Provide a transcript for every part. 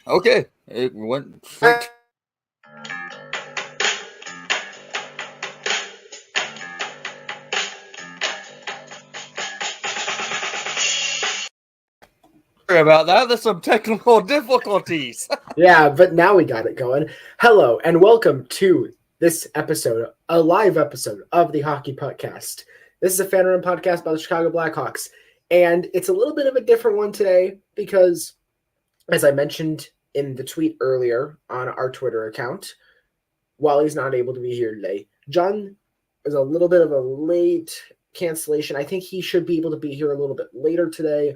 Okay, it went straight. Sorry about that. There's some technical difficulties. Yeah, but now we got it going. Hello, and welcome to this episode, a live episode of the Hawkey Puckcast. This is a fan-run podcast by the Chicago Blackhawks, and it's a little bit of a different one today because, as I mentioned in the tweet earlier on our Twitter account, while he's not able to be here today, John is a little bit of a late cancellation. I think he should be able to be here a little bit later today,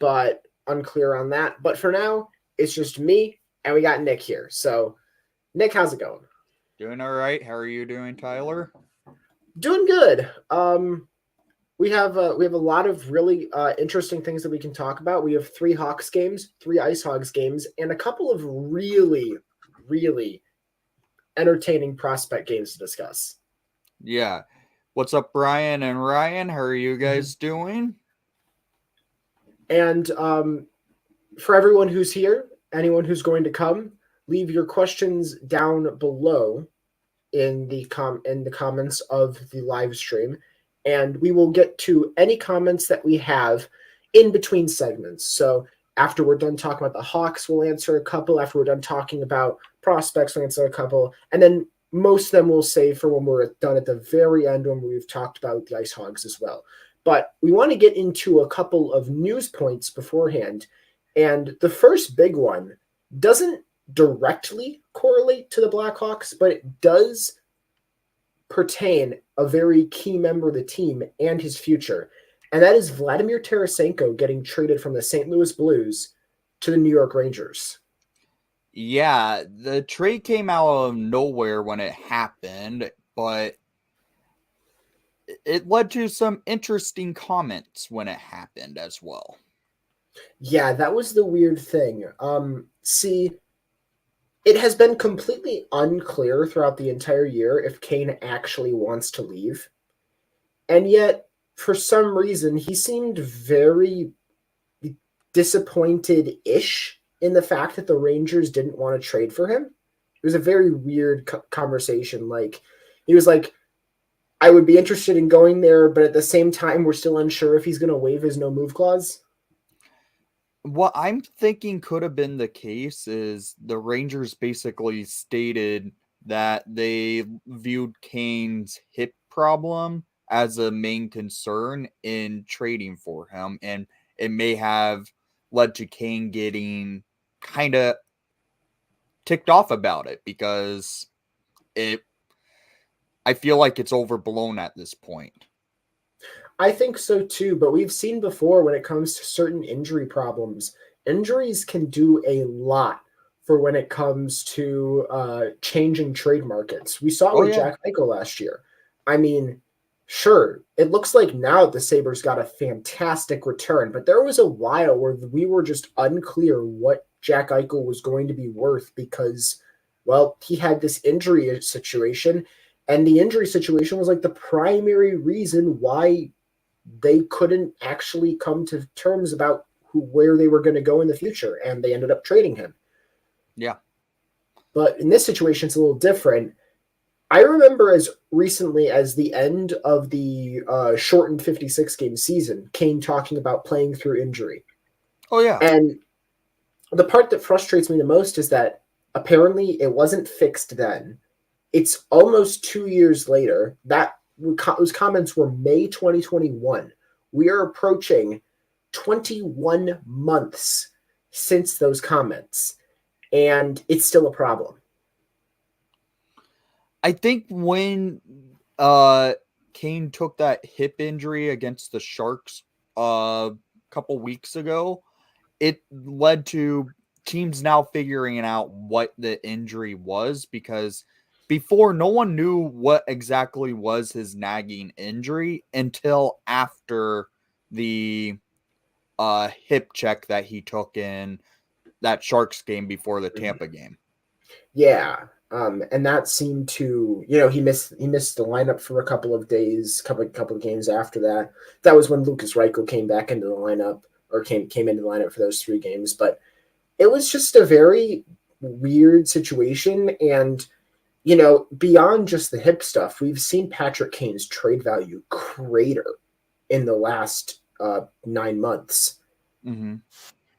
but unclear on that. But for now, it's just me, and we got Nick here. So, Nick, how's it going? Doing all right. How are you doing, Tyler? Doing good. We have a lot of really interesting things that we can talk about. We have 3 Hawks games, 3 Ice Hogs games, and a couple of really, really entertaining prospect games to discuss. Yeah. What's up, Brian and Ryan? How are you guys doing? And for everyone who's here, anyone who's going to come, leave your questions down below in the comments of the live stream, and we will get to any comments that we have in between segments. So after we're done talking about the Hawks, we'll answer a couple. After we're done talking about prospects, we'll answer a couple, and then most of them we'll save for when we're done at the very end when we've talked about the Ice Hogs as well. But we want to get into a couple of news points beforehand. And the first big one doesn't directly correlate to the Blackhawks, but it does pertain a very key member of the team and his future. And that is Vladimir Tarasenko getting traded from the St. Louis Blues to the New York Rangers. Yeah, the trade came out of nowhere when it happened, but it led to some interesting comments when it happened as well. Yeah, that was the weird thing. See, it has been completely unclear throughout the entire year if Kane actually wants to leave. And yet, for some reason, he seemed very disappointed-ish in the fact that the Rangers didn't want to trade for him. It was a very weird conversation. Like, he was like, I would be interested in going there, but at the same time, we're still unsure if he's going to waive his no-move clause. What I'm thinking could have been the case is the Rangers basically stated that they viewed Kane's hip problem as a main concern in trading for him, and it may have led to Kane getting kind of ticked off about it because I feel like it's overblown at this point. I think so too, but we've seen before when it comes to certain injury problems, injuries can do a lot for when it comes to changing trade markets. We saw it with Jack Eichel last year. I mean, sure, it looks like now the Sabres got a fantastic return, but there was a while where we were just unclear what Jack Eichel was going to be worth because, well, he had this injury situation, and the injury situation was like the primary reason why they couldn't actually come to terms about where they were going to go in the future, and they ended up trading him. Yeah. But in this situation, it's a little different. I remember as recently as the end of the shortened 56-game season, Kane talking about playing through injury. Oh, yeah. And the part that frustrates me the most is that apparently it wasn't fixed then. It's almost 2 years later. Those comments were May 2021. We are approaching 21 months since those comments, and it's still a problem. I think when Kane took that hip injury against the Sharks a couple weeks ago, it led to teams now figuring out what the injury was, because before no one knew what exactly was his nagging injury until after the hip check that he took in that Sharks game before the Tampa game. Yeah. And that seemed to, he missed the lineup for a couple of days, couple of games after that. That was when Lucas Reichel came back into the lineup, or came into the lineup for those 3 games. But it was just a very weird situation. And, beyond just the hip stuff, we've seen Patrick Kane's trade value crater in the last 9 months. Mm-hmm.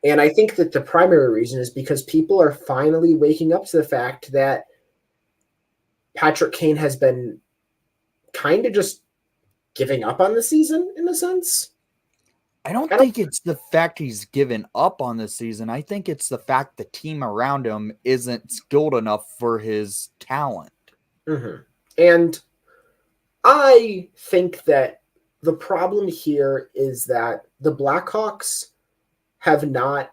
And I think that the primary reason is because people are finally waking up to the fact that Patrick Kane has been kind of just giving up on the season in a sense. I don't think it's the fact he's given up on the season. I think it's the fact the team around him isn't skilled enough for his talent. Mm-hmm. And I think that the problem here is that the Blackhawks have not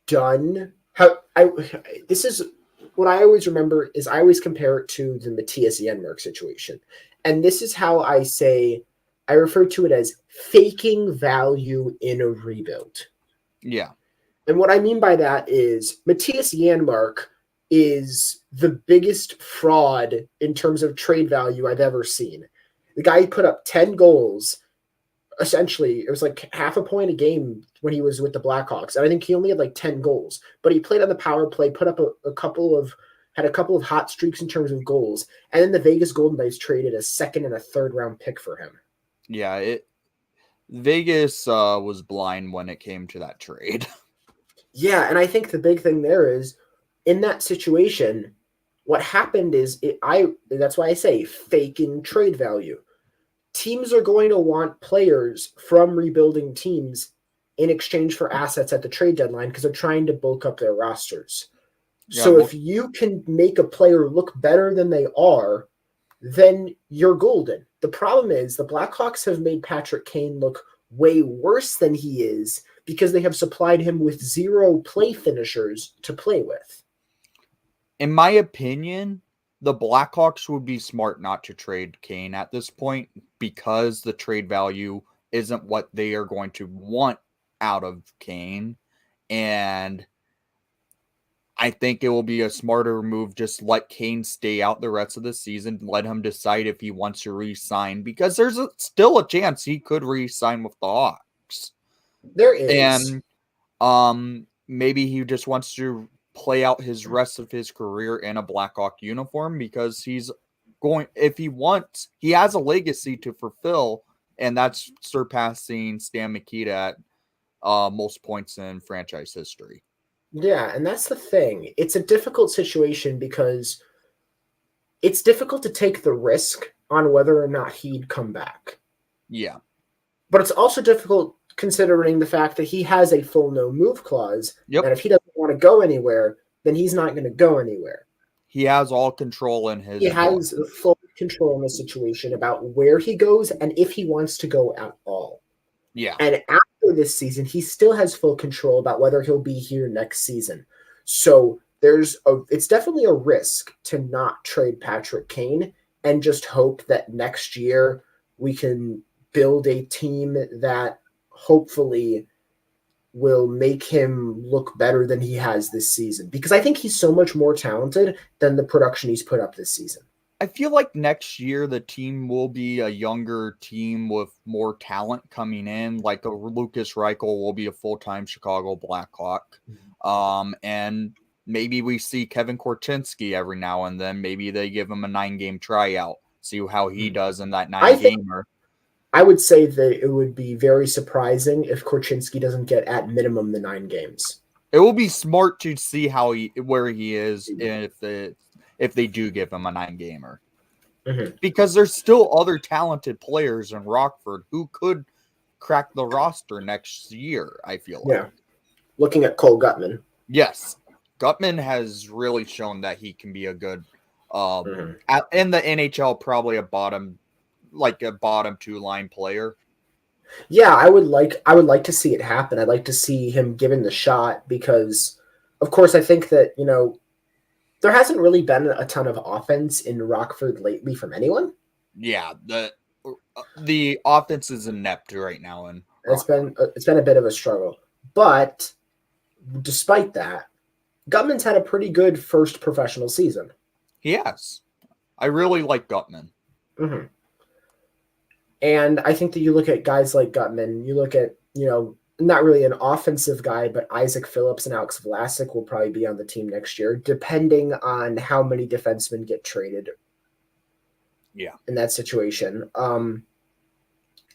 done this is what I always remember is I always compare it to the Matthias Janmark situation. And this is how I refer to it as faking value in a rebuild. Yeah. And what I mean by that is Matthias Janmark is the biggest fraud in terms of trade value I've ever seen. The guy put up 10 goals. Essentially, it was like half a point a game when he was with the Blackhawks. And I think he only had like 10 goals. But he played on the power play, put up a couple of hot streaks in terms of goals. And then the Vegas Golden Knights traded a second and a third round pick for him. Yeah, Vegas was blind when it came to that trade. Yeah, and I think the big thing there is in that situation, what happened is that's why I say faking trade value. Teams are going to want players from rebuilding teams in exchange for assets at the trade deadline because they're trying to bulk up their rosters. Yeah, so if you can make a player look better than they are, then you're golden. The problem is the Blackhawks have made Patrick Kane look way worse than he is because they have supplied him with zero play finishers to play with. In my opinion, the Blackhawks would be smart not to trade Kane at this point because the trade value isn't what they are going to want out of Kane. And I think it will be a smarter move. Just let Kane stay out the rest of the season. Let him decide if he wants to re-sign because there's still a chance he could re-sign with the Hawks. There is. And maybe he just wants to play out his rest of his career in a Blackhawk uniform because he's going, if he wants, he has a legacy to fulfill, and that's surpassing Stan Mikita at most points in franchise history. Yeah, and that's the thing. It's a difficult situation because it's difficult to take the risk on whether or not he'd come back. Yeah. But it's also difficult considering the fact that he has a full no-move clause. Yep. And if he doesn't want to go anywhere, then he's not going to go anywhere. He has all control in his... He has full control in the situation about where he goes and if he wants to go at all. Yeah. And after this season, he still has full control about whether he'll be here next season. So it's definitely a risk to not trade Patrick Kane and just hope that next year we can build a team that hopefully will make him look better than he has this season. Because I think he's so much more talented than the production he's put up this season. I feel like next year the team will be a younger team with more talent coming in. Like a Lucas Reichel will be a full-time Chicago Blackhawk. And maybe we see Kevin Korchinski every now and then. Maybe they give him a 9-game tryout, see how he does in that 9-gamer. I would say that it would be very surprising if Korchinski doesn't get at minimum the 9 games. It will be smart to see where he is if they do give him a 9-gamer. Mm-hmm. Because there's still other talented players in Rockford who could crack the roster next year, I feel like. Yeah. Looking at Cole Gutman. Yes. Gutman has really shown that he can be a good in the NHL, probably a bottom 2-line player. Yeah, I would like to see it happen. I'd like to see him given the shot because, of course, I think that, there hasn't really been a ton of offense in Rockford lately from anyone. Yeah, the offense is inept right now, and it's been a bit of a struggle. But despite that, Gutman's had a pretty good first professional season. He has. I really like Gutman. Mm-hmm. And I think that you look at guys like Gutman, you look at not really an offensive guy, but Isaac Phillips and Alex Vlasic will probably be on the team next year, depending on how many defensemen get traded. Yeah. In that situation.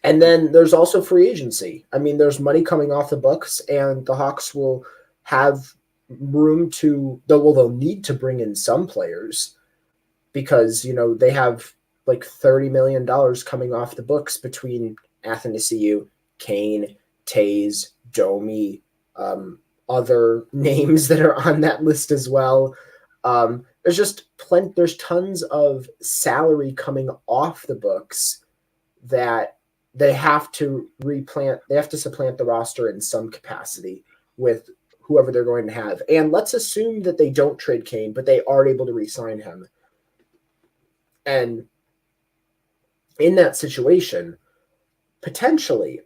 And then there's also free agency. I mean, there's money coming off the books, and the Hawks will have room to, they'll need to bring in some players because, they have like $30 million coming off the books between Athanasiou, Kane, Taze, Domi, other names that are on that list as well. There's just there's tons of salary coming off the books that they have to supplant the roster in some capacity with whoever they're going to have. And let's assume that they don't trade Kane, but they are able to re-sign him. And in that situation, potentially,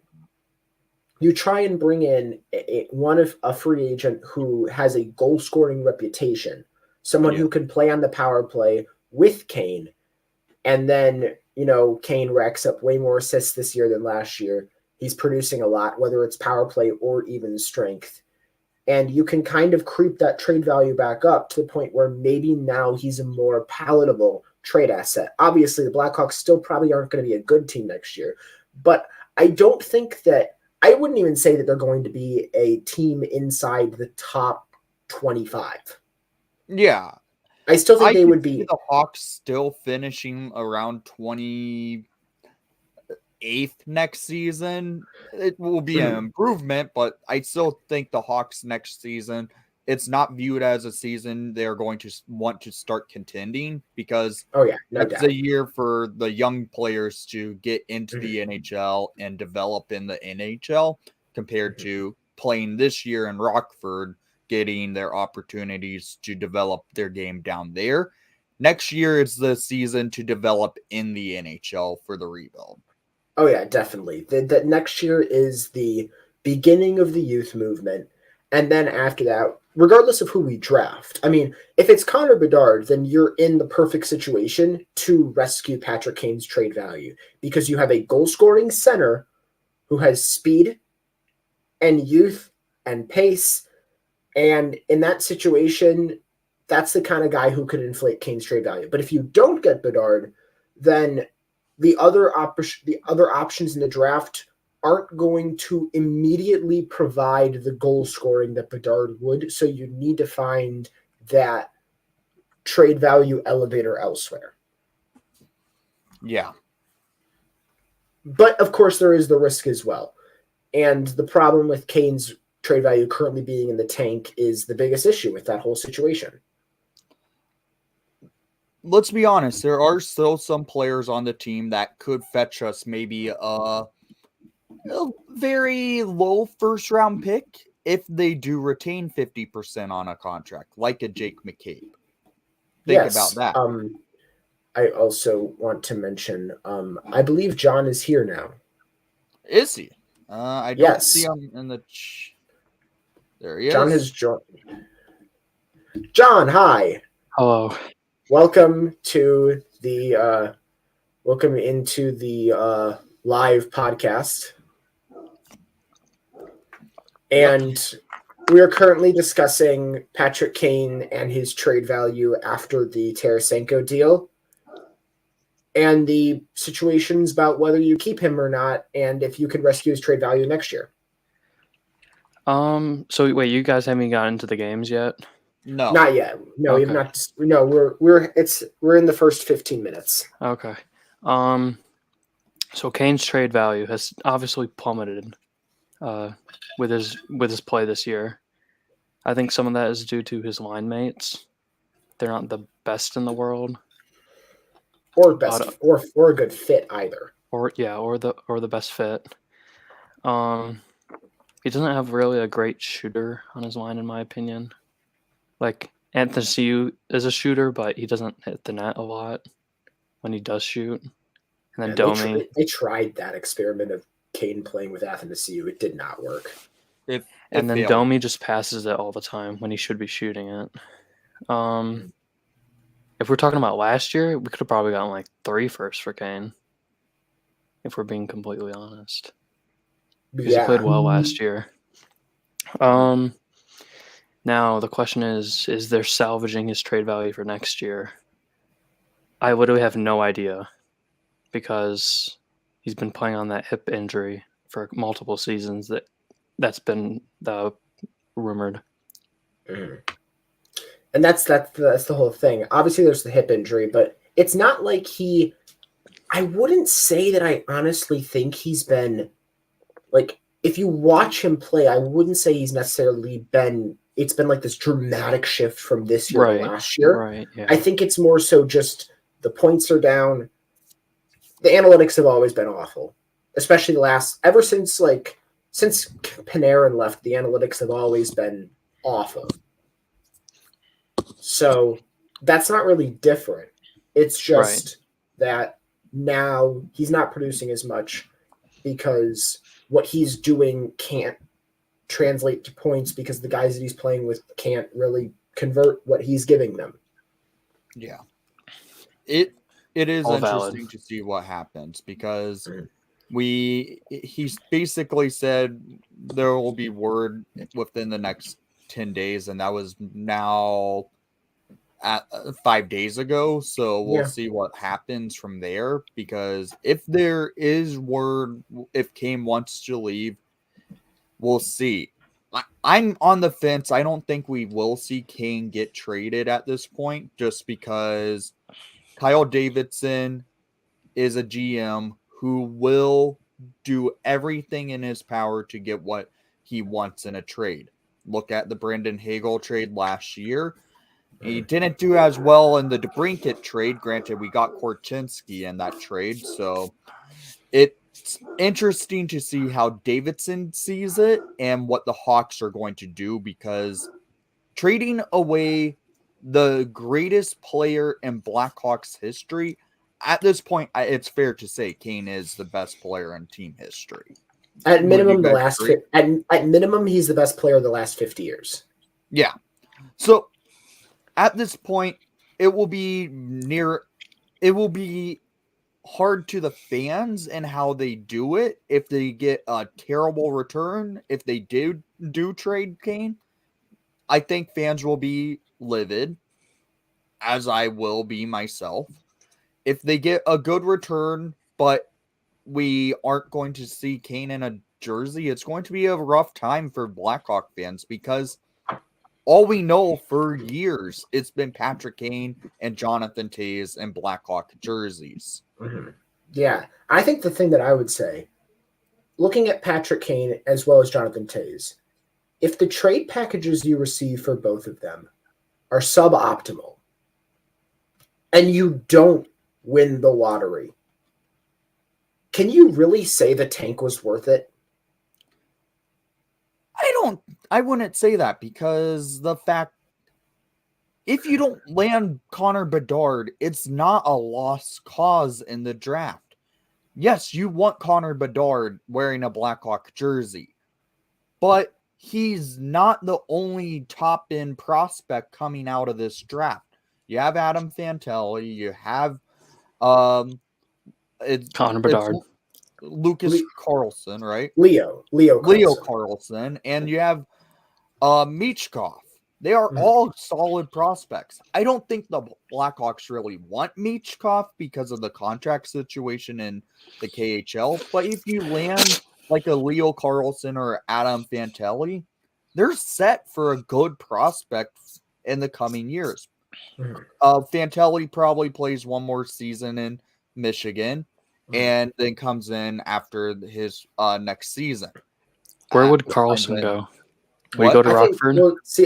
you try and bring in a free agent who has a goal-scoring reputation, someone who can play on the power play with Kane, and then, Kane racks up way more assists this year than last year. He's producing a lot, whether it's power play or even strength. And you can kind of creep that trade value back up to the point where maybe now he's a more palatable trade asset. Obviously, the Blackhawks still probably aren't going to be a good team next year, but I don't think that – I wouldn't even say that they're going to be a team inside the top 25. Yeah. I still think they would be the Hawks still finishing around 28th next season. It will be an improvement, but I still think the Hawks next season, it's not viewed as a season they're going to want to start contending because that's a year for the young players to get into the NHL and develop in the NHL compared to playing this year in Rockford, getting their opportunities to develop their game down there. Next year is the season to develop in the NHL for the rebuild. Oh, yeah, definitely. The next year is the beginning of the youth movement. And then after that, regardless of who we draft, I mean, if it's Connor Bedard, then you're in the perfect situation to rescue Patrick Kane's trade value because you have a goal-scoring center who has speed and youth and pace. And in that situation, that's the kind of guy who could inflate Kane's trade value. But if you don't get Bedard, then the other options in the draft aren't going to immediately provide the goal scoring that Bedard would. So you need to find that trade value elevator elsewhere. Yeah. But of course, there is the risk as well. And the problem with Kane's trade value currently being in the tank is the biggest issue with that whole situation. Let's be honest, there are still some players on the team that could fetch us maybe a very low first round pick if they do retain 50% on a contract, like a Jake McCabe. Think about that. I also want to mention, I believe John is here now. Is he? I don't see him in the... There he is. John has joined. John, hi. Hello. Welcome into the live podcast. And we are currently discussing Patrick Kane and his trade value after the Tarasenko deal and the situations about whether you keep him or not and if you could rescue his trade value next year. So wait, you guys haven't gotten into the games yet? No, not yet. No, okay. We've not. No, we're in the first 15 minutes. Okay. So Kane's trade value has obviously plummeted, with his play this year. I think some of that is due to his line mates. They're not the best in the world, or a good fit either. Or the best fit. He doesn't have really a great shooter on his line, in my opinion. Like, Athanasiou is a shooter, but he doesn't hit the net a lot when he does shoot. And then Domi. They tried that experiment of Kane playing with Athanasiou. It did not work. And then Domi just passes it all the time when he should be shooting it. If we're talking about last year, we could have probably gotten like 3 firsts for Kane, if we're being completely honest. because he played well last year. Now the question is there salvaging his trade value for next year? I literally have no idea because he's been playing on that hip injury for multiple seasons. That's been rumored. And that's the whole thing. Obviously, there's the hip injury, but it's not like I wouldn't say that I honestly think he's been like. If you watch him play, I wouldn't say he's necessarily been. It's been like this dramatic shift from this year to last year. Right. Yeah. I think it's more so just the points are down. The analytics have always been awful, especially ever since Panarin left. The analytics have always been awful. So that's not really different. It's just that now he's not producing as much because what he's doing can't translate to points because the guys that he's playing with can't really convert what he's giving them. Yeah. It is All interesting valid. to see what happens because he's basically said there will be word within the next 10 days, and that was now at 5 days ago. So we'll see what happens from there, because if there is word, if Kane wants to leave, we'll see. I'm on the fence. I don't think we will see Kane get traded at this point, just because Kyle Davidson is a GM who will do everything in his power to get what he wants in a trade. Look at the Brendan Hagel trade last year. He didn't do as well in the DeBrincat trade. Granted, we got Korchinski in that trade, so it's interesting to see how Davidson sees it and what the Hawks are going to do, because trading away the greatest player in Blackhawks history, at this point, it's fair to say Kane is the best player in team history. At minimum, at minimum, he's the best player of the last 50 years. Yeah. So at this point, it will be hard to the fans and how they do it if they get a terrible return. If they do trade Kane, I think fans will be livid, as I will be myself. If they get a good return, but we aren't going to see Kane in a jersey, it's going to be a rough time for Blackhawk fans, because all we know for years, it's been Patrick Kane and Jonathan Toews and Blackhawk jerseys. Mm-hmm. Yeah, I think the thing that I would say, looking at Patrick Kane as well as Jonathan Toews, if the trade packages you receive for both of them are suboptimal and you don't win the lottery, can you really say the tank was worth it? I wouldn't say that, because the fact, if you don't land Connor Bedard, it's not a lost cause in the draft. Yes, you want Connor Bedard wearing a Blackhawk jersey, but he's not the only top-end prospect coming out of this draft. You have Adam Fantilli, you have Connor Bedard. Lucas Carlson, right? Leo Carlson, and you have Michkov. They are all solid prospects. I don't think the Blackhawks really want Michkov because of the contract situation in the KHL. But if you land like a Leo Carlson or Adam Fantilli, they're set for a good prospect in the coming years. Fantilli probably plays one more season in Michigan and then comes in after his next season. Where would Carlson go? Would he go to Rockford?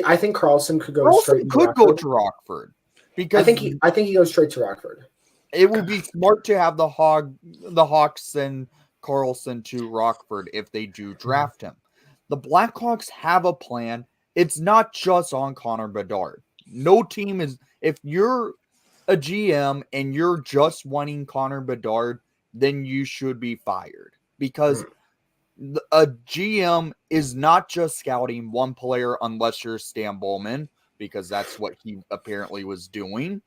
I think Carlson could go straight to Rockford. Go to Rockford, because I think he goes straight to Rockford. It would be smart to have the Hawks send Carlson to Rockford if they do draft him. The Blackhawks have a plan. It's not just on Connor Bedard. No team is. If you're a GM and you're just wanting Connor Bedard, then you should be fired, because a GM is not just scouting one player unless you're Stan Bowman, because that's what he apparently was doing.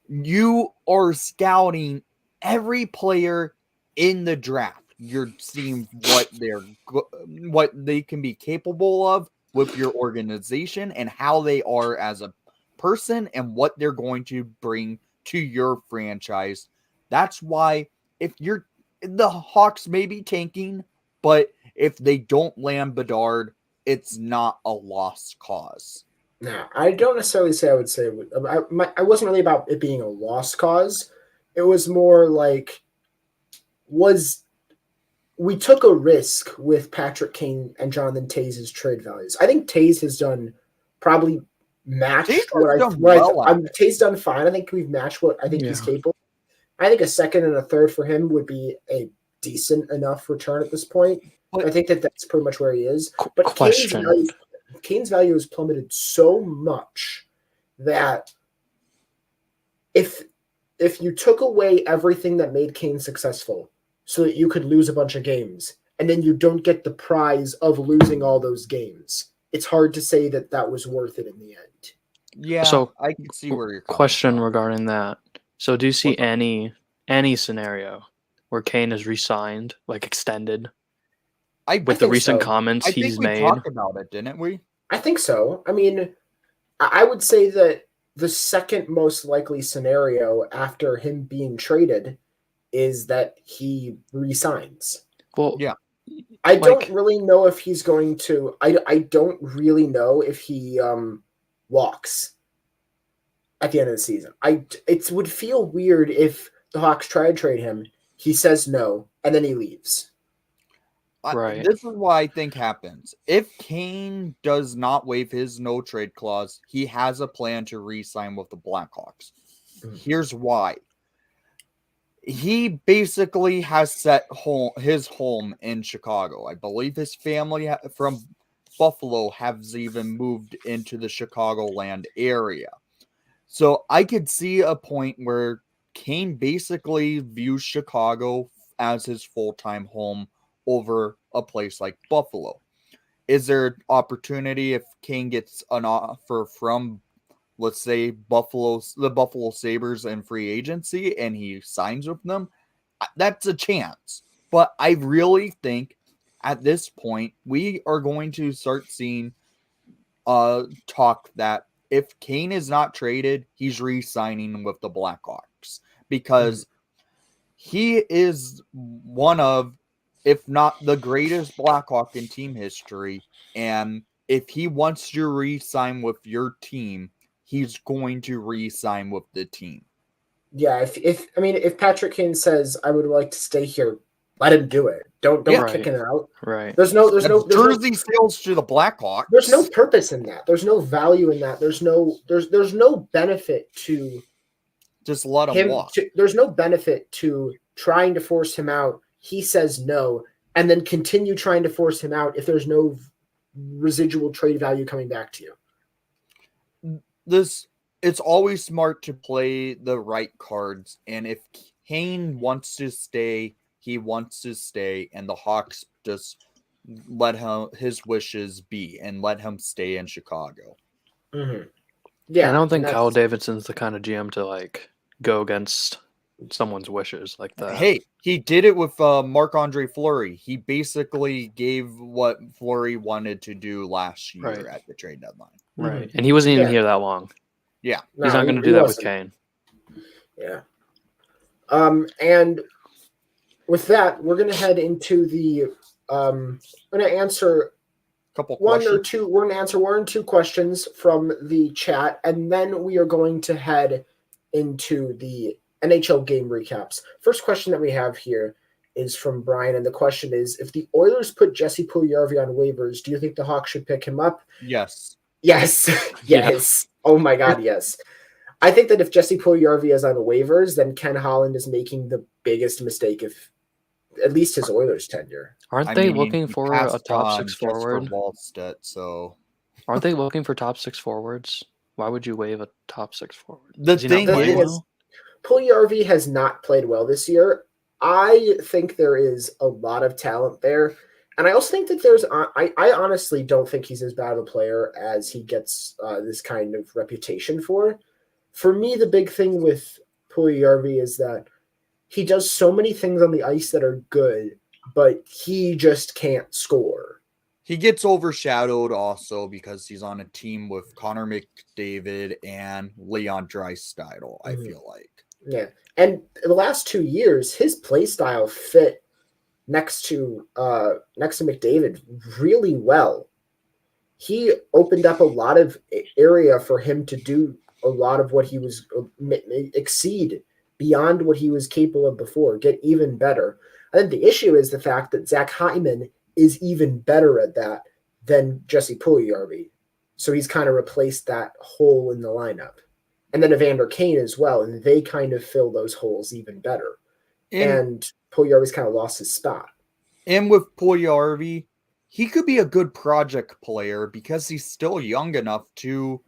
You are scouting every player in the draft. you're seeing what they can be capable of with your organization and how they are as a person and what they're going to bring to your franchise. That's why if the Hawks may be tanking, but if they don't land Bedard, it's not a lost cause. No, I don't necessarily say I would say it would, I wasn't really about it being a lost cause. It was more like we took a risk with Patrick Kane and Jonathan Taze's trade values. I think Taze has done probably matched Taze done fine. I think we've matched what I think he's capable. I think a second and a third for him would be a decent enough return at this point. I think that's pretty much where he is. But Kane's value has plummeted so much that if you took away everything that made Kane successful so that you could lose a bunch of games and then you don't get the prize of losing all those games, it's hard to say that was worth it in the end. Yeah, so I can see where you're coming from. Regarding that. So do you see any scenario where Kane is re-signed, like extended? With the recent comments he's made. I think we talked about it, didn't we? I think so. I mean, I would say that the second most likely scenario after him being traded is that he resigns. Well, yeah. I don't really know if he's going to. I don't really know if he walks at the end of the season. It would feel weird if the Hawks try to trade him, he says no, and then he leaves. Right. This is what I think happens. If Kane does not waive his no trade clause, he has a plan to re-sign with the Blackhawks. Here's why. He basically has set his home in Chicago. I believe his family from Buffalo has even moved into the Chicagoland area. So I could see a point where Kane basically views Chicago as his full-time home over a place like Buffalo. Is there opportunity if Kane gets an offer from, let's say, the Buffalo Sabres in free agency and he signs with them? That's a chance. But I really think at this point we are going to start seeing talk that if Kane is not traded, he's re-signing with the Blackhawks because he is one of, if not the greatest Blackhawk in team history. And if he wants to re-sign with your team, he's going to re-sign with the team. Yeah, if Patrick Kane says I would like to stay here, let him do it. Don't kick it out. Right. There's no jersey sales to the Blackhawks. There's no purpose in that. There's no value in that. There's no benefit to just let him walk. There's no benefit to trying to force him out. He says no, and then continue trying to force him out if there's no residual trade value coming back to you. It's always smart to play the right cards, and if Kane wants to stay, he wants to stay, and the Hawks just let his wishes be and let him stay in Chicago. Mm-hmm. Yeah, I don't think Kyle Davidson's the kind of GM to go against someone's wishes like that. Hey, he did it with Marc-Andre Fleury. He basically gave what Fleury wanted to do last year at the trade deadline. Right, and he wasn't even here that long. Yeah, he's not going to do that with Kane. Yeah, and with that, we're going to head into the. I'm going to answer one or two. We're going to answer 1 or 2 questions from the chat, and then we are going to head into the NHL game recaps. First question that we have here is from Brian, and the question is: if the Oilers put Jesse Puljujarvi on waivers, do you think the Hawks should pick him up? Yes. Yes. Yes. Oh my God, yes. I think that if Jesse Puljujarvi is on waivers, then Ken Holland is making the biggest mistake of at least his Oilers tenure. Aren't they looking for a top 6 forward? Aren't they looking for top 6 forwards? Why would you waive a top 6 forward? The thing is, Puljujarvi has not played well this year. I think there is a lot of talent there. And I also think that I honestly don't think he's as bad of a player as he gets this kind of reputation for. For me, the big thing with Puljujarvi is that he does so many things on the ice that are good, but he just can't score. He gets overshadowed also because he's on a team with Connor McDavid and Leon Draisaitl, I feel like. Yeah. And the last 2 years, his play style fit next to McDavid really well. He opened up a lot of area for him to do a lot of what he was exceed beyond what he was capable of before, get even better. I think the issue is the fact that Zach Hyman is even better at that than Jesse Puljujarvi. So he's kind of replaced that hole in the lineup. And then Evander Kane as well, and they kind of fill those holes even better. And Puljujarvi's kind of lost his spot. And with Puljujarvi, he could be a good project player because he's still young enough to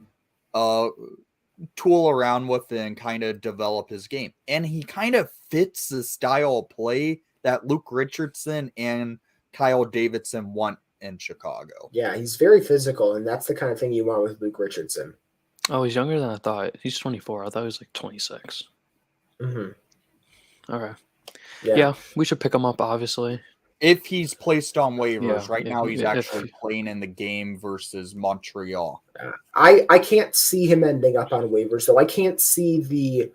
tool around with and kind of develop his game. And he kind of fits the style of play that Luke Richardson and Kyle Davidson want in Chicago. Yeah, he's very physical, and that's the kind of thing you want with Luke Richardson. Oh, he's younger than I thought. He's 24. I thought he was like 26. Mm-hmm. Okay. Yeah, we should pick him up, obviously. If he's placed on waivers. Yeah, right now he's actually playing in the game versus Montreal. I can't see him ending up on waivers, though. I can't see the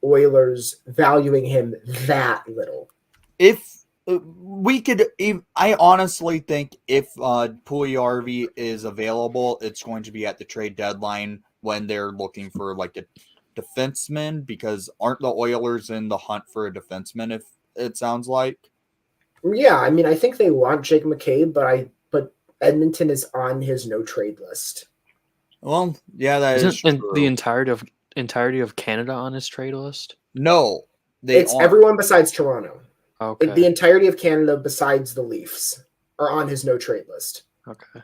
Oilers valuing him that little. If we could, I honestly think if Puljujarvi is available, it's going to be at the trade deadline when they're looking for like a defenseman, because aren't the Oilers in the hunt for a defenseman, if it sounds like? Yeah, I mean, I think they want Jake McCabe, but Edmonton is on his no trade list. Well, yeah, that is true. The entirety of Canada on his trade list? No, it's everyone besides Toronto. Okay. The entirety of Canada besides the Leafs are on his no trade list. Okay.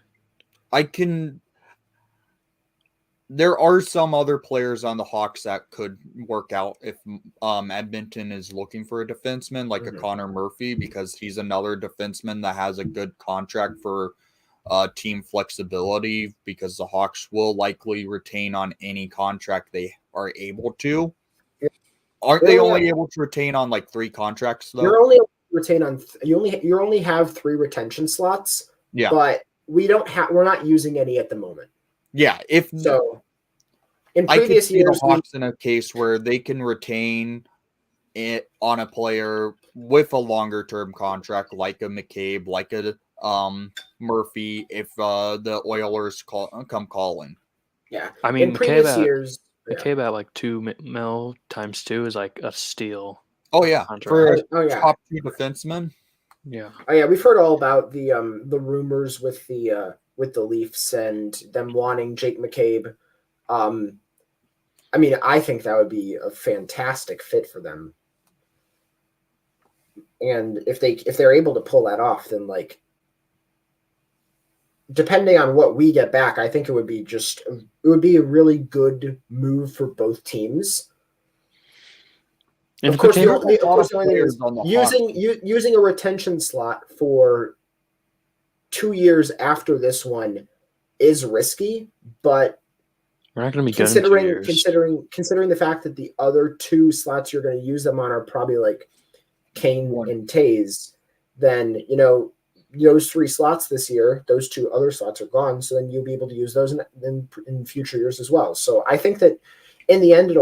There are some other players on the Hawks that could work out if Edmonton is looking for a defenseman, like a Connor Murphy, because he's another defenseman that has a good contract for team flexibility, because the Hawks will likely retain on any contract they are able to. Aren't they only able to retain on like 3 contracts though? You're only able to retain on you only have 3 retention slots. Yeah, but we're not using any at the moment. Yeah, in previous years, the Hawks in a case where they can retain it on a player with a longer term contract, like a McCabe, like a Murphy, if the Oilers come calling. Yeah, I mean, in previous years, McCabe at like 2 mil times 2 is like a steal. Oh yeah, for a top 2 defenseman. Yeah. Oh yeah, we've heard all about the rumors with the Leafs and them wanting Jake McCabe. I mean, I think that would be a fantastic fit for them. And if they're able to pull that off, then like, depending on what we get back, I think it would be a really good move for both teams. And of course, the only thing is using a retention slot for 2 years after this one is risky, but we're not going to be considering the fact that the other 2 slots you're going to use them on are probably like Kane and Taze, then those 3 slots this year, those 2 other slots are gone, so then you'll be able to use those in future years as well. So I think that in the end,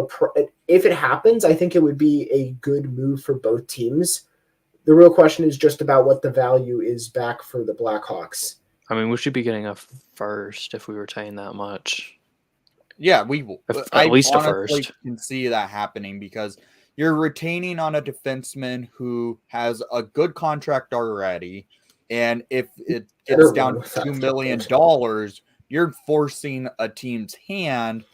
if it happens, I think it would be a good move for both teams. The real question is just about what the value is back for the Blackhawks. I mean, we should be getting a first if we retain that much. Yeah, we will. At least a first. I can see that happening because you're retaining on a defenseman who has a good contract already, and if it gets down to $2 million, you're forcing a team's hand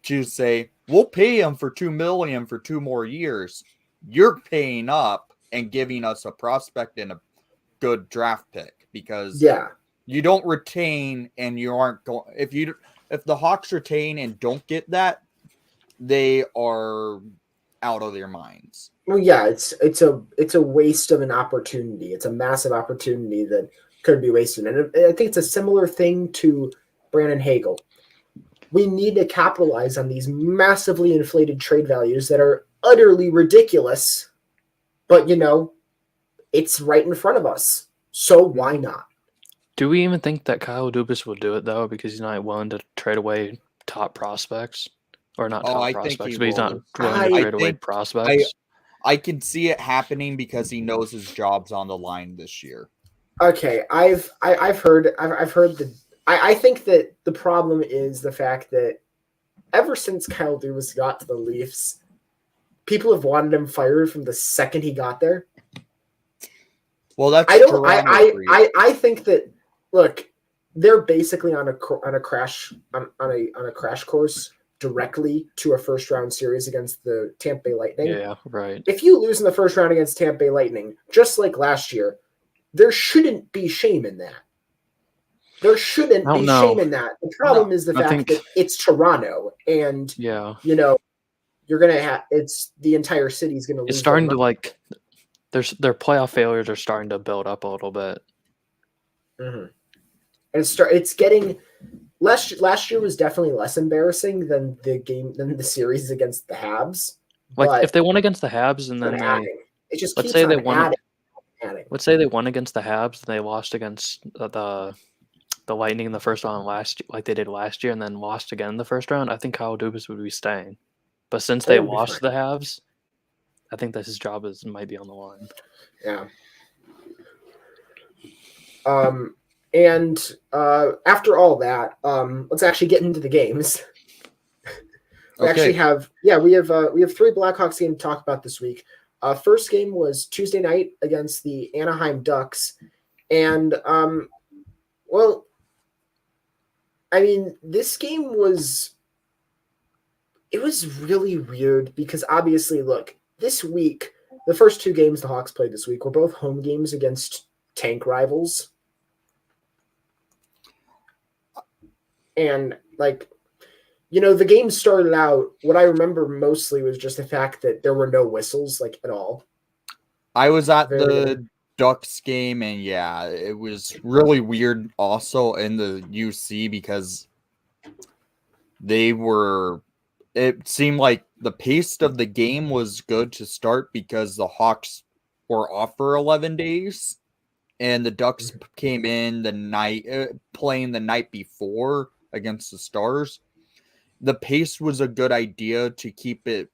to say, we'll pay him for $2 million for 2 more years. You're paying up and giving us a prospect and a good draft pick, because you don't retain and you aren't going. If the Hawks retain and don't get that, they are out of their minds. Well, yeah, it's a waste of an opportunity. It's a massive opportunity that could be wasted, and I think it's a similar thing to Brandon Hagel. We need to capitalize on these massively inflated trade values that are utterly ridiculous. But, it's right in front of us. So why not? Do we even think that Kyle Dubas will do it though? Because he's not willing to trade away top prospects, or not top I think prospects, he but he's not will. willing to I trade away think prospects. I can see it happening because he knows his job's on the line this year. Okay, I've heard the. I think that the problem is the fact that ever since Kyle Dubas got to the Leafs, people have wanted him fired from the second he got there. Well, that's I think that, look, they're basically on a crash course directly to a first round series against the Tampa Bay Lightning. Yeah, right. If you lose in the first round against Tampa Bay Lightning, just like last year, there shouldn't be shame in that. There shouldn't be shame in that. The problem is the fact that it's Toronto, and yeah, you're gonna have the entire city's gonna lose. It's starting to their playoff failures are starting to build up a little bit. Mm-hmm. And it's getting last year was definitely less embarrassing than the series against the Habs. Like if they won against the Habs and then it just let's keeps say on they won. adding. Let's say they won against the Habs and they lost against the Lightning in the first round like they did last year, and then lost again in the first round. I think Kyle Dubas would be staying, but since they lost to the Habs, I think that his job might be on the line. Yeah. And after all that, let's actually get into the games. We actually have we have 3 Blackhawks games to talk about this week. First game was Tuesday night against the Anaheim Ducks, and this game was really weird because obviously, look, this week the first 2 games the Hawks played this week were both home games against tank rivals. And the game started out, what I remember mostly was just the fact that there were no whistles at all. I was at the Ducks game, and yeah, it was really weird also in the UC because it seemed like the pace of the game was good to start because the Hawks were off for 11 days and the Ducks came in playing the night before against the Stars. The pace was a good idea to keep it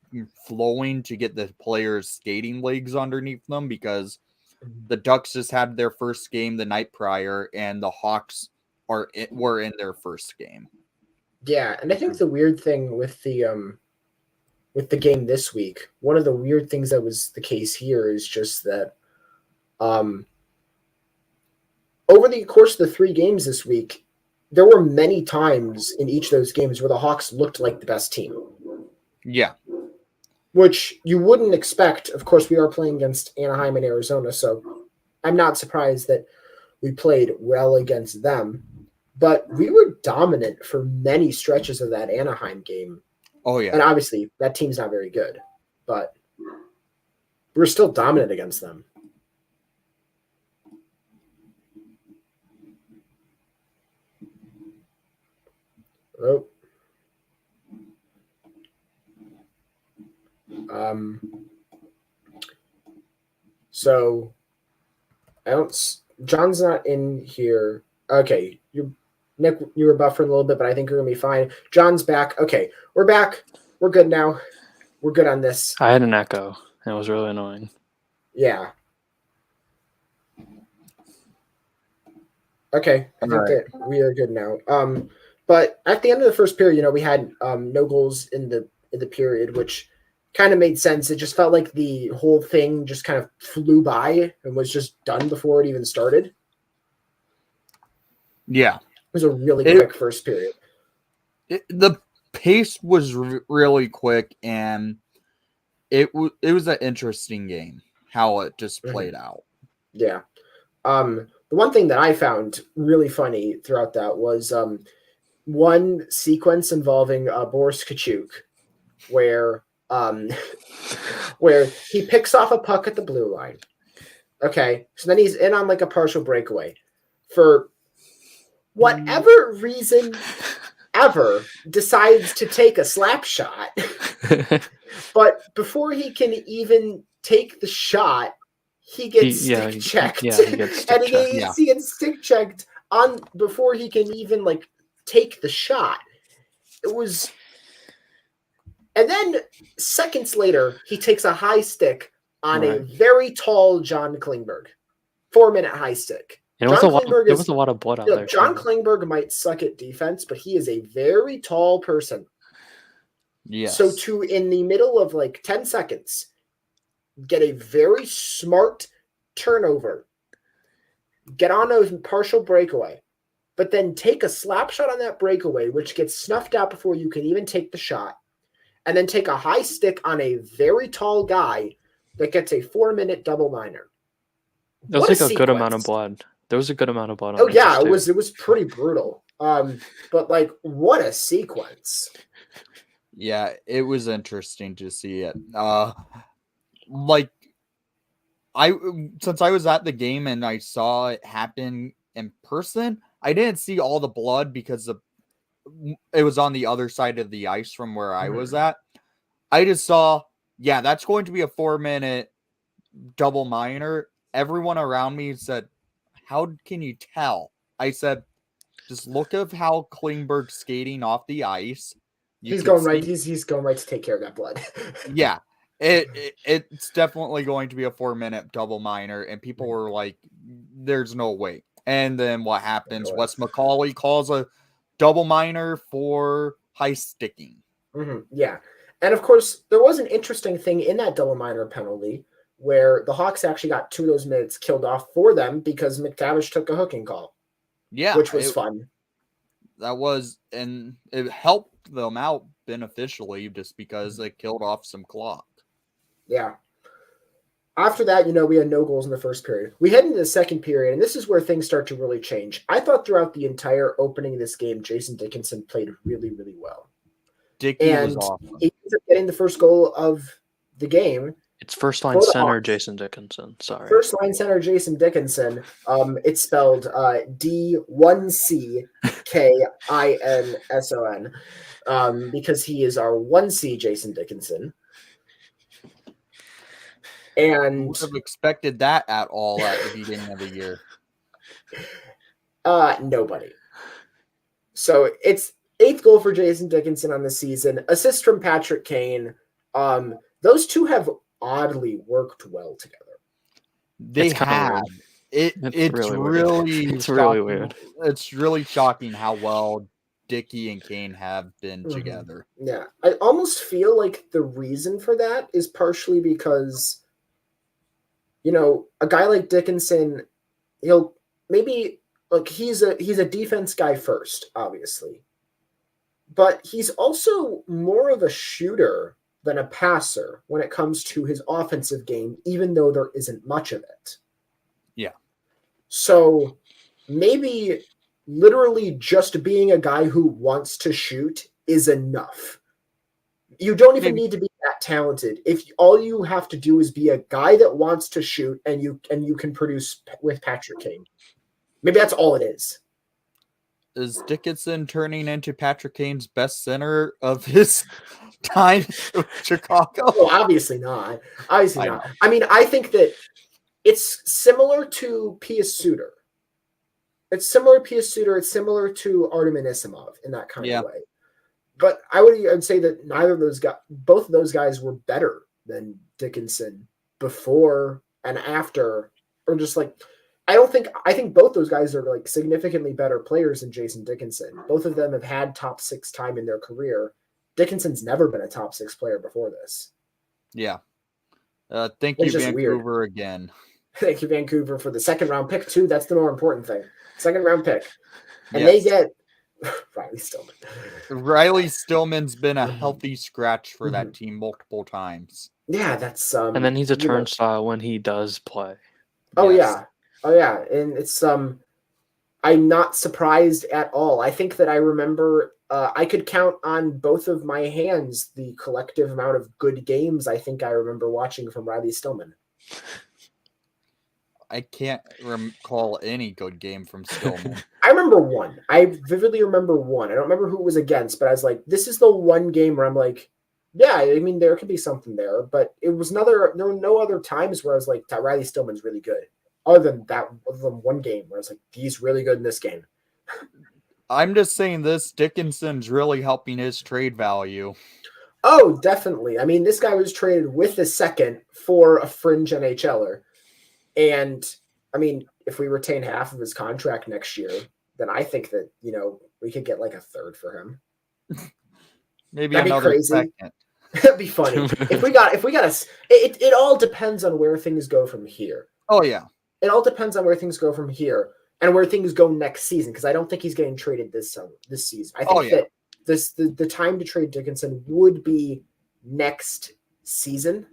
flowing to get the players' skating legs underneath them because the Ducks just had their first game the night prior and the Hawks were in their first game. Yeah, and I think the weird thing with the game this week, one of the weird things that was the case here is just that over the course of the 3 games this week, there were many times in each of those games where the Hawks looked like the best team. Yeah. Which you wouldn't expect. Of course, we are playing against Anaheim and Arizona, so I'm not surprised that we played well against them. But we were dominant for many stretches of that Anaheim game. Oh, yeah. And obviously, that team's not very good. But we were still dominant against them. Oh. So John's not in here. Okay, Nick, you were buffering a little bit, but I think you're gonna be fine. John's back. Okay, we're back. We're good now. We're good on this. I had an echo. It was really annoying. Yeah. Okay, I think that we are good now. But at the end of the first period, we had no goals in the period, which kind of made sense. It just felt like the whole thing just kind of flew by and was just done before it even started. Yeah. It was a really quick first period. The pace was really quick, and it was an interesting game, how it just played out. Yeah. The one thing that I found really funny throughout that was one sequence involving Boris Kachuk, where he picks off a puck at the blue line. Okay, so then he's in on a partial breakaway. For whatever reason ever, decides to take a slap shot. But before he can even take the shot, he gets stick checked. He gets stick checked. He gets stick checked on before he can even like take the shot. It was, and then seconds later, he takes a high stick on a very tall John Klingberg. 4-minute high stick. There was a lot of blood out there. John Klingberg might suck at defense, but he is a very tall person. Yes. So in the middle of like 10 seconds, get a very smart turnover, get on a partial breakaway, but then take a slap shot on that breakaway, which gets snuffed out before you can even take the shot, and then take a high stick on a very tall guy that gets a 4-minute double minor. There was a good amount of blood. There was a good amount of blood. Oh yeah, it was pretty brutal. But like, what a sequence! Yeah, it was interesting to see it. Like, since I was at the game and I saw it happen in person, I didn't see all the blood because it was on the other side of the ice from where I was at. I just saw, that's going to be a 4-minute double minor. Everyone around me said, "How can you tell?" I said, "Just look at how Klingberg's skating off the ice. He's going right. He's going right to take care of that blood." Yeah, it's definitely going to be a 4-minute double minor, and people were like, "There's no way." And then what happens? Wes McCauley calls a double minor for high sticking. Yeah, and of course there was an interesting thing in that double minor penalty, where the Hawks actually got 2 of those minutes killed off for them because McTavish took a hooking call. Yeah. Which was fun. That was, and it helped them out beneficially just because they killed off some clock. Yeah. After that, we had no goals in the first period. We head into the second period, and this is where things start to really change. I thought throughout the entire opening of this game, Jason Dickinson played really, really well. Dickie was awesome. He ended up getting the first goal of the game. It's first line center Jason Dickinson. Sorry. First line center Jason Dickinson. It's spelled D1CKINSON because he is our 1C Jason Dickinson. And would have expected that at all at the beginning of the year. Nobody. So it's 8th goal for Jason Dickinson on the season. Assist from Patrick Kane. Those two have oddly worked well together. They have. It's really weird. It's really shocking how well Dickie and Kane have been together. Yeah. I almost feel like the reason for that is partially because, a guy like Dickinson, he'll maybe like he's a defense guy first, obviously. But he's also more of a shooter than a passer when it comes to his offensive game, even though there isn't much of it. Yeah. So maybe literally just being a guy who wants to shoot is enough. You don't even need to be that talented. If all you have to do is be a guy that wants to shoot and you can produce with Patrick Kane. Maybe that's all it is. Is Dickinson turning into Patrick Kane's best center of his time in Chicago? Oh, obviously not. Obviously not. I mean, I think that it's similar to Pius Suter. It's similar to Pius Suter. It's similar to Artem Anisimov in that kind of way. But I'd say that both of those guys were better than Dickinson before and after, or just like, I think both those guys are like significantly better players than Jason Dickinson. Both of them have had top 6 time in their career. Dickinson's never been a top 6 player before this. Yeah. Thank you, Vancouver, again. Thank you, Vancouver, for the 2nd round pick too. That's the more important thing. 2nd round pick. And they get Riley Stillman. Riley Stillman's been a healthy scratch for that team multiple times. Yeah, that's and then he's a turnstile when he does play. Oh yeah. And it's I'm not surprised at all. I think that I remember I could count on both of my hands the collective amount of good games I think I remember watching from Riley Stillman. I can't recall any good game from Stillman. I remember one. I vividly remember one. I don't remember who it was against, but I was like, this is the one game where I'm like, Yeah, I mean, there could be something there, but there were no other times where I was like, Riley Stillman's really good. Other than one game where I was like, he's really good in this game. I'm just saying this, Dickinson's really helping his trade value. Oh, definitely. I mean, this guy was traded with a second for a fringe NHLer. And I mean, if we retain half of his contract next year, then I think that, we could get like a third for him. Maybe That'd be another crazy. second. That'd be funny. If we got it all depends on where things go from here. Oh yeah. It all depends on where things go from here and where things go next season, because I don't think he's getting traded this season. I think that the time to trade Dickinson would be next season.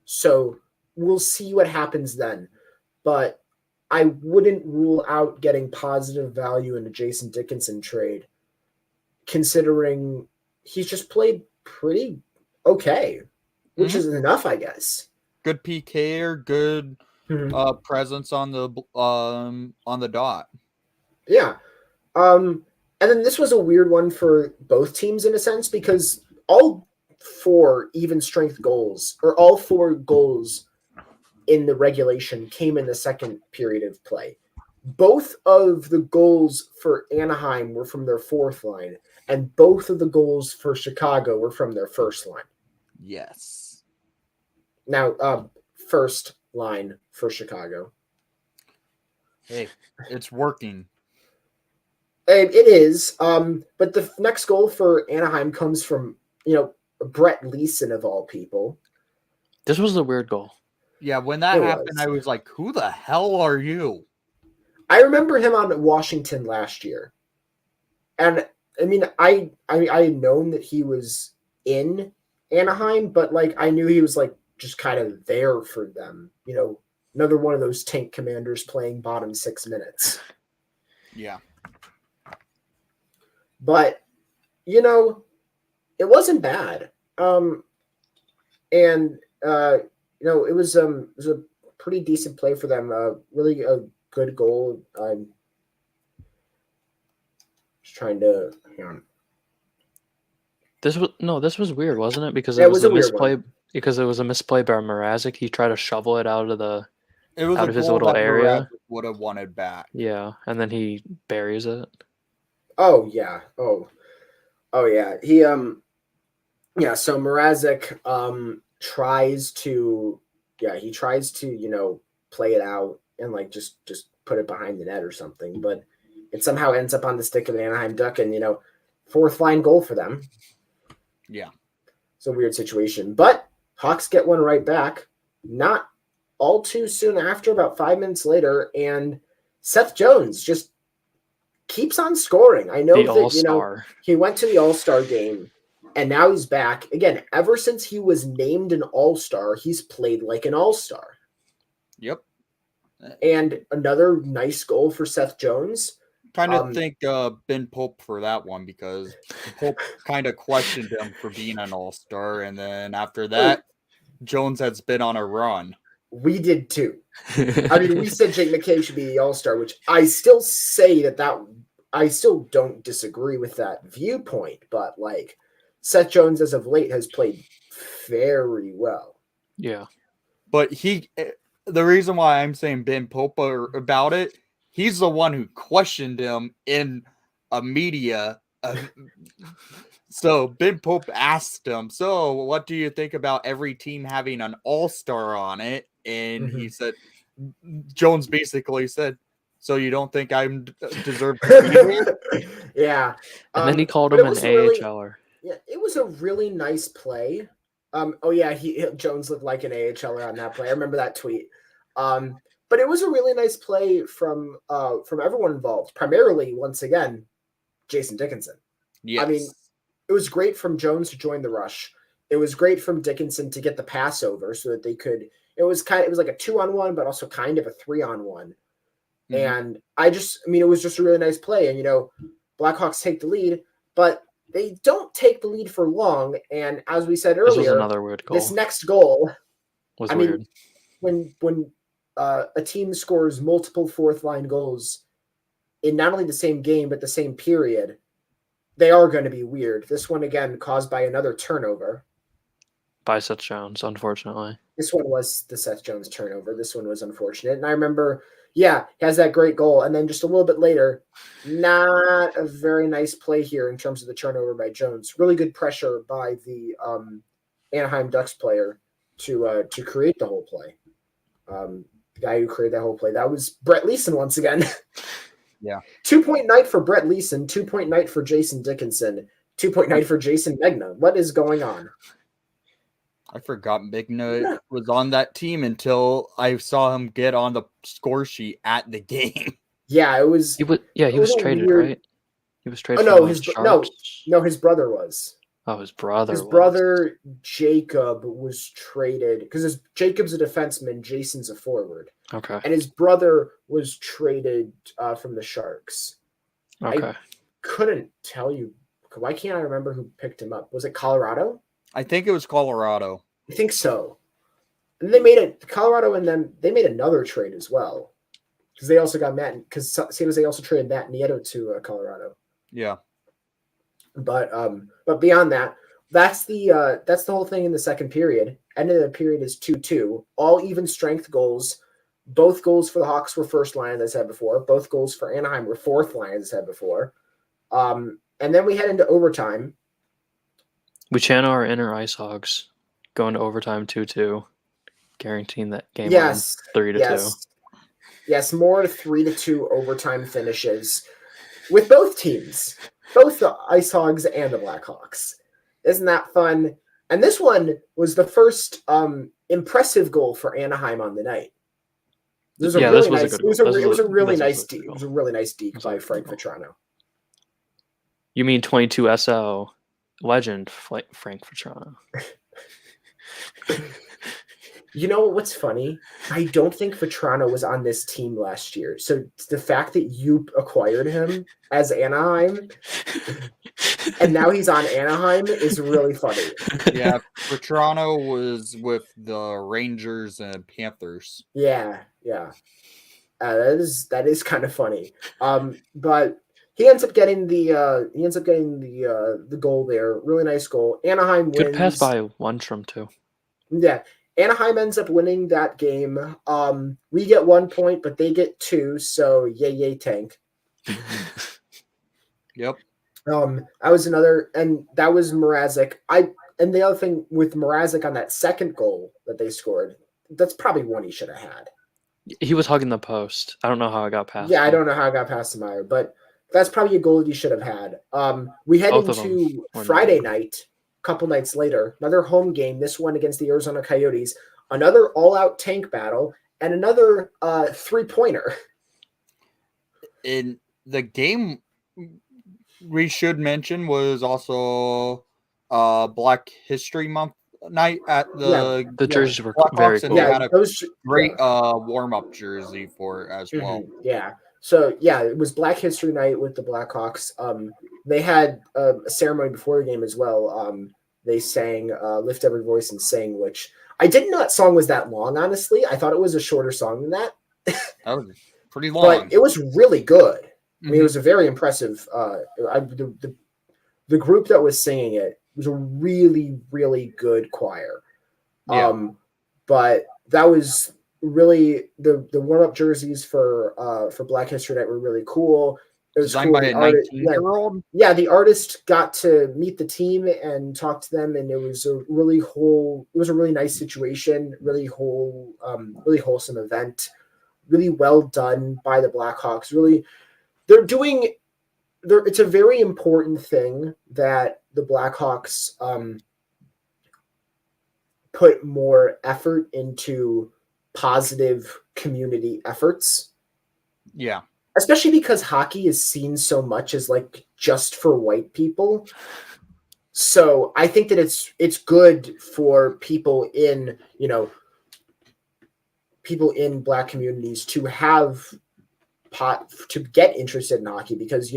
So we'll see what happens then. But I wouldn't rule out getting positive value in a Jason Dickinson trade, considering he's just played pretty okay, which is enough, I guess. Good PK or good presence on the dot. Yeah. And then this was a weird one for both teams in a sense, because all four even strength goals, or all four goals in the regulation, came in the second period of play. Both of the goals for Anaheim were from their fourth line, and both of the goals for Chicago were from their first line. Yes. Now, first line for Chicago. Hey, it's working. It is. But the next goal for Anaheim comes from, Brett Leeson of all people. This was a weird goal. Yeah, when that happened, I was like, who the hell are you? I remember him on Washington last year. And I mean, I had known that he was in Anaheim, but like I knew he was like just kind of there for them. Another one of those tank commanders playing bottom 6 minutes. Yeah. But it wasn't bad. It was a pretty decent play for them. Really a good goal. I'm just trying to hang on. This was weird, wasn't it? Because it was a misplay. Because it was a misplay by Mrazek. He tried to shovel it out of his little that area. Would have wanted back. Yeah, and then he buries it. Oh yeah. Oh yeah. He So Mrazek tries to play it out and like just put it behind the net or something, but it somehow ends up on the stick of an Anaheim Duck, and fourth line goal for them. Yeah. It's a weird situation, but Hawks get one right back, not all too soon after, about 5 minutes later, and Seth Jones just keeps on scoring. I know the that All-Star. He went to the All-Star game, and now he's back again. Ever since he was named an All-Star, he's played like an All-Star. Yep. And another nice goal for Seth Jones. Kind of think Ben Pope for that one, because Pope kind of questioned him for being an all-star, and then after that, Jones has been on a run. We did too. I mean, we said Jake McCabe should be the all-star, which I still say that I still don't disagree with that viewpoint, but like Seth Jones as of late has played very well. Yeah. But the reason why I'm saying Ben Pope about it, he's the one who questioned him in a media. So Ben Pope asked him, so what do you think about every team having an all-star on it? And he said, Jones basically said, so you don't think I deserve to be here? Yeah. And then he called him an AHLer. Yeah, it was a really nice play. Jones looked like an AHLer on that play. I remember that tweet. But it was a really nice play from everyone involved. Primarily, once again, Jason Dickinson. Yes. I mean, it was great from Jones to join the rush. It was great from Dickinson to get the pass over so that they could. It was like a 2-on-1, but also kind of a 3-on-1. Mm-hmm. And it was just a really nice play. And Blackhawks take the lead, but they don't take the lead for long. And as we said earlier, this was another weird goal. This next goal was weird. When a team scores multiple fourth line goals in not only the same game but the same period, they are going to be weird. This one, again, caused by another turnover. By Seth Jones, unfortunately. This one was the Seth Jones turnover. This one was unfortunate. And I remember, he has that great goal. And then just a little bit later, not a very nice play here in terms of the turnover by Jones. Really good pressure by the Anaheim Ducks player to create the whole play. The guy who created that whole play. That was Brett Leeson once again. Yeah. 2-point night for Brett Leeson, 2-point night for Jason Dickinson, 2-point night for Jason Megna. What is going on? I forgot Megna was on that team until I saw him get on the score sheet at the game. Yeah, it was. He was traded, weird. right? He was traded. Oh no, his Sharks. No, his brother was. Oh, his brother. His brother Jacob was traded because Jacob's a defenseman, Jason's a forward. Okay. And his brother was traded from the Sharks. Okay. I couldn't tell you. Why can't I remember who picked him up? Was it Colorado? I think it was Colorado. I think so. And they made Colorado and then they made another trade as well. Because they also got because same as they also traded Matt Nieto to Colorado. Yeah. But beyond that, that's the whole thing in the second period. End of the period is 2-2. All even strength goals. Both goals for the Hawks were first line, as I said before. Both goals for Anaheim were fourth line, as I said before. And then we head into overtime. We channel our inner Ice Hogs, going to overtime 2-2, guaranteeing that game. Yes, 3-2. Yes, more 3-2 overtime finishes with both teams, both the Ice Hogs and the Blackhawks. Isn't that fun? And this one was the first impressive goal for Anaheim on the night. It was a really nice deke by Frank Vetrano. You mean 22 SL legend Frank Vetrano? You know what's funny? I don't think Vetrano was on this team last year. So the fact that you acquired him as Anaheim and now he's on Anaheim is really funny. Yeah, Vetrano was with the Rangers and Panthers. Yeah. That is kind of funny. But he ends up getting the goal there. Really nice goal. Anaheim wins. Good pass by Lundstrom too. Yeah. Anaheim ends up winning that game. We get 1 point, but they get 2, so yay tank. Yep. That was another, and that was Mrazek. And the other thing with Mrazek on that second goal that they scored, that's probably one he should have had. He was hugging the post. I don't know how I got past. Yeah, I don't know how I got past him either, but that's probably a goal that he should have had. We head into Friday night. Couple nights later, another home game, this one against the Arizona Coyotes, another all-out tank battle, and another three-pointer. In the game, we should mention was also Black History Month night at the jerseys were Blackhawks, very cool. and they had a great warm-up jersey for it as well. Yeah. So, it was Black History Night with the Blackhawks. They had a ceremony before the game as well. They sang Lift Every Voice and Sing, which I didn't know that song was that long, honestly. I thought it was a shorter song than that. That was pretty long. But it was really good. Mm-hmm. I mean, it was a very impressive the group that was singing it was a really, really good choir. Yeah. But that was really the warm-up jerseys for Black History Night were really cool. It was designed by a 19-year-old. Yeah, the artist got to meet the team and talk to them, and it was a really nice situation, really wholesome event, really well done by the Blackhawks. Really, it's a very important thing that the Blackhawks put more effort into positive community efforts. Yeah. Especially because hockey is seen so much as like just for white people. So I think that it's good for people in Black communities to get interested in hockey because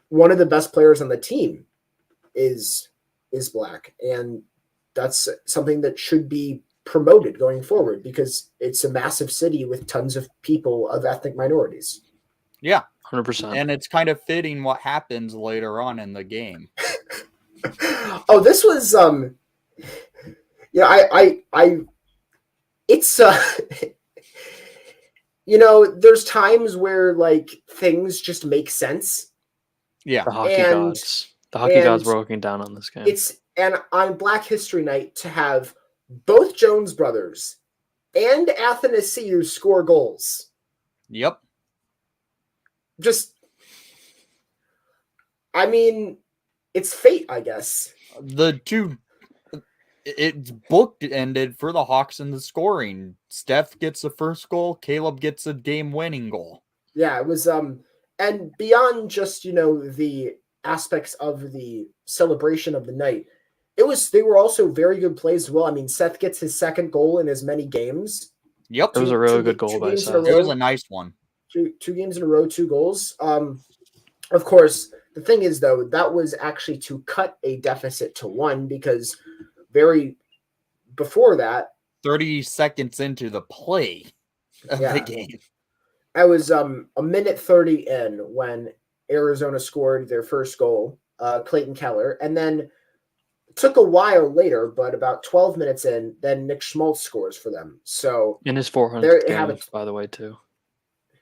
one of the best players on the team is Black, and that's something that should be promoted going forward because it's a massive city with tons of people of ethnic minorities. Yeah, 100%. And it's kind of fitting what happens later on in the game. Oh, this was I it's there's times where like things just make sense. Yeah. The hockey And- gods. The hockey gods and were looking down on this game. And on Black History Night to have both Jones brothers and Athanasiou score goals. Yep. Just, I mean, it's fate, I guess. It's bookended for the Hawks in the scoring. Steph gets the first goal. Caleb gets a game-winning goal. Yeah, it was, and beyond just, the aspects of the celebration of the night, they were also very good plays as well. I mean, Seth gets his second goal in as many games. Yep. It was a really good goal by games in Seth. a It row. was a nice one. Two games in a row, 2 goals. Of course, the thing is, though, that was actually to cut a deficit to 1 because before that, 30 seconds into the play of the game. I was a minute 30 in when Arizona scored their first goal, Clayton Keller, and then it took a while later, but about 12 minutes in, then Nick Schmaltz scores for them. So In his there 400th you have game, it. by the way, too.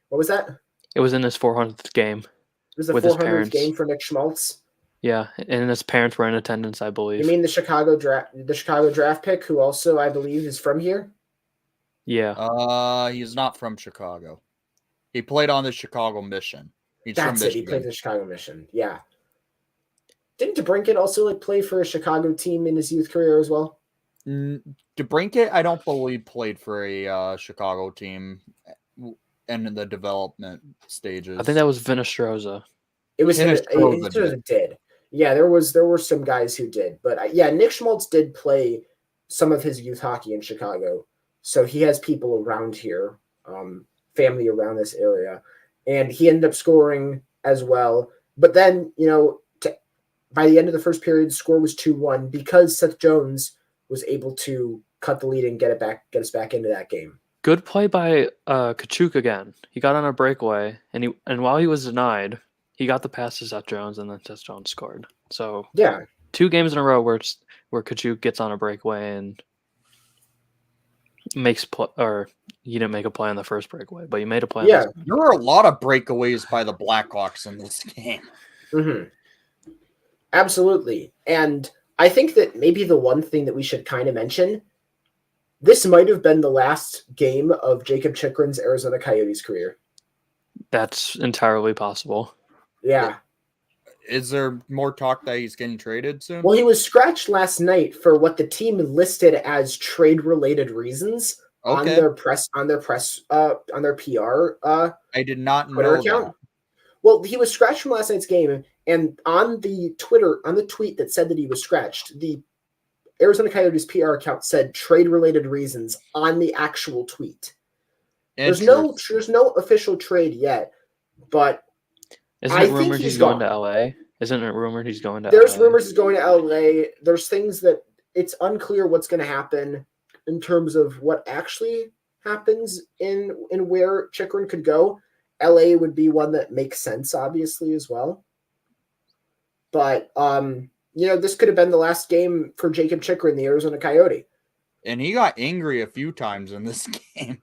What was that? It was in his 400th game. It was the with his 400th parents. game for Nick Schmaltz. Yeah, and his parents were in attendance, I believe. You mean the Chicago draft pick, who also I believe is from here? Yeah. He's not from Chicago. He played on the Chicago Mission. He's That's from it. Michigan. He played the Chicago Mission. Yeah. Didn't DeBrincat also play for a Chicago team in his youth career as well? DeBrincat, I don't believe, played for a Chicago team and in the development stages. I think that was Vinestroza. It was Hinestroza did. Yeah, there were some guys who did, but Nick Schmaltz did play some of his youth hockey in Chicago, so he has people around here, family around this area, and he ended up scoring as well. But then by the end of the first period, the score was 2-1 because Seth Jones was able to cut the lead and get us back into that game. Good play by Kachuk again. He got on a breakaway, and while he was denied, he got the pass to Seth Jones, and then Seth Jones scored. So Yeah, 2 games in a row where Kachuk gets on a breakaway and makes or you didn't make a play on the first breakaway, but you made a play. Yeah, there were a lot of breakaways by the Blackhawks in this game. Mm-hmm. Absolutely, and I think that maybe the one thing that we should kind of mention, this might have been the last game of Jacob Chychrun's Arizona Coyotes career. That's entirely possible. Yeah. Is there more talk that he's getting traded soon? Well, he was scratched last night for what the team listed as trade-related reasons on their PR. I did not Twitter know account. that. Well, he was scratched from last night's game, and on the tweet that said that he was scratched, the Arizona Coyotes PR account said trade-related reasons on the actual tweet. There's no official trade yet, but Isn't it rumored he's going to LA? Isn't it rumored he's going to There's LA? rumors he's going to LA. There's things that it's unclear what's going to happen in terms of what actually happens in where Chychrun could go. LA would be one that makes sense, obviously, as well. But, this could have been the last game for Jacob Chychrun, the Arizona Coyote. And he got angry a few times in this game.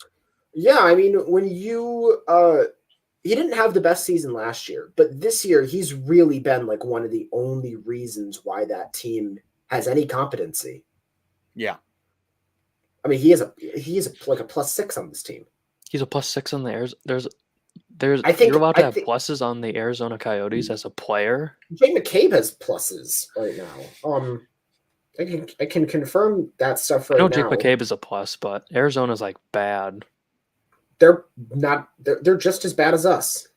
Yeah, I mean, when he didn't have the best season last year, but this year he's really been like one of the only reasons why that team has any competency. Yeah. I mean, he is like a +6 on this team. He's a +6 on the Airs. There's I think you're allowed to have pluses on the Arizona Coyotes as a player. Jake McCabe has pluses right now. I can confirm that stuff right now. I know Jake McCabe is a plus, but Arizona's like bad. They're not. They're just as bad as us.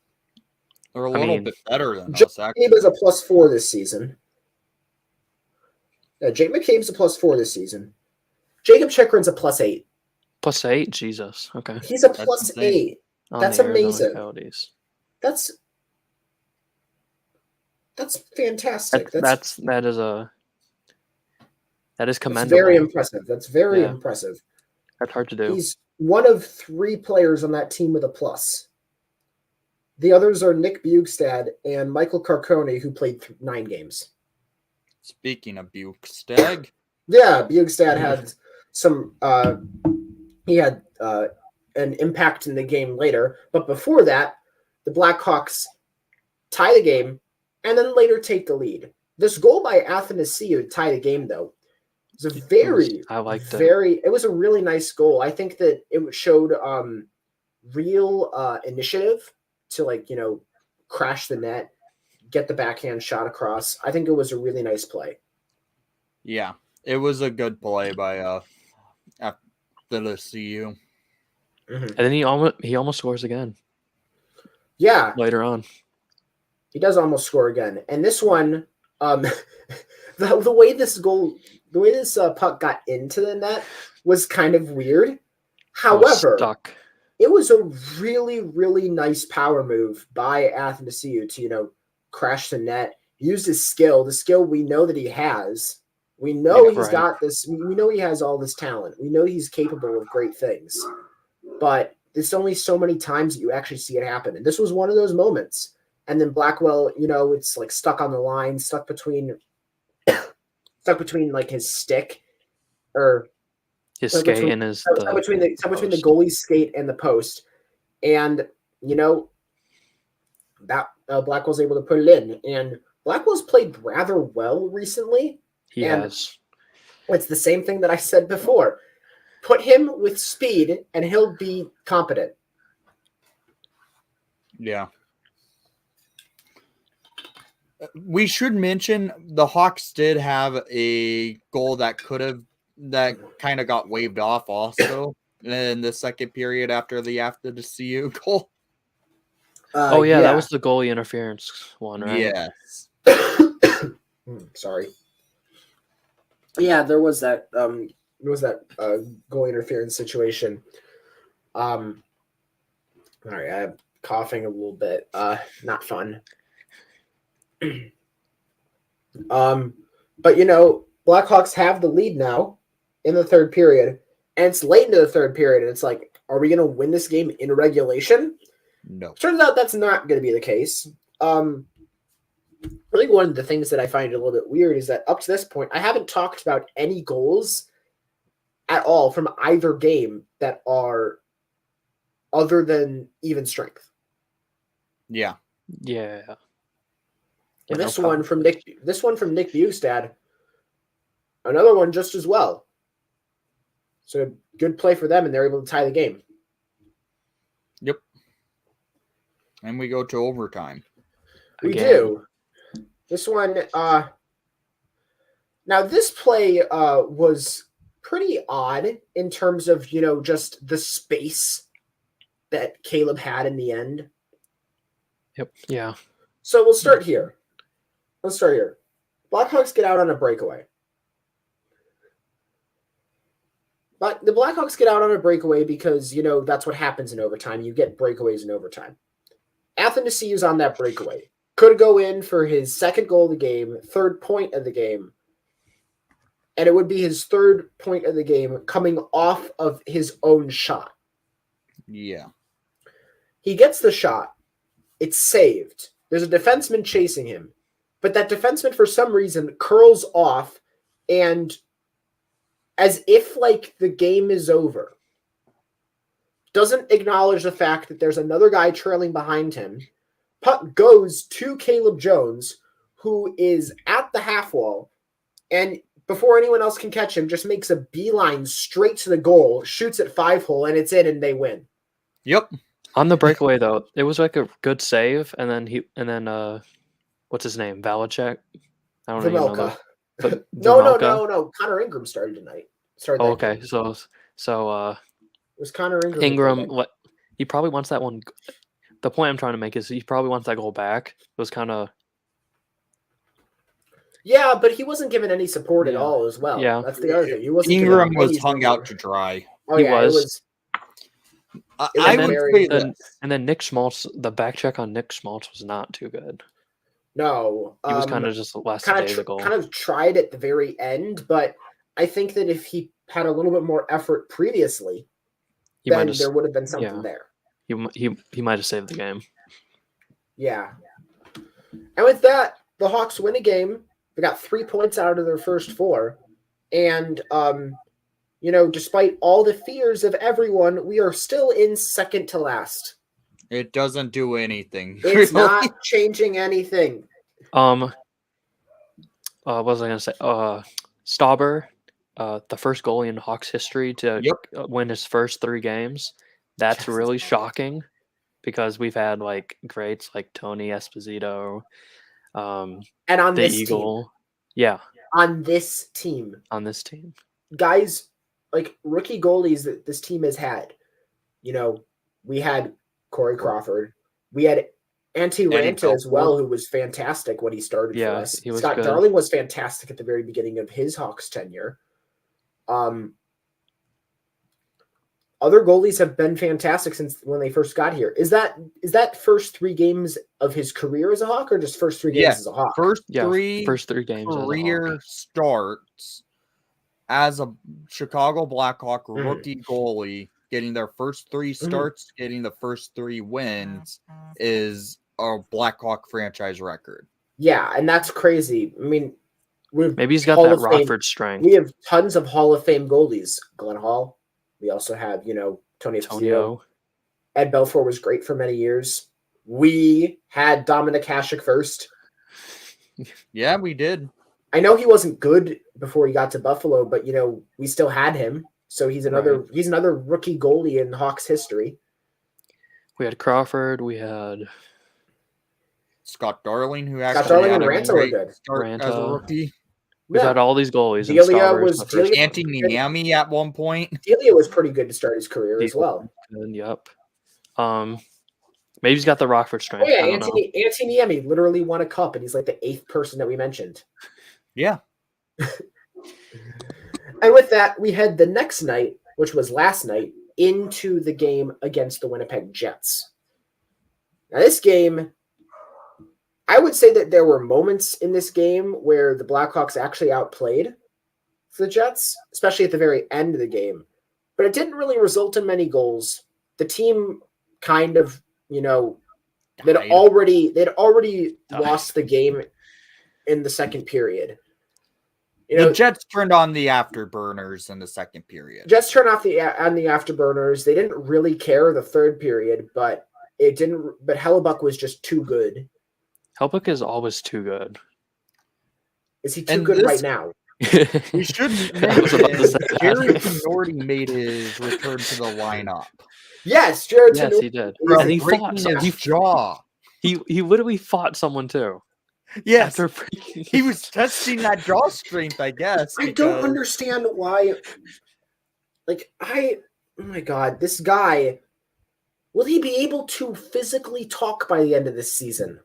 They're a little bit better than Jake us, actually. McCabe is a +4 this season. Yeah, Jake McCabe's a +4 this season. Jacob Chychrun's a +8. +8? Jesus. Okay. He's a +8. That's amazing. Coyotes. That's fantastic. That is commendable. That's very impressive. That's very impressive. That's hard to do. He's one of 3 players on that team with a plus. The others are Nick Bugstad and Michael Carcone, who played 9 games. Speaking of Bukestad, Yeah, Bugstad had some. He had an impact in the game later, but before that, the Blackhawks tie the game and then later take the lead. This goal by Athanasiou to tie the game, though, was a very, I liked very. It was a really nice goal. I think that it showed real initiative to crash the net, get the backhand shot across. I think it was a really nice play. yeah, it was a good play by the CU. And then he almost scores again. Yeah, later on. He does almost score again. And this one, the way this puck got into the net was kind of weird. However, it was a really, really nice power move by Athanasiou to, crash the net, use his skill, the skill we know that he has. We know he's got this. We know he has all this talent. We know he's capable of great things. But there's only so many times that you actually see it happen. And this was one of those moments. And then Blackwell, it's like stuck on the line, stuck between like his stick or his skate and his stuck between the goalie's skate and the post. And that Blackwell's able to put it in. And Blackwell's played rather well recently. He has. It's the same thing that I said before. Put him with speed and he'll be competent. Yeah. We should mention the Hawks did have a goal that kind of got waved off also in the second period after the CU goal. That was the goalie interference one, right? Yes. Sorry. Yeah, there was that goal interference situation. All right, I'm coughing a little bit. Not fun. But Blackhawks have the lead now in the third period, and it's late into the third period, and it's like, are we going to win this game in regulation? No. Turns out that's not going to be the case. I think one of the things that I find a little bit weird is that up to this point, I haven't talked about any goals at all from either game that are other than even strength. Yeah. Yeah. This one from Nick Bugstad, another one just as well. So good play for them, and they're able to tie the game. Yep. And we go to overtime. We do. This one, now this play was pretty odd in terms of, just the space that Caleb had in the end. Yep. Yeah. So we'll start here. Blackhawks get out on a breakaway. But the Blackhawks get out on a breakaway because, that's what happens in overtime. You get breakaways in overtime. Athanasiou's on that breakaway. Could go in for his second goal of the game, third point of the game. And it would be his third point of the game coming off of his own shot. Yeah. He gets the shot. It's saved. There's a defenseman chasing him. But that defenseman, for some reason, curls off, and as if, the game is over, doesn't acknowledge the fact that there's another guy trailing behind him. Puck goes to Caleb Jones, who is at the half wall, and before anyone else can catch him, just makes a beeline straight to the goal, shoots at 5-hole, and it's in, and they win. Yep. On the breakaway, though, it was a good save, and then what's his name? Valacek? I don't know. No. Connor Ingram started tonight. Okay. So it was Connor Ingram. Ingram, he probably wants that one. The point I'm trying to make is he probably wants that goal back. It was kind of. Yeah, but he wasn't given any support at all as well. Yeah. That's the other thing. He wasn't. Ingram was hung out to dry. Oh, he yeah, was. And then Nick Schmaltz, the back check on Nick Schmaltz was not too good. No. He was kind of just the last day of the goal. Kind of tried at the very end, but I think that if he had a little bit more effort previously, then there would have been something there. He might have saved the game. Yeah. And with that, the Hawks win a game. They got 3 points out of their first 4. And, despite all the fears of everyone, we are still in second to last. It doesn't do anything. It's really. not changing anything. What was I gonna say? Stauber, the first goalie in Hawks history to win his first 3 games. That's really shocking because we've had like greats like Tony Esposito, and on the this Eagle. team. Yeah. On this team. Guys, like rookie goalies that this team has had. We had Corey Crawford. We had Antti Ranta as well, who was fantastic when he started for us. Scott good. Darling was fantastic at the very beginning of his Hawks tenure. Other goalies have been fantastic since when they first got here. Is that first 3 games of his career as a Hawk, or just first 3 games as a Hawk? First three games career starts as a Chicago Blackhawk rookie goalie, getting their first 3 starts, getting the first 3 wins is a Blackhawk franchise record. Yeah, and that's crazy. I mean, maybe he's got that Rockford strength. We have tons of Hall of Fame goalies. Glenn Hall. We also have, Tony Esposito. Ed Belfour was great for many years. We had Dominik Hasek first. Yeah, we did. I know he wasn't good before he got to Buffalo, but we still had him. So he's another rookie goalie in Hawks history. We had Crawford. We had Scott Darling, who Scott Darling and Ranta were good. Start as a rookie. We've had all these goalies. Delia was Antti Niemi at one point. Delia was pretty good to start his career as well. Yep. Maybe he's got the Rockford strength. Oh yeah, Antti Niemi literally won a cup, and he's like the 8th person that we mentioned. Yeah. And with that, we head the next night, which was last night, into the game against the Winnipeg Jets. Now, this game, I would say that there were moments in this game where the Blackhawks actually outplayed the Jets, especially at the very end of the game. But it didn't really result in many goals. The team kind of, they'd already lost the game in the second period. The Jets turned on the afterburners in the second period. Jets turned off the afterburners. They didn't really care the third period, but But Hellebuck was just too good. Hellebuck is always too good. Is he too good right now? We should mention Jared Tenorti made his return to the lineup. Yes, Jared Tenorti. Yes, he did. And he fought his jaw. He literally fought someone too. Yes, he was testing that jaw strength, I guess. I don't understand why. Oh my God, this guy, will he be able to physically talk by the end of this season?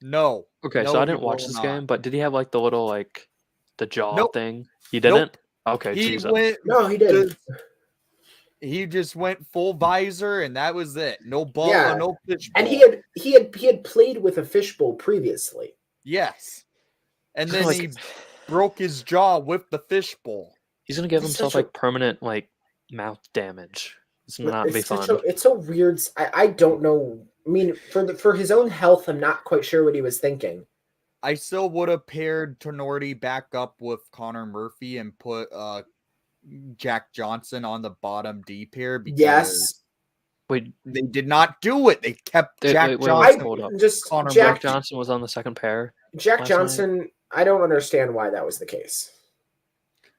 No. Okay, so I didn't watch this game, but did he have the little the jaw thing? He didn't? Okay, he Jesus. He didn't. He just went full visor, and that was it. No ball, no fishbowl. And he had played with a fishbowl previously. Yes, and then he broke his jaw with the fishbowl. He's gonna give himself permanent mouth damage. It's not be fun. It's so weird. I don't know. I mean, for his own health, I'm not quite sure what he was thinking. I still would have paired Tenorti back up with Connor Murphy and put Jack Johnson on the bottom D pair because they did not do it. They kept Jack Johnson. Jack Johnson was on the second pair. Jack Johnson, I don't understand why that was the case.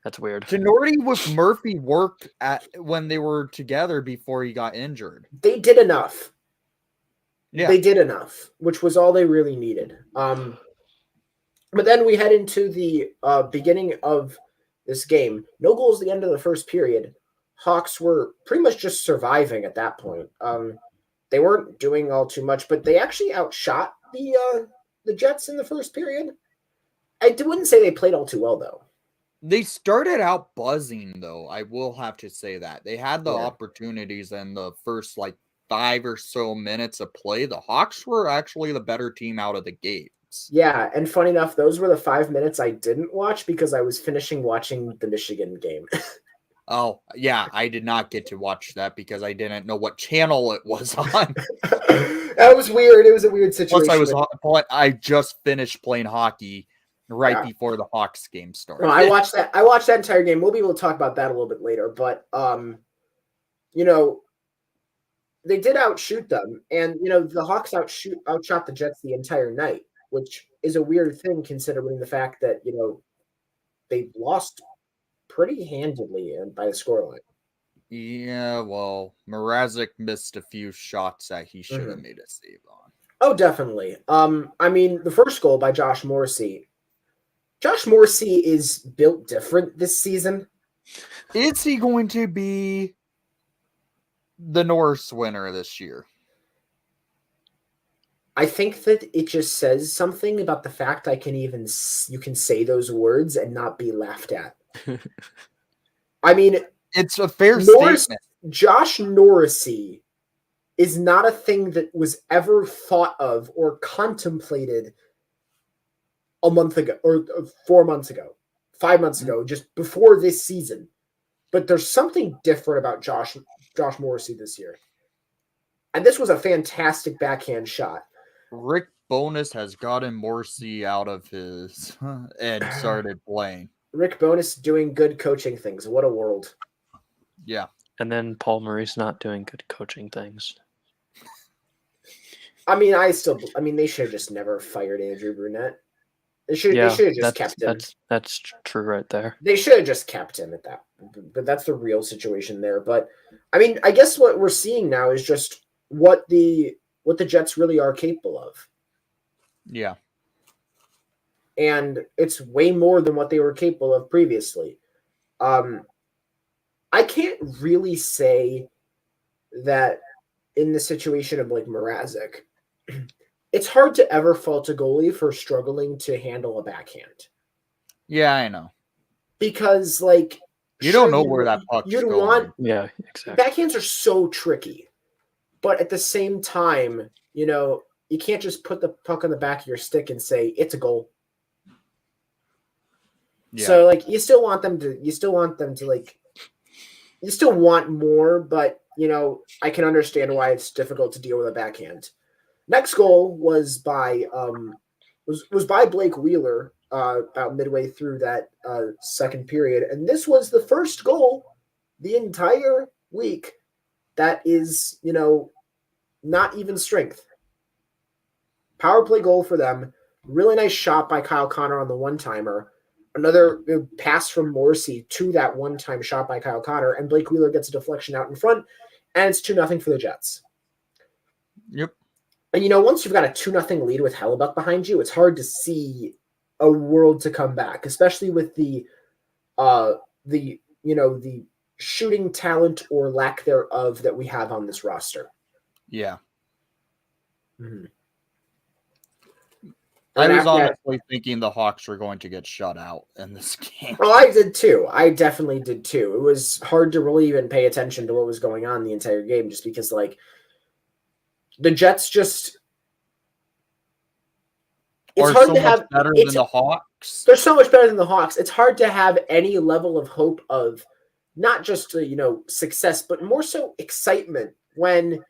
That's weird. Tenorti with Murphy worked when they were together before he got injured. They did enough. Yeah. They did enough, which was all they really needed. But then we head into the beginning of this game. No goals at the end of the first period. Hawks were pretty much just surviving at that point. They weren't doing all too much, but they actually outshot the Jets in the first period. I wouldn't say they played all too well, though. They started out buzzing, though. I will have to say that. They had the opportunities in the first, 5 or so minutes of play. The Hawks were actually the better team out of the gates. Yeah, and funny enough, those were the 5 minutes I didn't watch because I was finishing watching the Michigan game. Oh, yeah, I did not get to watch that because I didn't know what channel it was on. That was weird. It was a weird situation. Plus, I just finished playing hockey right Yeah. before the Hawks game started. Well, I watched that entire game. We'll be able to talk about that a little bit later, but they did outshoot them, and the Hawks outshot the Jets the entire night, which is a weird thing considering the fact that they lost pretty handedly and by the scoreline. Yeah, well, Mrazek missed a few shots that he should have made a save on. Oh, definitely. I mean, the first goal by Josh Morrissey. Josh Morrissey is built different this season. Is he going to be the Norris winner this year? I think that it just says something about the fact you can say those words and not be laughed at. I mean, it's a fair statement. Josh Morrissey is not a thing that was ever thought of or contemplated a month ago or 4 months ago, 5 months ago, just before this season. But there's something different about Josh Morrissey this year. And this was a fantastic backhand shot. Rick Bowness has gotten Morrissey out of his and started playing. Rick Bowness doing good coaching things. What a world. Yeah. And then Paul Maurice not doing good coaching things. I mean, they should have just never fired Andrew Brunette. They should have just kept him. That's true right there. They should have just kept him at that. But that's the real situation there. But I mean, I guess what we're seeing now is just what the Jets really are capable of. Yeah. And it's way more than what they were capable of previously. I can't really say that in the situation of like Mrazek, it's hard to ever fault a goalie for struggling to handle a backhand. Yeah, I know. Because like you don't know where that puck's going. Yeah, exactly. Backhands are so tricky. But at the same time, you can't just put the puck on the back of your stick and say it's a goal. Yeah. So like you still want them to like you still want more, but I can understand why it's difficult to deal with a backhand. Next goal was by Blake Wheeler about midway through that second period, and this was the first goal the entire week that is not even strength. Power play goal for them. Really nice shot by Kyle Connor on the one-timer. Another pass from Morrissey to that one-time shot by Kyle Connor, and Blake Wheeler gets a deflection out in front, and it's 2-0 for the Jets. Yep. And once you've got a 2-0 lead with Hellebuck behind you, it's hard to see a world to come back, especially with the shooting talent or lack thereof that we have on this roster. Yeah. Mm-hmm. I was honestly thinking the Hawks were going to get shut out in this game. Well, I did too. I definitely did too. It was hard to really even pay attention to what was going on the entire game just because, like, the Jets just... It's are hard so to have much better than the Hawks. They're so much better than the Hawks. It's hard to have any level of hope of not just, success, but more so excitement when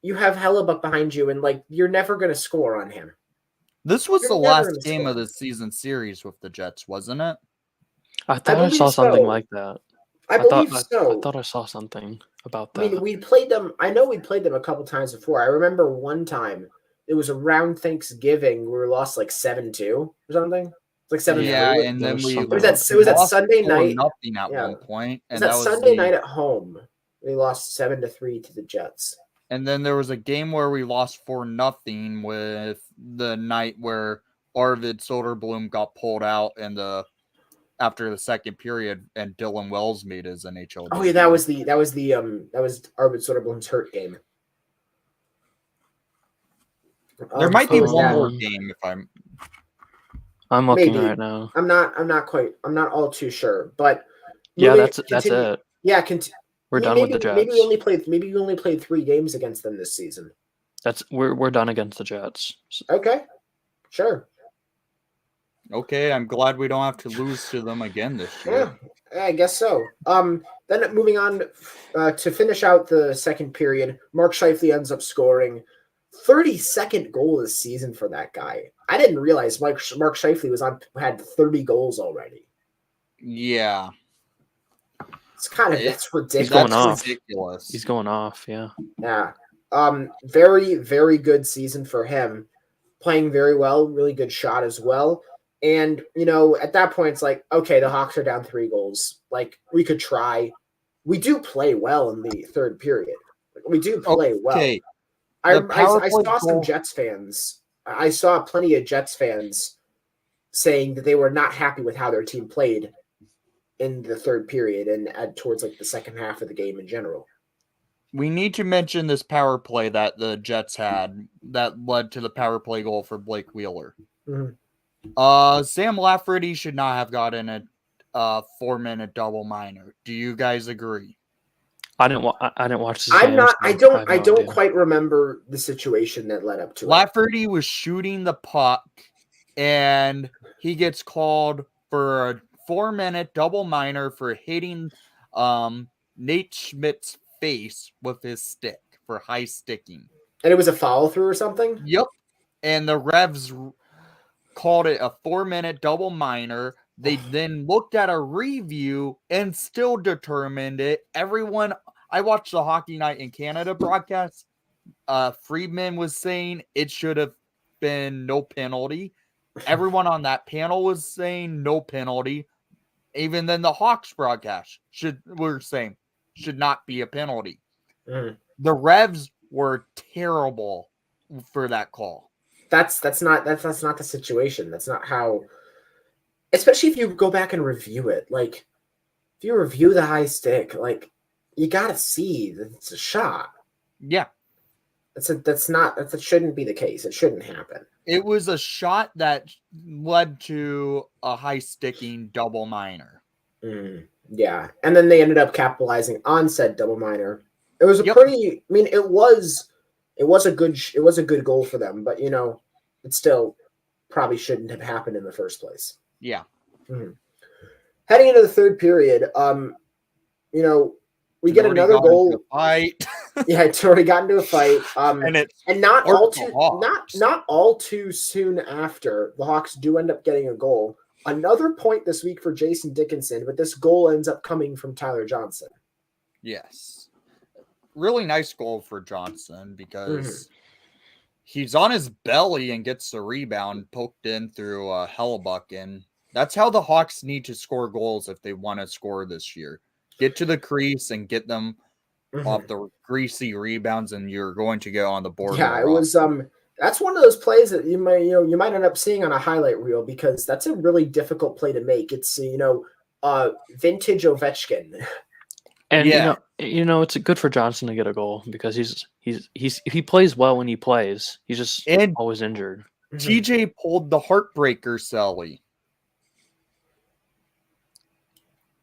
you have Hellebuck behind you and, like, you're never going to score on him. This was the last game of the season series with the Jets, wasn't it? I thought I saw something like that. I believe so. I thought I saw something about that. I mean, we played them. I know we played them a couple times before. I remember one time it was around Thanksgiving where we lost like 7-2 or something. Like 7-3. Yeah, and then it was that Sunday night. Nothing at one point. And that was Sunday night at home. We lost 7-3 to the Jets. And then there was a game where we lost 4-0 with the night where Arvid Soderblom got pulled out after the second period, and Dylan Wells made his NHL. Oh yeah, that was Arvid Soderblom's hurt game. There might be one more game if I'm looking right now. I'm not all too sure, but yeah, that's it. Yeah, we're done with the Jets. Maybe we only played 3 games against them this season. We're done against the Jets. Okay, sure. Okay, I'm glad we don't have to lose to them again this year. Yeah, I guess so. Then moving on to finish out the second period, Mark Scheifele ends up scoring 32nd goal this season for that guy. I didn't realize Mark Scheifele had 30 goals already. Yeah. That's ridiculous. He's going That's off. ridiculous. He's going off, yeah. Yeah. Very, very good season for him. Playing very well, really good shot as well. And, at that point, it's like, okay, the Hawks are down 3 goals. Like, we could try. We do play well in the third period. We do play well. I saw some Jets fans. I saw plenty of Jets fans saying that they were not happy with how their team played in the third period and towards like the second half of the game in general. We need to mention this power play that the Jets had that led to the power play goal for Blake Wheeler. Mm-hmm. Sam Lafferty should not have gotten a 4-minute double minor. Do you guys agree? I didn't watch this game. I don't idea. quite remember the situation that led up to Lafferty was shooting the puck, and he gets called for a 4-minute double minor for hitting Nate Schmidt's face with his stick for high sticking. And it was a follow through or something? Yep. And the Revs called it a 4-minute double minor. They then looked at a review and still determined it. I watched the Hockey Night in Canada broadcast. Friedman was saying it should have been no penalty. Everyone on that panel was saying no penalty. Even then the Hawks broadcast were saying should not be a penalty. Mm. The Revs were terrible for that call. That's not the situation. That's not how. Especially if you go back and review it, like if you review the high stick, like you gotta see that it's a shot. Yeah, that shouldn't be the case. It shouldn't happen. It was a shot that led to a high sticking double minor. Yeah, and then they ended up capitalizing on said double minor. It was it was a good goal for them, but it still probably shouldn't have happened in the first place. Yeah. Mm-hmm. Heading into the third period, we get another goal. Fight. Yeah, it's already gotten into a fight. And not all too soon after, the Hawks do end up getting a goal. Another point this week for Jason Dickinson, but this goal ends up coming from Tyler Johnson. Yes. Really nice goal for Johnson because he's on his belly and gets the rebound poked in through Hellebuck. And that's how the Hawks need to score goals if they want to score this year. Get to the crease and get them off the greasy rebounds, and you're going to go on the board. Yeah, it was that's one of those plays that you might end up seeing on a highlight reel because that's a really difficult play to make. It's vintage Ovechkin. And it's good for Johnson to get a goal because he plays well when he plays. He's just always injured. TJ pulled the heartbreaker, Sally.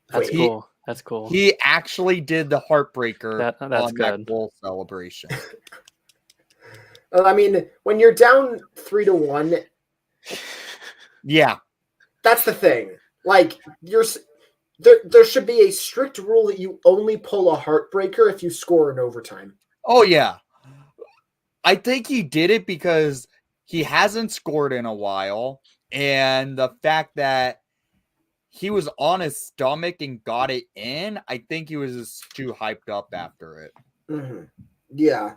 That's cool. That's cool. He actually did the heartbreaker that's on good. that goal celebration. I mean, when you're down 3-1, yeah, that's the thing. Like there should be a strict rule that you only pull a heartbreaker if you score in overtime. Oh yeah, I think he did it because he hasn't scored in a while, and the fact that he was on his stomach and got it in, I think he was just too hyped up after it. Mm-hmm. Yeah.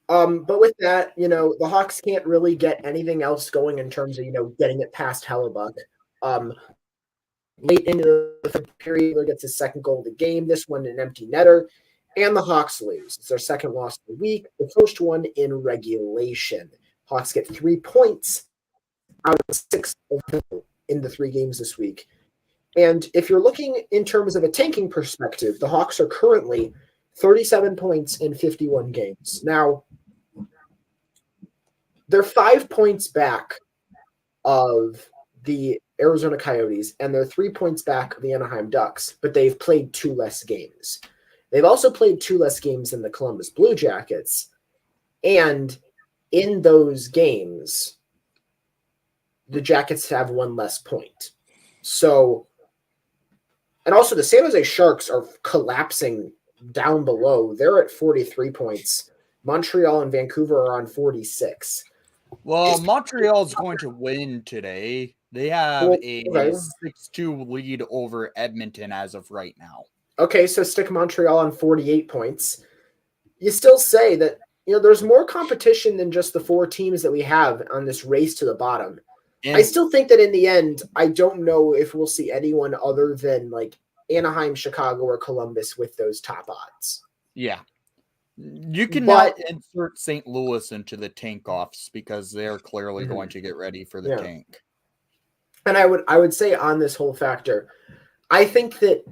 But with that, the Hawks can't really get anything else going in terms of, getting it past Hellebuck. Late into the third period, he gets his second goal of the game. This one, an empty netter. And the Hawks lose. It's their second loss of the week. The first one in regulation. Hawks get 3 points out of 6 in the 3 games this week. And if you're looking in terms of a tanking perspective, the Hawks are currently 37 points in 51 games. Now, they're 5 points back of the Arizona Coyotes, and they're 3 points back of the Anaheim Ducks, but they've played 2 less games. They've also played 2 less games than the Columbus Blue Jackets, and in those games, the Jackets have one less point. So, and also the San Jose Sharks are collapsing down below. They're at 43 points. Montreal and Vancouver are on 46. Well, Montreal's going to win today. They have a 6-2 lead over Edmonton as of right now. Okay, so stick Montreal on 48 points. You still say that, there's more competition than just the 4 teams that we have on this race to the bottom. And I still think that in the end, I don't know if we'll see anyone other than like Anaheim, Chicago, or Columbus with those top odds. Yeah. You cannot insert St. Louis into the tank offs because they're clearly going to get ready for the tank. And I would say on this whole factor, I think that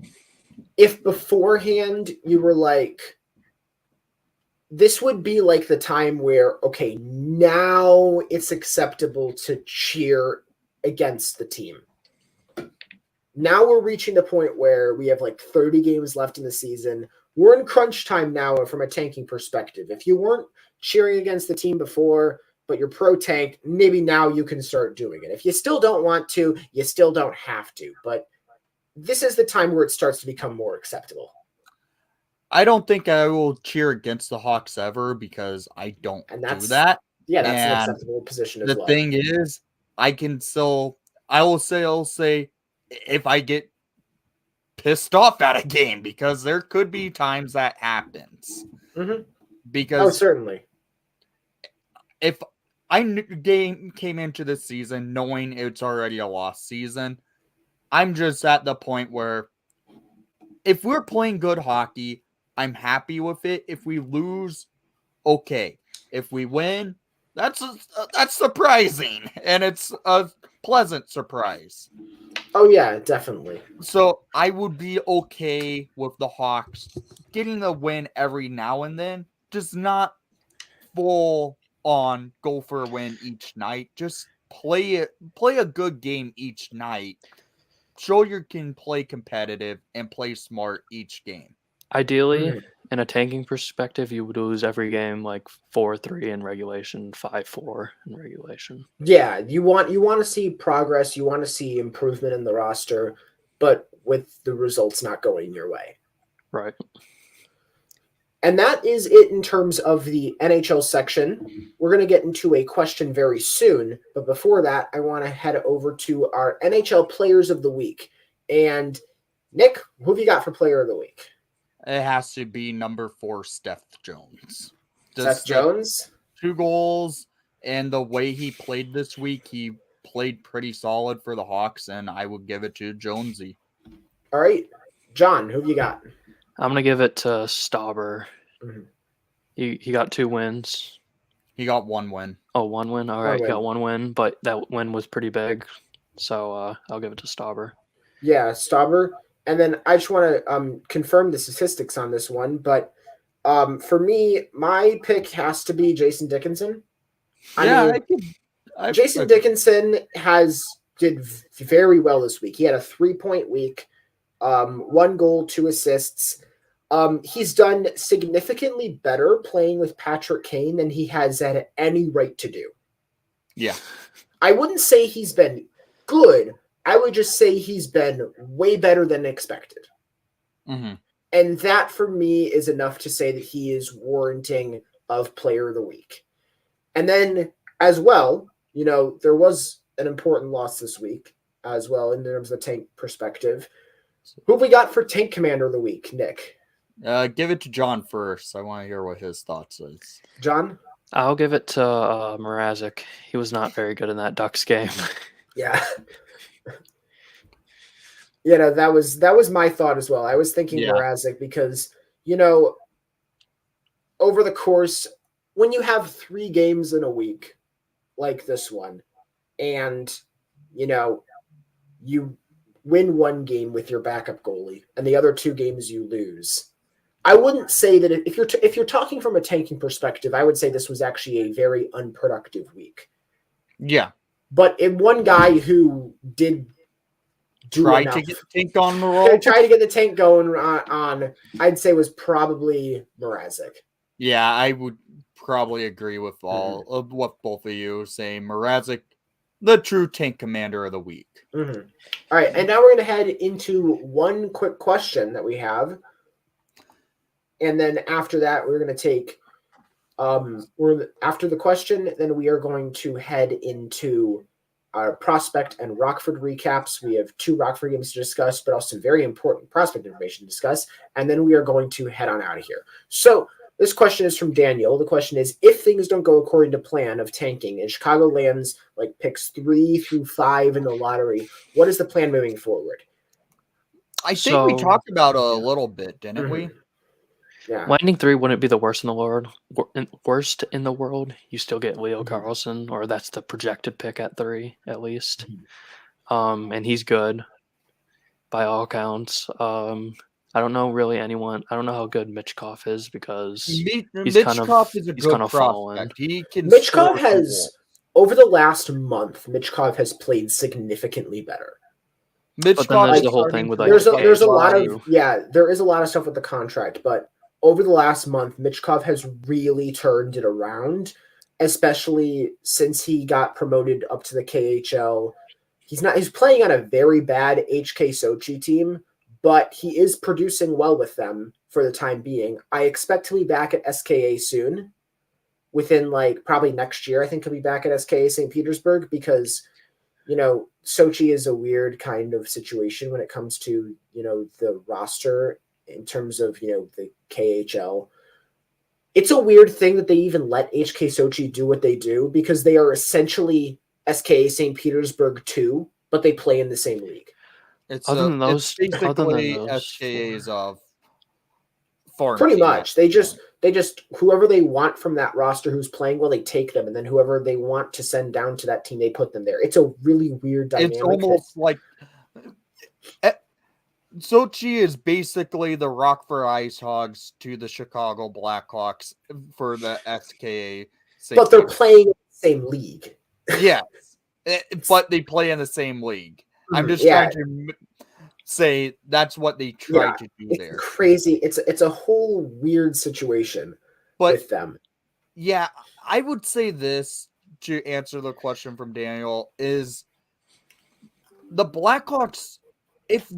if beforehand you were like, this would be like the time where, okay, now it's acceptable to cheer against the team. Now we're reaching the point where we have like 30 games left in the season. We're in crunch time now from a tanking perspective. If you weren't cheering against the team before, but you're pro-tank, maybe now you can start doing it. If you still don't want to, you still don't have to. But this is the time where it starts to become more acceptable. I don't think I will cheer against the Hawks ever because I don't do that. Yeah, that's an acceptable position as well. The thing is, I will say if I get pissed off at a game, because there could be times that happens. Mm-hmm. Because certainly. If I came into this season knowing it's already a lost season, I'm just at the point where if we're playing good hockey, I'm happy with it. If we lose, okay. If we win, that's surprising, and it's a pleasant surprise. Oh yeah, definitely. So I would be okay with the Hawks getting a win every now and then, just not full on go for a win each night. Just play a good game each night. Show you can play competitive and play smart each game. Ideally, in a tanking perspective, you would lose every game like 4-3 in regulation, 5-4 in regulation. Yeah, you want to see progress, you want to see improvement in the roster, but with the results not going your way. Right. And that is it in terms of the NHL section. We're going to get into a question very soon, but before that, I want to head over to our NHL Players of the Week. And Nick, who have you got for Player of the Week? It has to be number 4, Seth Jones. Seth Jones? 2 goals, and the way he played this week, he played pretty solid for the Hawks, and I would give it to Jonesy. All right. John, who have you got? I'm going to give it to Stauber. Mm-hmm. He got 2 wins. He got 1 win. Oh, 1 win? All right, he got 1 win, but that win was pretty big. So I'll give it to Stauber. Yeah, Stauber. And then I just want to confirm the statistics on this one. But for me, my pick has to be Jason Dickinson. Jason Dickinson did very well this week. He had a 3-point week, 1 goal, 2 assists. He's done significantly better playing with Patrick Kane than he has had any right to do. Yeah. I wouldn't say he's been good. I would just say he's been way better than expected. Mm-hmm. And that, for me, is enough to say that he is warranting of Player of the Week. And then, as well, there was an important loss this week as well in terms of the tank perspective. Who have we got for Tank Commander of the Week, Nick? Give it to John first. I want to hear what his thoughts is. John? I'll give it to Mrazek. He was not very good in that Ducks game. Yeah. That was my thought as well. I was thinking Mrazek because, over the course, when you have 3 games in a week like this one, and, you win 1 game with your backup goalie and the other 2 games you lose, I wouldn't say that if you're talking from a tanking perspective, I would say this was actually a very unproductive week. Yeah. But one guy who did try to get the tank on the roll. Try to get the tank going on, I'd say was probably Mrazek. Yeah, I would probably agree with all of what both of you say. Mrazek the true tank commander of the week. Mm-hmm. All right, and now we're going to head into one quick question that we have, and then after that, we're going to take. After the question, then we are going to head into our prospect and Rockford recaps. We have 2 Rockford games to discuss, but also very important prospect information to discuss. And then we are going to head on out of here. So this question is from Daniel. The question is, if things don't go according to plan of tanking and Chicago lands like picks 3 through 5 in the lottery, what is the plan moving forward? I think we talked about it a little bit, didn't we? Yeah. Landing 3 wouldn't be the worst in the world. Worst in the world. You still get Leo Carlson, or that's the projected pick at 3 at least. And he's good by all accounts. I don't know really anyone. I don't know how good Mitchkov is because Mitchkov is a good prospect. He can. Mitchkov has over the last month. Mitchkov has played significantly better. But then there's the whole thing with like there's a lot of there is a lot of stuff with the contract, but over the last month, Mitchkov has really turned it around, especially since he got promoted up to the KHL. He's playing on a very bad HK Sochi team, but he is producing well with them for the time being. I expect to be back at SKA soon. Within probably next year, I think he'll be back at SKA St. Petersburg because, Sochi is a weird kind of situation when it comes to, the roster in terms of, the KHL. It's a weird thing that they even let HK Sochi do what they do because they are essentially SKA St. Petersburg 2, but they play in the same league. It's basically SKA's of farm. Pretty much. They just whoever they want from that roster who's playing well, they take them, and then whoever they want to send down to that team, they put them there. It's a really weird dynamic. It's almost like Sochi is basically the Rockford Ice Hogs to the Chicago Blackhawks for the SKA. But they're playing in the same league. Yes, but they play in the same league. I'm just trying to say that's what they try to do there. It's crazy. It's a whole weird situation with them. Yeah, I would say this to answer the question from Daniel is the Blackhawks, if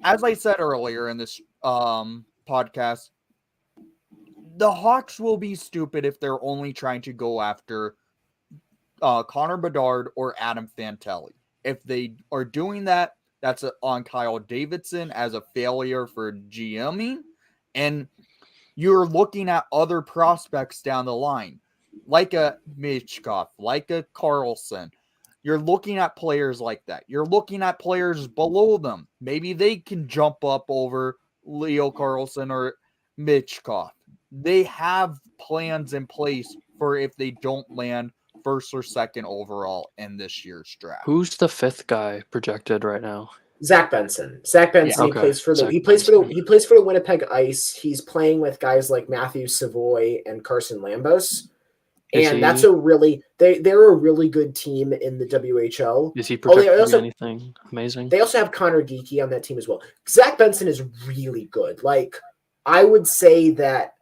as I said earlier in this podcast, the Hawks will be stupid if they're only trying to go after Connor Bedard or Adam Fantelli. If they are doing that, that's on Kyle Davidson as a failure for GMing. And you're looking at other prospects down the line, like a Mitchkov, like a Carlson. You're looking at players like that. You're looking at players below them. Maybe they can jump up over Leo Carlson or Mitchkov. They have plans in place for if they don't land first or second overall in this year's draft. Who's the 5th guy projected right now? Zach Benson. He plays for the Winnipeg Ice. He's playing with guys like Matthew Savoy and Carson Lambos. That's they're a really good team in the WHL. Is he projecting anything amazing? They also have Connor Geeky on that team as well. Zach Benson is really good. I would say that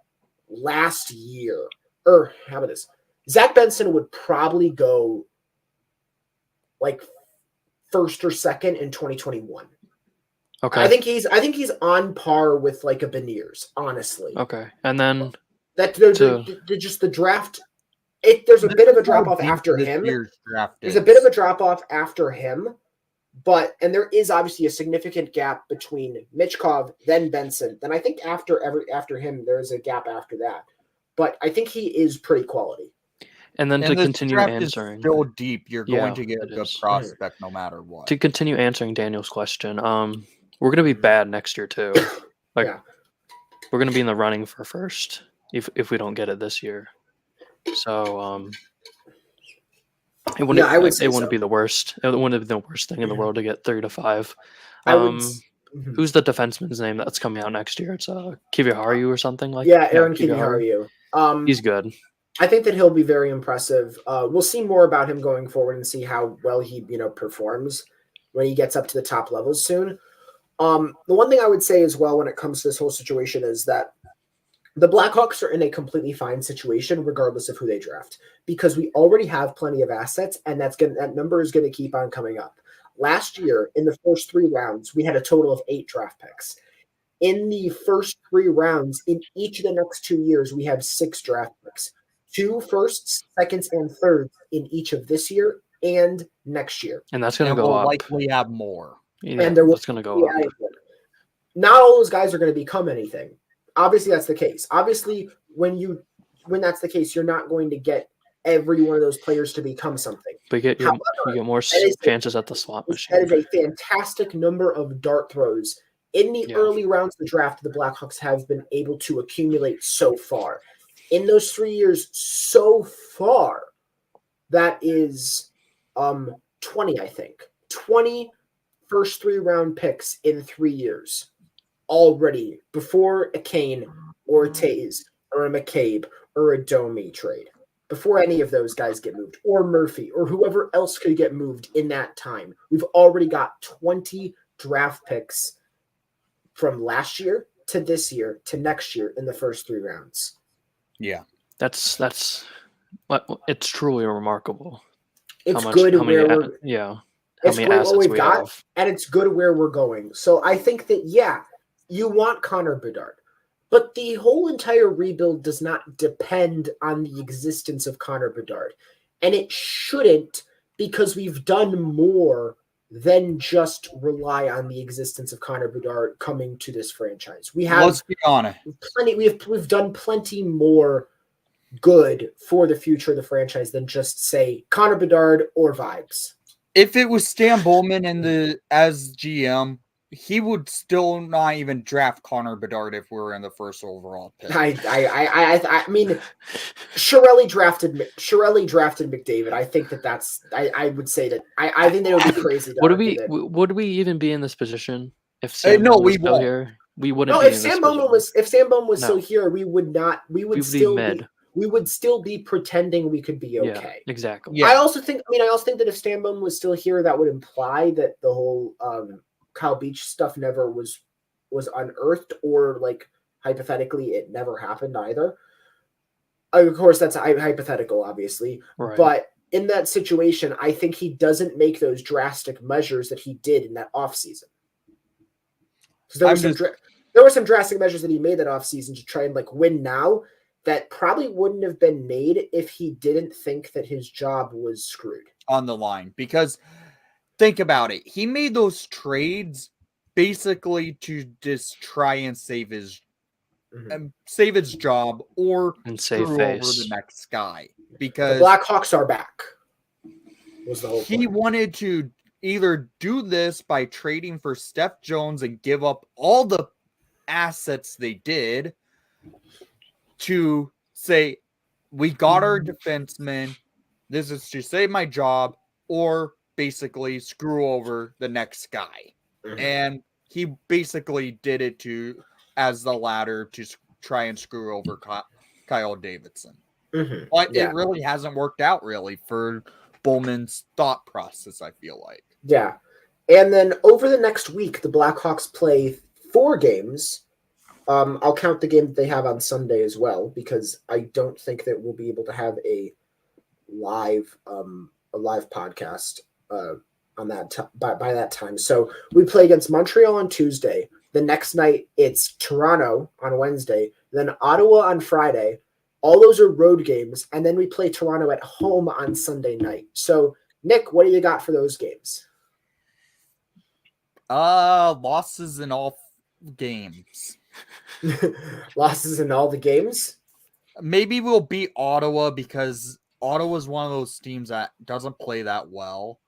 last year, or how about this? Zach Benson would probably go first or second in 2021. Okay. I think he's on par with a Beniers, honestly. Okay. And then just the draft. There's a bit of a drop off after him. There's a bit of a drop off after him, and there is obviously a significant gap between Mitchkov, then Benson. Then I think after him, there's a gap after that. But I think he is pretty quality. And then to continue answering, still deep. You're going to get a good prospect no matter what. To continue answering Daniel's question, we're going to be bad next year too. We're going to be in the running for first if we don't get it this year. So it wouldn't be the worst. It wouldn't be the worst thing in the world to get 3 to 5. Who's the defenseman's name that's coming out next year? It's Kiviharu or something like that. Yeah, Aaron Kiviharu. He's good. I think that he'll be very impressive. We'll see more about him going forward and see how well he performs when he gets up to the top levels soon. The one thing I would say as well when it comes to this whole situation is that The Blackhawks are in a completely fine situation regardless of who they draft because we already have plenty of assets, and that number is going to keep on coming up. Last year, in the first 3 rounds, we had a total of 8 draft picks. In the first 3 rounds, in each of the next 2 years, we have 6 draft picks. 2 firsts, seconds, and thirds in each of this year and next year. And that's going to And go we'll up. likely have more. Yeah, And there will that's going to go up. Not all those guys are going to become anything. Obviously, that's the case. Obviously, when that's the case, you're not going to get every one of those players to become something. But you get more chances at the slot machine. That is a fantastic number of dart throws. In the early rounds of the draft, the Blackhawks have been able to accumulate so far. In those 3 years so far, that is 20, I think. 20 first 3-round picks in 3 years already before a Kane or a Taze or a McCabe or a Domi trade. Before any of those guys get moved, or Murphy, or whoever else could get moved in that time. We've already got 20 draft picks from last year to this year to next year in the first 3 rounds. Yeah. That's it's truly remarkable. It's good where we're how many assets we have. And it's good where we're going. So I think that, you want Connor Bedard. But the whole entire rebuild does not depend on the existence of Connor Bedard. And it shouldn't, because we've done more than just rely on the existence of Connor Bedard coming to this franchise. Let's be honest. We've done plenty more good for the future of the franchise than just say Connor Bedard or vibes. If it was Stan Bowman as GM, he would still not even draft Connor Bedard if we were in the first overall pick. I mean, Chiarelli drafted McDavid. I think that's. I would say that. I think that would be crazy. Would we even be in this position if Sam Bowman was still here? We wouldn't. No, be if Sam Bowman was still here, we would not. We would still be. We would still be pretending we could be okay. Yeah, exactly. Yeah. I also think that if Stan Bowman was still here, that would imply that the whole Kyle Beach stuff never was unearthed, or like hypothetically it never happened either. Of course, that's hypothetical, obviously. Right. But in that situation, I think he doesn't make those drastic measures that he did in that offseason. Because there were some drastic measures that he made that offseason to try and win now that probably wouldn't have been made if he didn't think that his job was screwed on the line. Because think about it. He made those trades basically to just try and save his job or save over face. the next guy. Because the Blackhawks are back. Was the whole he point. wanted to either do this by trading for Steph Jones and give up all the assets they did to say, we got our defenseman, this is to save my job, or basically screw over the next guy. And he basically did it as the latter to try and screw over Kyle Davidson. But it really hasn't worked out really for Bowman's thought process, I feel like. Yeah. And then over the next week, the Blackhawks play 4 games. I'll count the game that they have on Sunday as well, because I don't think that we'll be able to have a live podcast on that by that time. So we play against Montreal on Tuesday. The next night it's Toronto on Wednesday, then Ottawa on Friday. All those are road games, and then we play Toronto at home on Sunday night. So, Nick, what do you got for those games? Losses in all games. Losses in all the games? Maybe we'll beat Ottawa because Ottawa's one of those teams that doesn't play that well.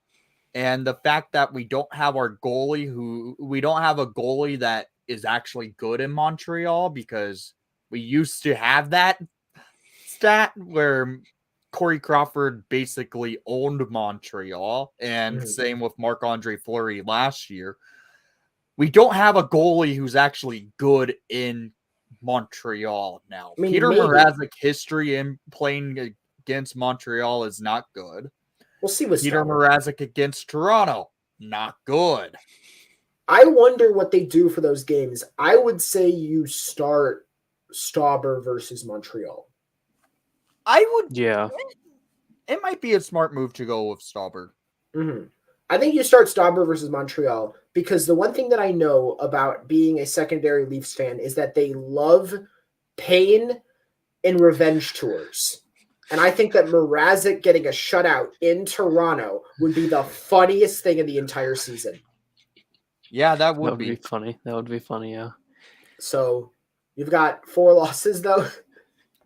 And the fact that we don't have a goalie that is actually good in Montreal, because we used to have that stat where Corey Crawford basically owned Montreal, and same with Marc-Andre Fleury last year. We don't have a goalie who's actually good in Montreal now. Peter Mrazek's history in playing against Montreal is not good. We'll see what's Peter Mrazek against Toronto, not good. I wonder what they do for those games. I would say you start Stauber versus Montreal. I would. Yeah. It might be a smart move to go with Stauber. Mm-hmm. I think you start Stauber versus Montreal because the one thing that I know about being a secondary Leafs fan is that they love pain and revenge tours. And I think that Mrazek getting a shutout in Toronto would be the funniest thing in the entire season. Yeah, that That would would be be. funny. That would be funny, yeah. So you've got 4 losses, though.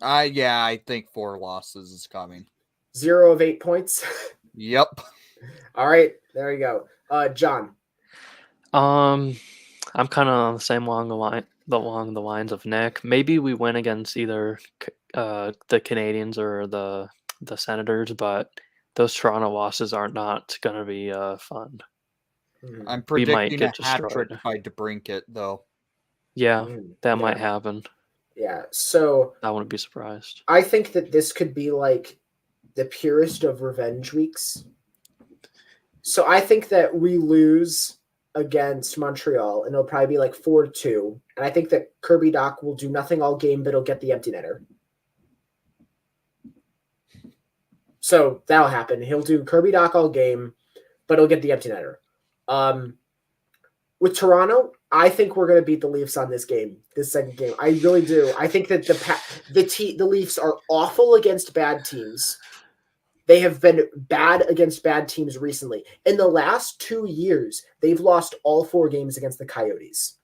I think 4 losses is coming. 0 of 8 points. Yep. All right, there you go. John. I'm kind of on the same along the lines of Nick. Maybe we win against either the Canadians or the Senators, but those Toronto losses are not going to be fun. I'm We might predicting get a hat trick destroyed. by DeBrincat, though. Yeah, that might happen. Yeah, so I wouldn't be surprised. I think that this could be like the purest of revenge weeks. So I think that we lose against Montreal, and it'll probably be like 4-2. And I think that Kirby Dach will do nothing all game, but he'll get the empty netter. So that'll happen. He'll do Kirby Dach all game, but he'll get the empty netter. With Toronto, I think we're going to beat the Leafs on this second game. I really do. I think that the Leafs are awful against bad teams. They have been bad against bad teams recently. In the last 2 years, they've lost all 4 games against the Coyotes.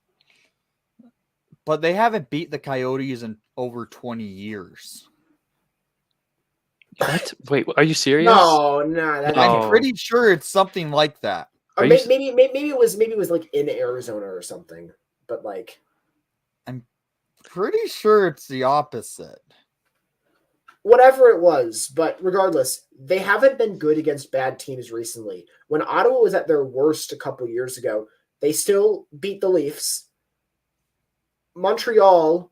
But they haven't beat the Coyotes in over 20 years. What? Wait, are you serious? No. I'm pretty sure it's something like that. Or maybe it was like in Arizona or something. But like, I'm pretty sure it's the opposite. Whatever it was, but regardless, they haven't been good against bad teams recently. When Ottawa was at their worst a couple years ago, they still beat the Leafs. Montreal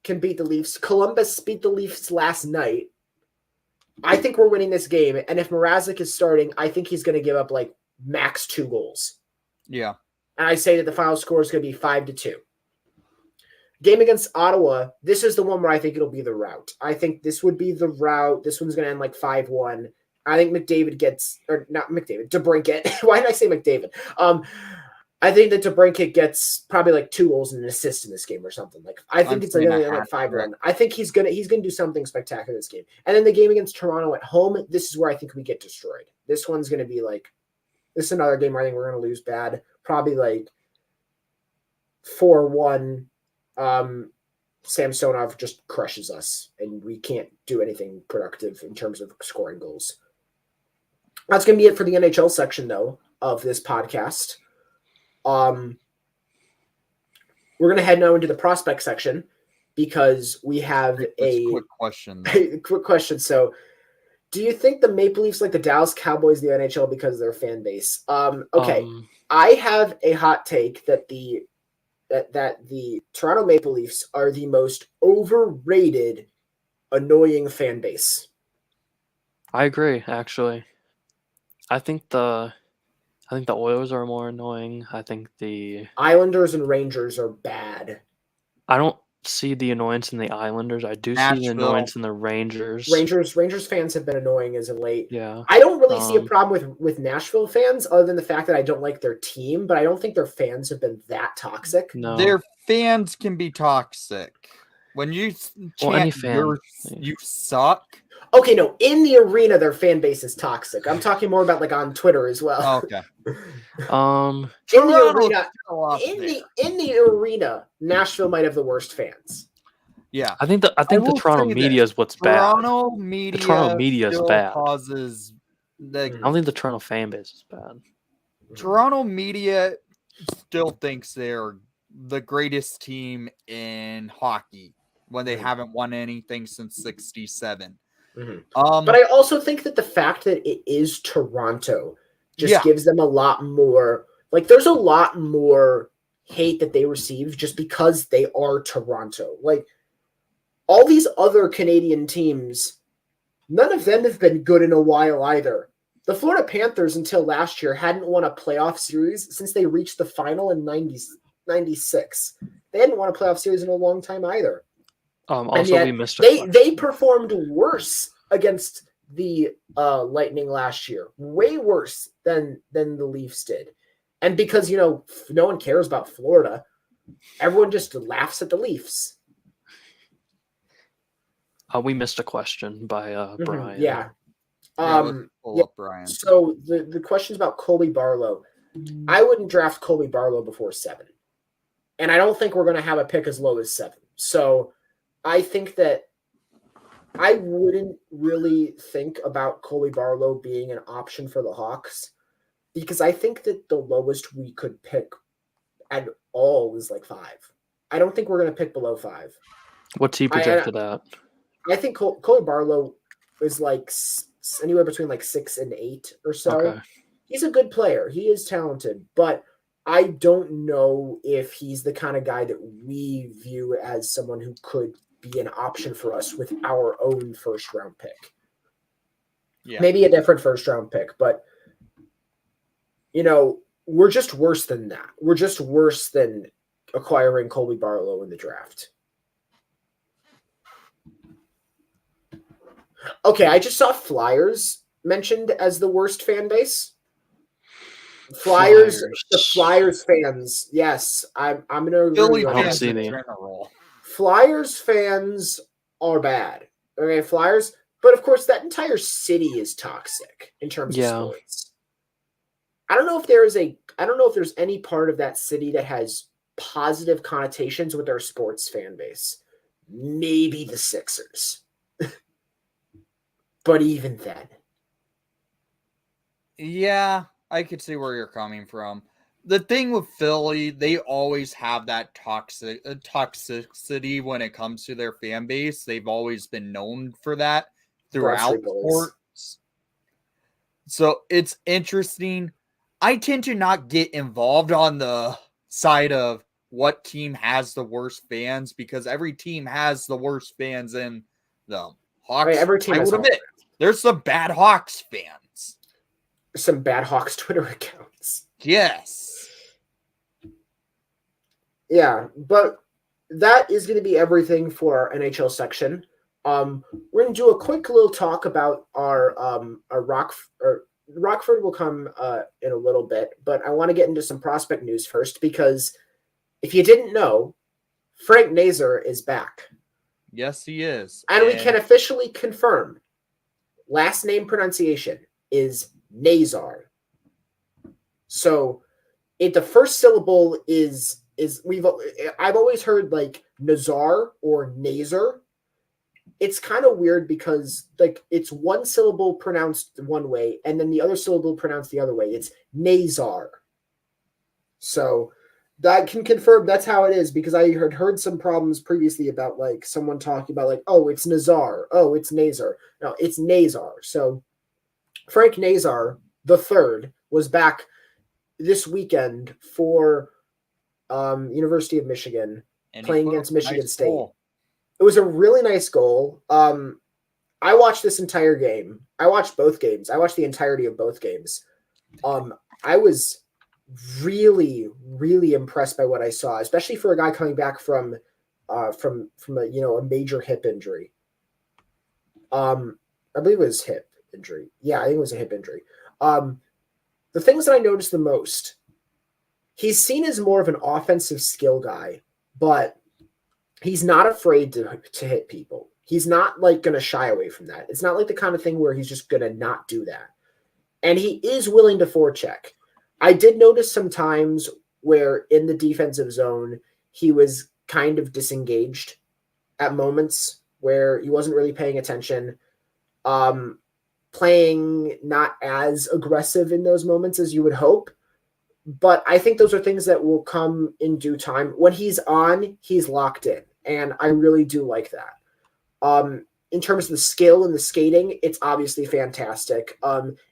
can beat the Leafs. Columbus beat the Leafs last night. I think we're winning this game, and if Mrazek is starting, I think he's going to give up like max 2 goals. Yeah. And I say that the final score is going to be 5-2. Game against Ottawa, this is the one where I think it'll be the route. I think this would be the route. This one's going to end like 5-1. I think DeBrincat. Why did I say McDavid? I think that DeBrincat gets probably like 2 goals and an assist in this game or something. Like I think it's going to end like 5-1. I think he's going to do something spectacular this game. And then the game against Toronto at home, this is where I think we get destroyed. This one's going to be like, this is another game where I think we're going to lose bad. Probably like 4-1. Samsonov just crushes us, and we can't do anything productive in terms of scoring goals. That's going to be it for the NHL section, though, of this podcast. We're going to head now into the prospect section because we have a quick question. Quick question. So, do you think the Maple Leafs like the Dallas Cowboys in the NHL because of their fan base? Okay, I have a hot take that the Toronto Maple Leafs are the most overrated, annoying fan base. I agree, actually. I think the Oilers are more annoying. I think the Islanders and Rangers are bad. I don't see the annoyance in the Islanders. I do see the annoyance in the Rangers. Rangers fans have been annoying as of late. Yeah. I don't really see a problem with Nashville fans other than the fact that I don't like their team, but I don't think their fans have been that toxic. No. Their fans can be toxic. When you chant you suck. Okay, no, in the arena their fan base is toxic. I'm talking more about like on Twitter as well. Okay. In the arena, Nashville might have the worst fans. Yeah. I think the Toronto media is what's bad. The Toronto media is bad. I don't think the Toronto fan base is bad. Toronto media still thinks they're the greatest team in hockey when they haven't won anything since '67. Mm-hmm. But I also think that the fact that it is Toronto just gives them a lot more. Like, there's a lot more hate that they receive just because they are Toronto. Like, all these other Canadian teams, none of them have been good in a while either. The Florida Panthers, until last year, hadn't won a playoff series since they reached the final in 96. They hadn't won a playoff series in a long time either. Also, we missed a they performed worse against the Lightning last year, way worse than the Leafs did. And because, no one cares about Florida, everyone just laughs at the Leafs. We missed a question by Brian. Yeah. Let's pull up Brian. So the question's about Colby Barlow. I wouldn't draft Colby Barlow before 7. And I don't think we're going to have a pick as low as 7. So I think that I wouldn't really think about Colby Barlow being an option for the Hawks, because I think that the lowest we could pick at all is like 5. I don't think we're going to pick below 5. What's he projected at? I think Colby Barlow is like anywhere between like 6 and 8 or so. Okay. He's a good player. He is talented, but I don't know if he's the kind of guy that we view as someone who could be an option for us with our own first-round pick. Yeah. Maybe a different first-round pick, but, we're just worse than that. We're just worse than acquiring Colby Barlow in the draft. Okay, I just saw Flyers mentioned as the worst fan base. The Flyers fans. Yes, I'm gonna. Philly I don't fans see in any. general. Flyers fans are bad. Okay, Flyers, but of course that entire city is toxic in terms of sports. I don't know if there's any part of that city that has positive connotations with our sports fan base. Maybe the Sixers. But even then. Yeah, I could see where you're coming from. The thing with Philly, they always have that toxicity when it comes to their fan base. They've always been known for that throughout sports. So it's interesting. I tend to not get involved on the side of what team has the worst fans, because every team has the worst fans in them. Hawks, right, every team I would admit, there's some bad Hawks fans. Some bad Hawks Twitter accounts. Yes. Yeah, but that is going to be everything for our NHL section. We're going to do a quick little talk about our Rockford will come in a little bit, but I want to get into some prospect news first, because if you didn't know, Frank Nazar is back. Yes, he is. And we can officially confirm last name pronunciation is Nazar. So the first syllable is I've always heard like Nazar or Nazar. It's kind of weird because like it's one syllable pronounced one way and then the other syllable pronounced the other way. It's Nazar. So that can confirm that's how it is, because I had heard some problems previously about like someone talking about like, oh, it's Nazar. Oh, it's Nazar. No, it's Nazar. So Frank Nazar the third was back this weekend for University of Michigan, playing against Michigan State. Goal. It was a really nice goal. I watched this entire game. I watched both games. I watched the entirety of both games. I was really, really impressed by what I saw, especially for a guy coming back from a major hip injury. I believe it was hip injury. Yeah, I think it was a hip injury. The things that I noticed the most, he's seen as more of an offensive skill guy, but he's not afraid to hit people. He's not like going to shy away from that. It's not like the kind of thing where he's just going to not do that. And he is willing to forecheck. I did notice some times where in the defensive zone, he was kind of disengaged at moments where he wasn't really paying attention, playing not as aggressive in those moments as you would hope. But I think those are things that will come in due time. When he's on, he's locked in. And I really do like that. In terms of the skill and the skating, it's obviously fantastic.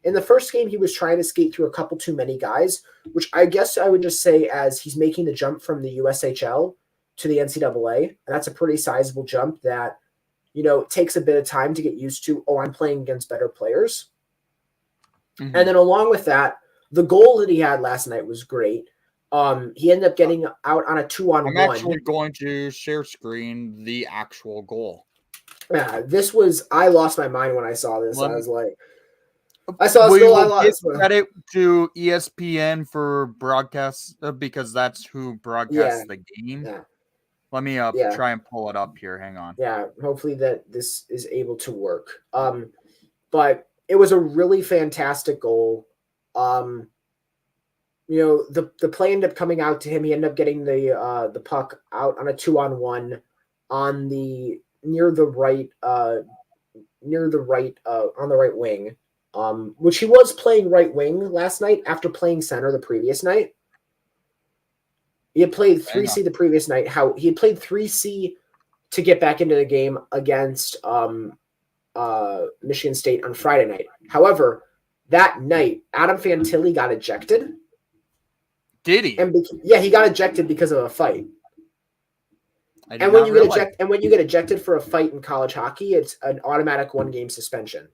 In the first game, he was trying to skate through a couple too many guys, which I guess I would just say as he's making the jump from the USHL to the NCAA. And that's a pretty sizable jump that, takes a bit of time to get used to. Oh, I'm playing against better players. Mm-hmm. And then along with that, the goal that he had last night was great. He ended up getting out on a 2-on-1. I'm actually going to share screen the actual goal. Yeah, this was. I lost my mind when I saw this. I was like, I saw this we goal. I will give lost. credit to ESPN for broadcast because that's who broadcasts the game. Yeah. Let me try and pull it up here. Hang on. Yeah, hopefully that this is able to work. But it was a really fantastic goal. The play ended up coming out to him. He ended up getting the puck out on a 2-on-1 on the near the right on the right wing. Which he was playing right wing last night after playing center the previous night. He had played 3C the previous night. How he had played 3C to get back into the game against Michigan State on Friday night. However, that night, Adam Fantilli got ejected. Did he? Yeah, he got ejected because of a fight. And when you get ejected for a fight in college hockey, it's an automatic 1-game suspension.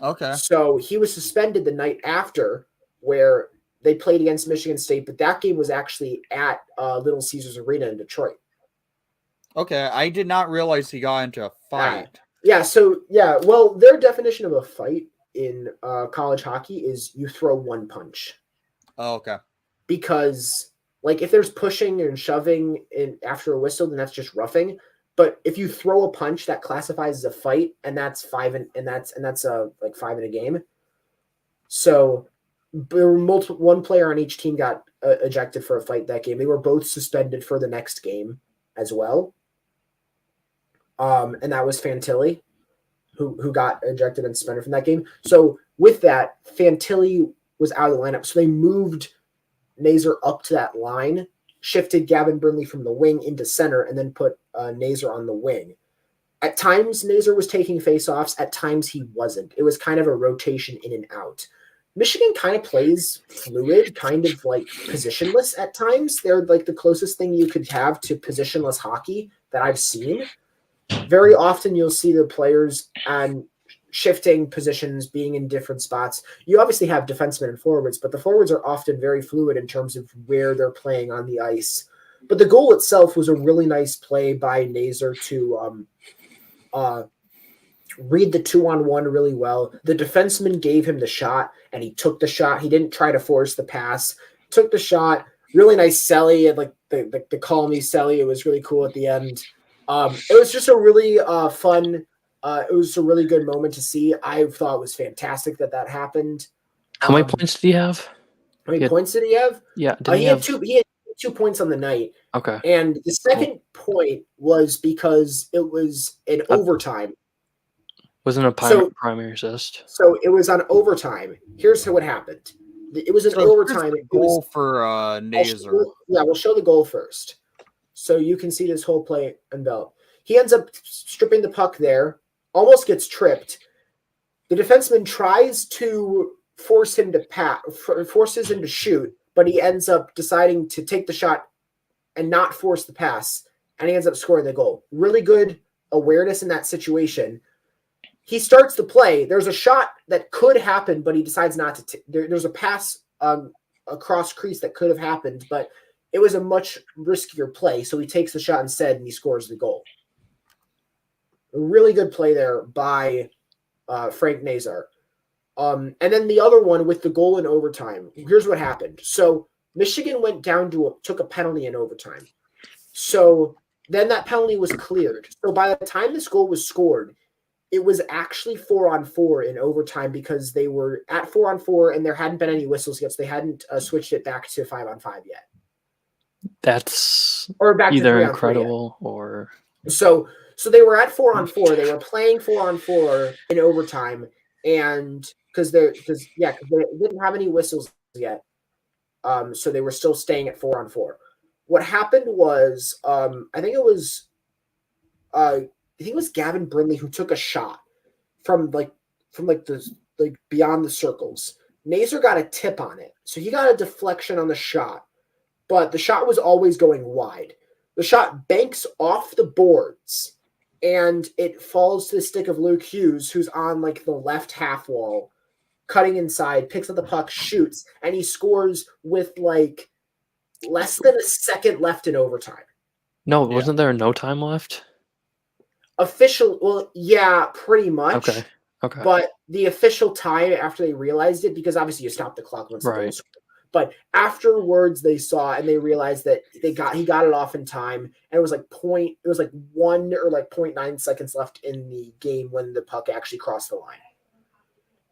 Okay. So he was suspended the night after, where they played against Michigan State, but that game was actually at Little Caesars Arena in Detroit. Okay, I did not realize he got into a fight. Well, their definition of a fight in college hockey is you throw one punch. Oh, okay. Because, like, if there's pushing and shoving in after a whistle, then that's just roughing. But if you throw a punch, that classifies as a fight, and that's 5 and that's 5 in a game. So there were one player on each team got ejected for a fight that game. They were both suspended for the next game as well. And that was Fantilli, who got ejected and suspended from that game. So with that, Fantilli was out of the lineup. So they moved Nazar up to that line, shifted Gavin Brindley from the wing into center, and then put Nazar on the wing. At times, Nazar was taking faceoffs. At times, he wasn't. It was kind of a rotation in and out. Michigan kind of plays fluid, kind of like positionless at times. They're like the closest thing you could have to positionless hockey that I've seen. Very often you'll see the players shifting positions, being in different spots. You obviously have defensemen and forwards, but the forwards are often very fluid in terms of where they're playing on the ice. But the goal itself was a really nice play by Nazar to read the 2-on-1 really well. The defenseman gave him the shot, and he took the shot. He didn't try to force the pass. Took the shot. Really nice celly, and like the call me celly. It was really cool at the end. It was just a really fun. It was a really good moment to see. I thought it was fantastic that happened. How many points did he have? How many points did he have? Yeah, he had 2 points on the night. Okay. And the second point was because it was in overtime. Wasn't a primary assist. So it was on overtime. Here's what happened. It was an overtime. Goal for Nazar. We'll show the goal first, so you can see this whole play envelop. He ends up stripping the puck there, almost gets tripped. The defenseman tries to forces him to shoot, but he ends up deciding to take the shot and not force the pass, and he ends up scoring the goal. Really good awareness in that situation. He starts the play. There's a shot that could happen, but he decides not to. There's a pass across crease that could have happened, but it was a much riskier play. So he takes the shot instead, and he scores the goal. A really good play there by Frank Nazar. And then the other one with the goal in overtime. Here's what happened. So Michigan went down took a penalty in overtime. So then that penalty was cleared. So by the time this goal was scored, it was actually 4-on-4 in overtime because they were at 4-on-4 and there hadn't been any whistles yet. So they hadn't switched it back to 5-on-5 yet. That's back either incredible or so they were at 4-on-4. They were playing 4-on-4 in overtime, and because they didn't have any whistles yet, so they were still staying at 4-on-4. What happened was, I think it was Gavin Brindley who took a shot from beyond the circles. Nazar got a tip on it, so he got a deflection on the shot, but the shot was always going wide. The shot banks off the boards, and it falls to the stick of Luke Hughes, who's on like the left half wall, cutting inside, picks up the puck, shoots, and he scores with like less than a second left in overtime. No, wasn't there no time left? Well, yeah, pretty much. Okay. But the official time after they realized it, because obviously you stop the clock once the goal is scored. But afterwards they saw and they realized that he got it off in time, and it was like 1 or like 0.9 seconds left in the game when the puck actually crossed the line.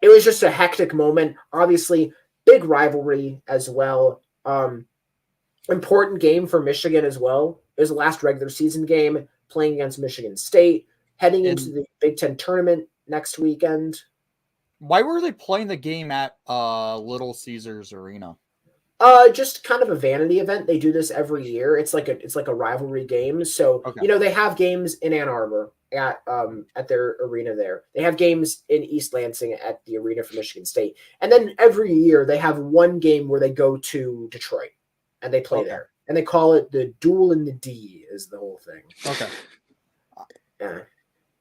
It was just a hectic moment. Obviously, big rivalry as well. Important game for Michigan as well. It was the last regular season game, playing against Michigan State, heading into the Big Ten tournament next weekend. Why were they playing the game at Little Caesars Arena? Just kind of a vanity event. They do this every year. It's like a rivalry game. So they have games in Ann Arbor at their arena there. They have games in East Lansing at the arena for Michigan State, and then every year they have one game where they go to Detroit and they play there, and they call it the Duel in the D. Is the whole thing. Okay. Yeah.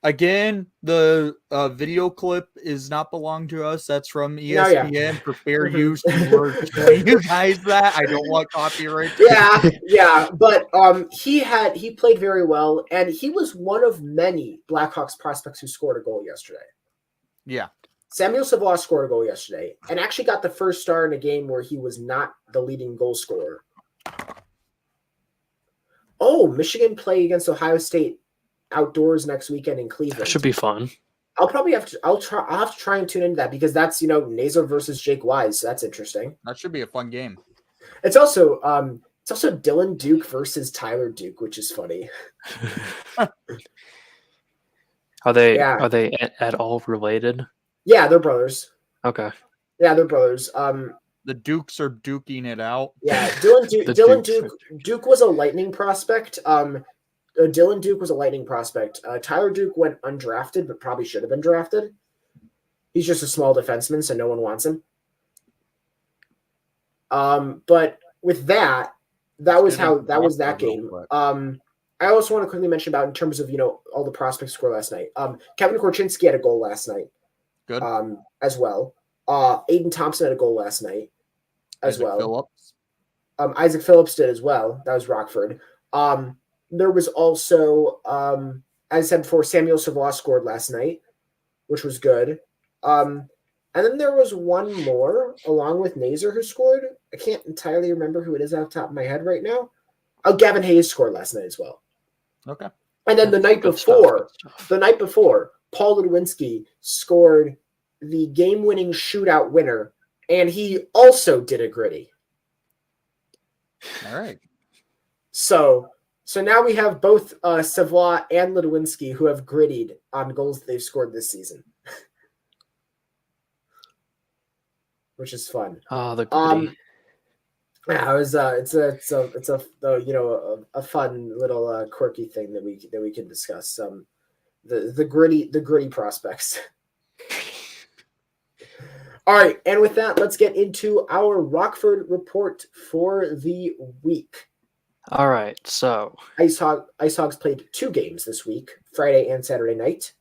Again, the video clip is not belong to us. That's from ESPN. Yeah. For fair use, we're showing you guys that. I don't want copyright. Yeah. But he played very well, and he was one of many Blackhawks prospects who scored a goal yesterday. Yeah. Samuel Savoie scored a goal yesterday, and actually got the first star in a game where he was not the leading goal scorer. Oh, Michigan play against Ohio State outdoors next weekend in Cleveland. That should be fun. I'll have to try and tune into that, because that's Nazar versus Jake Wise, so that's interesting. That should be a fun game. It's also Dylan Duke versus Tyler Duke, which is funny. Are they at all related? Yeah, they're brothers. Okay. Yeah, they're brothers. The Dukes are duking it out. Yeah, Duke was a Lightning prospect. Dylan Duke was a Lightning prospect. Tyler Duke went undrafted, but probably should have been drafted. He's just a small defenseman, so no one wants him. But with that was that game. I also want to quickly mention about in terms of all the prospects score last night. Kevin Korchinski had a goal last night. Good. As well. Aiden Thompson had a goal last night as Isaac well. Phillips. Isaac Phillips did as well. That was Rockford. There was also, as I said before, Samuel Savoie scored last night, which was good. And then there was one more, along with Nazar, who scored. I can't entirely remember who it is off the top of my head right now. Oh, Gavin Hayes scored last night as well. Okay. And then the night before, Paul Ludwinski scored the game-winning shootout winner, and he also did a gritty. All right. So now we have both Savoie and Ludwinski who have grittied on goals that they've scored this season, which is fun. Oh, the gritty. Yeah, it was. It's a fun little quirky thing that we can discuss. The gritty prospects. All right, and with that, let's get into our Rockford report for the week. All right, so Ice Hogs played 2 games this week, Friday and Saturday night.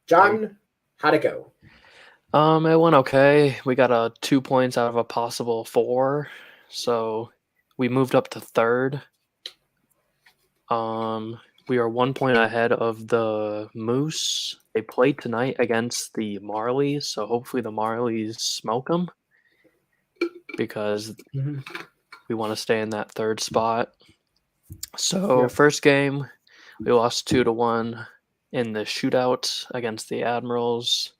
John, how'd it go? It went okay. We got 2 points out of a possible 4, so we moved up to 3rd. We are 1 point ahead of the Moose. They play tonight against the Marlies, so hopefully the Marlies smoke them, because we want to stay in that 3rd spot. So first game, we lost 2-1 in the shootout against the Admirals.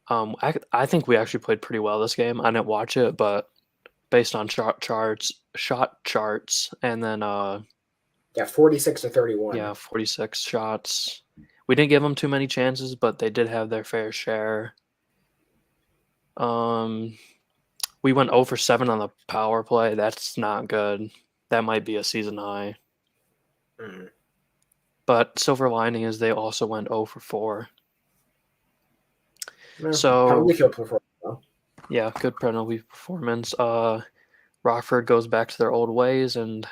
I think we actually played pretty well this game. I didn't watch it, but based on shot charts, and then 46-31. Yeah, 46 shots. We didn't give them too many chances, but they did have their fair share. We went 0 for 7 on the power play. That's not good. That might be a season high. But silver lining is they also went 0 for 4. So yeah, good penalty performance. Rockford goes back to their old ways, and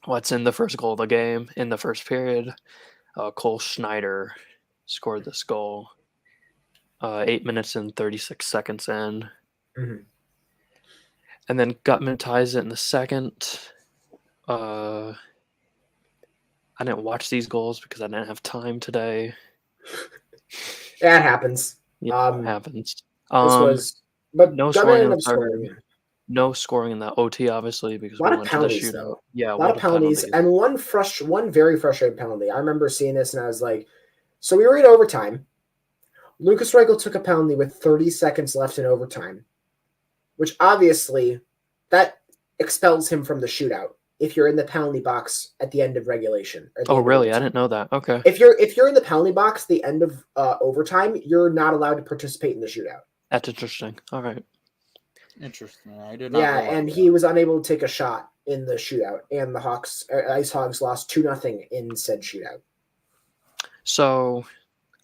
what's in the first goal of the game in the first period? Cole Schneider scored this goal. 8 minutes and 36 seconds in. And then Gutman ties it in the second. I didn't watch these goals because I didn't have time today. Yeah, it happens. Yeah, it happens. This was, but no Gutman scoring in ended the up third. scoring. No scoring in the OT, obviously, because A lot we of went penalties, to the shootout. though. Yeah, A lot of penalties, and one very frustrating penalty. I remember seeing this, and I was like, so we were in overtime. Lucas Reichel took a penalty with 30 seconds left in overtime, which obviously that expels him from the shootout if you're in the penalty box at the end of regulation. Oh, really? I didn't know that. Okay. If you're in the penalty box at the end of overtime, you're not allowed to participate in the shootout. That's interesting. All right. Interesting. I did not. Yeah, and he was unable to take a shot in the shootout, and the Ice Hogs lost 2-0 in said shootout. So,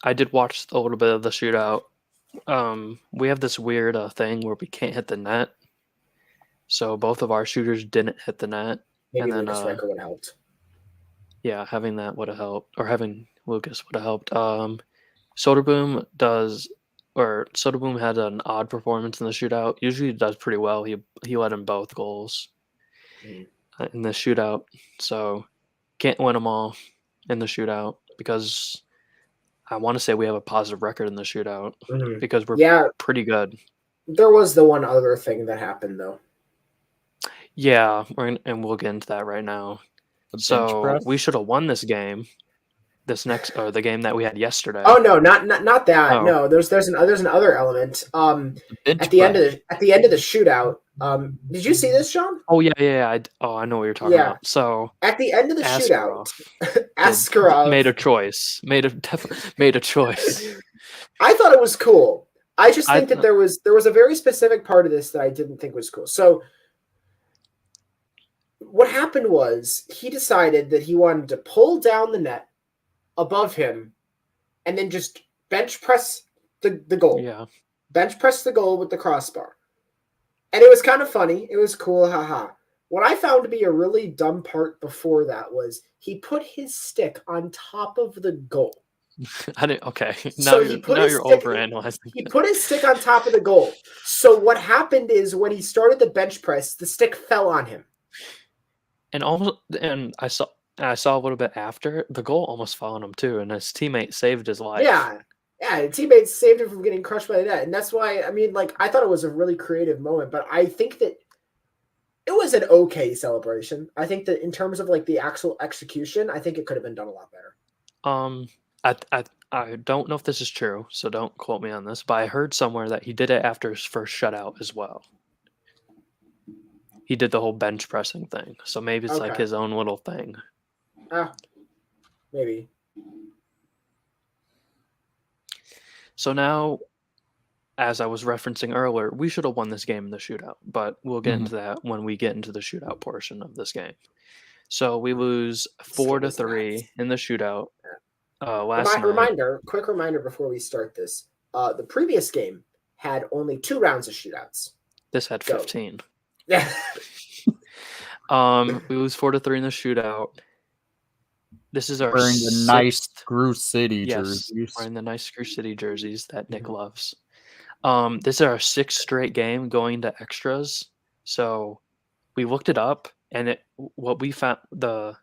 I did watch a little bit of the shootout. We have this weird thing where we can't hit the net. So both of our shooters didn't hit the net. Maybe and Lucas Reichel would have helped. Yeah, having that would have helped, or having Lucas would have helped. Soderboom had an odd performance in the shootout. Usually he does pretty well. He led in both goals in the shootout. So can't win them all in the shootout because I want to say we have a positive record in the shootout because we're pretty good. There was the one other thing that happened though. Yeah, and we'll get into that right now. So we should have won this game. The game that we had yesterday. Oh no, not that. Oh. No, there's another element. At the end of the shootout. Did you see this, Sean? Oh yeah. I know what you're talking about. So at the end of the shootout, Askarov made a choice. Made a choice. I thought it was cool. I just think that there was a very specific part of this that I didn't think was cool. So what happened was he decided that he wanted to pull down the net above him and then just bench press the goal. Yeah. Bench press the goal with the crossbar. And it was kind of funny. It was cool. Haha. What I found to be a really dumb part before that was he put his stick on top of the goal. Okay. Now you're overanalyzing. He put his stick on top of the goal. So what happened is when he started the bench press, the stick fell on him. And I saw a little bit after the goal almost fell on him too, and his teammate saved his life. Yeah, the teammate saved him from getting crushed by the net, and that's why I thought it was a really creative moment. But I think that it was an okay celebration. I think that in terms of the actual execution, I think it could have been done a lot better. I don't know if this is true, so don't quote me on this, but I heard somewhere that he did it after his first shutout as well. He did the whole bench pressing thing, so maybe it's like his own little thing. Maybe. So now, as I was referencing earlier, we should have won this game in the shootout, but we'll get into that when we get into the shootout portion of this game. So we lose 4-3 in the shootout. Quick reminder before we start this. The previous game had only 2 rounds of shootouts. This had 15. Yeah. We lose 4-3 in the shootout. This is our wearing the nice Screw City jerseys. Wearing the nice Screw City jerseys that Nick loves. This is our 6th straight game going to extras. So we looked it up, and we found a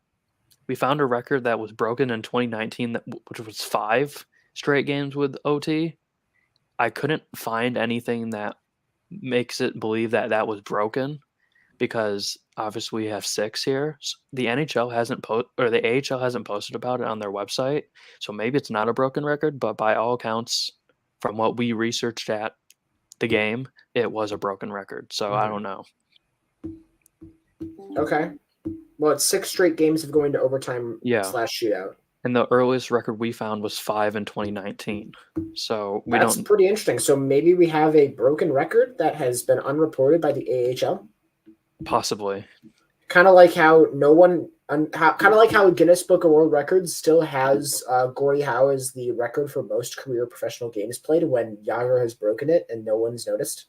record that was broken in 2019, which was 5 straight games with OT. I couldn't find anything that makes it believe that was broken, because obviously we have 6 here. The NHL hasn't the AHL hasn't posted about it on their website, so maybe it's not a broken record. But by all accounts, from what we researched at the game, it was a broken record. So I don't know. Okay. Well, it's 6 straight games of going to overtime / shootout. And the earliest record we found was 5 in 2019. So that's pretty interesting. So maybe we have a broken record that has been unreported by the AHL. Possibly. Kind of like how Guinness Book of World Records still has Gordie Howe as the record for most career professional games played, when Yager has broken it and no one's noticed.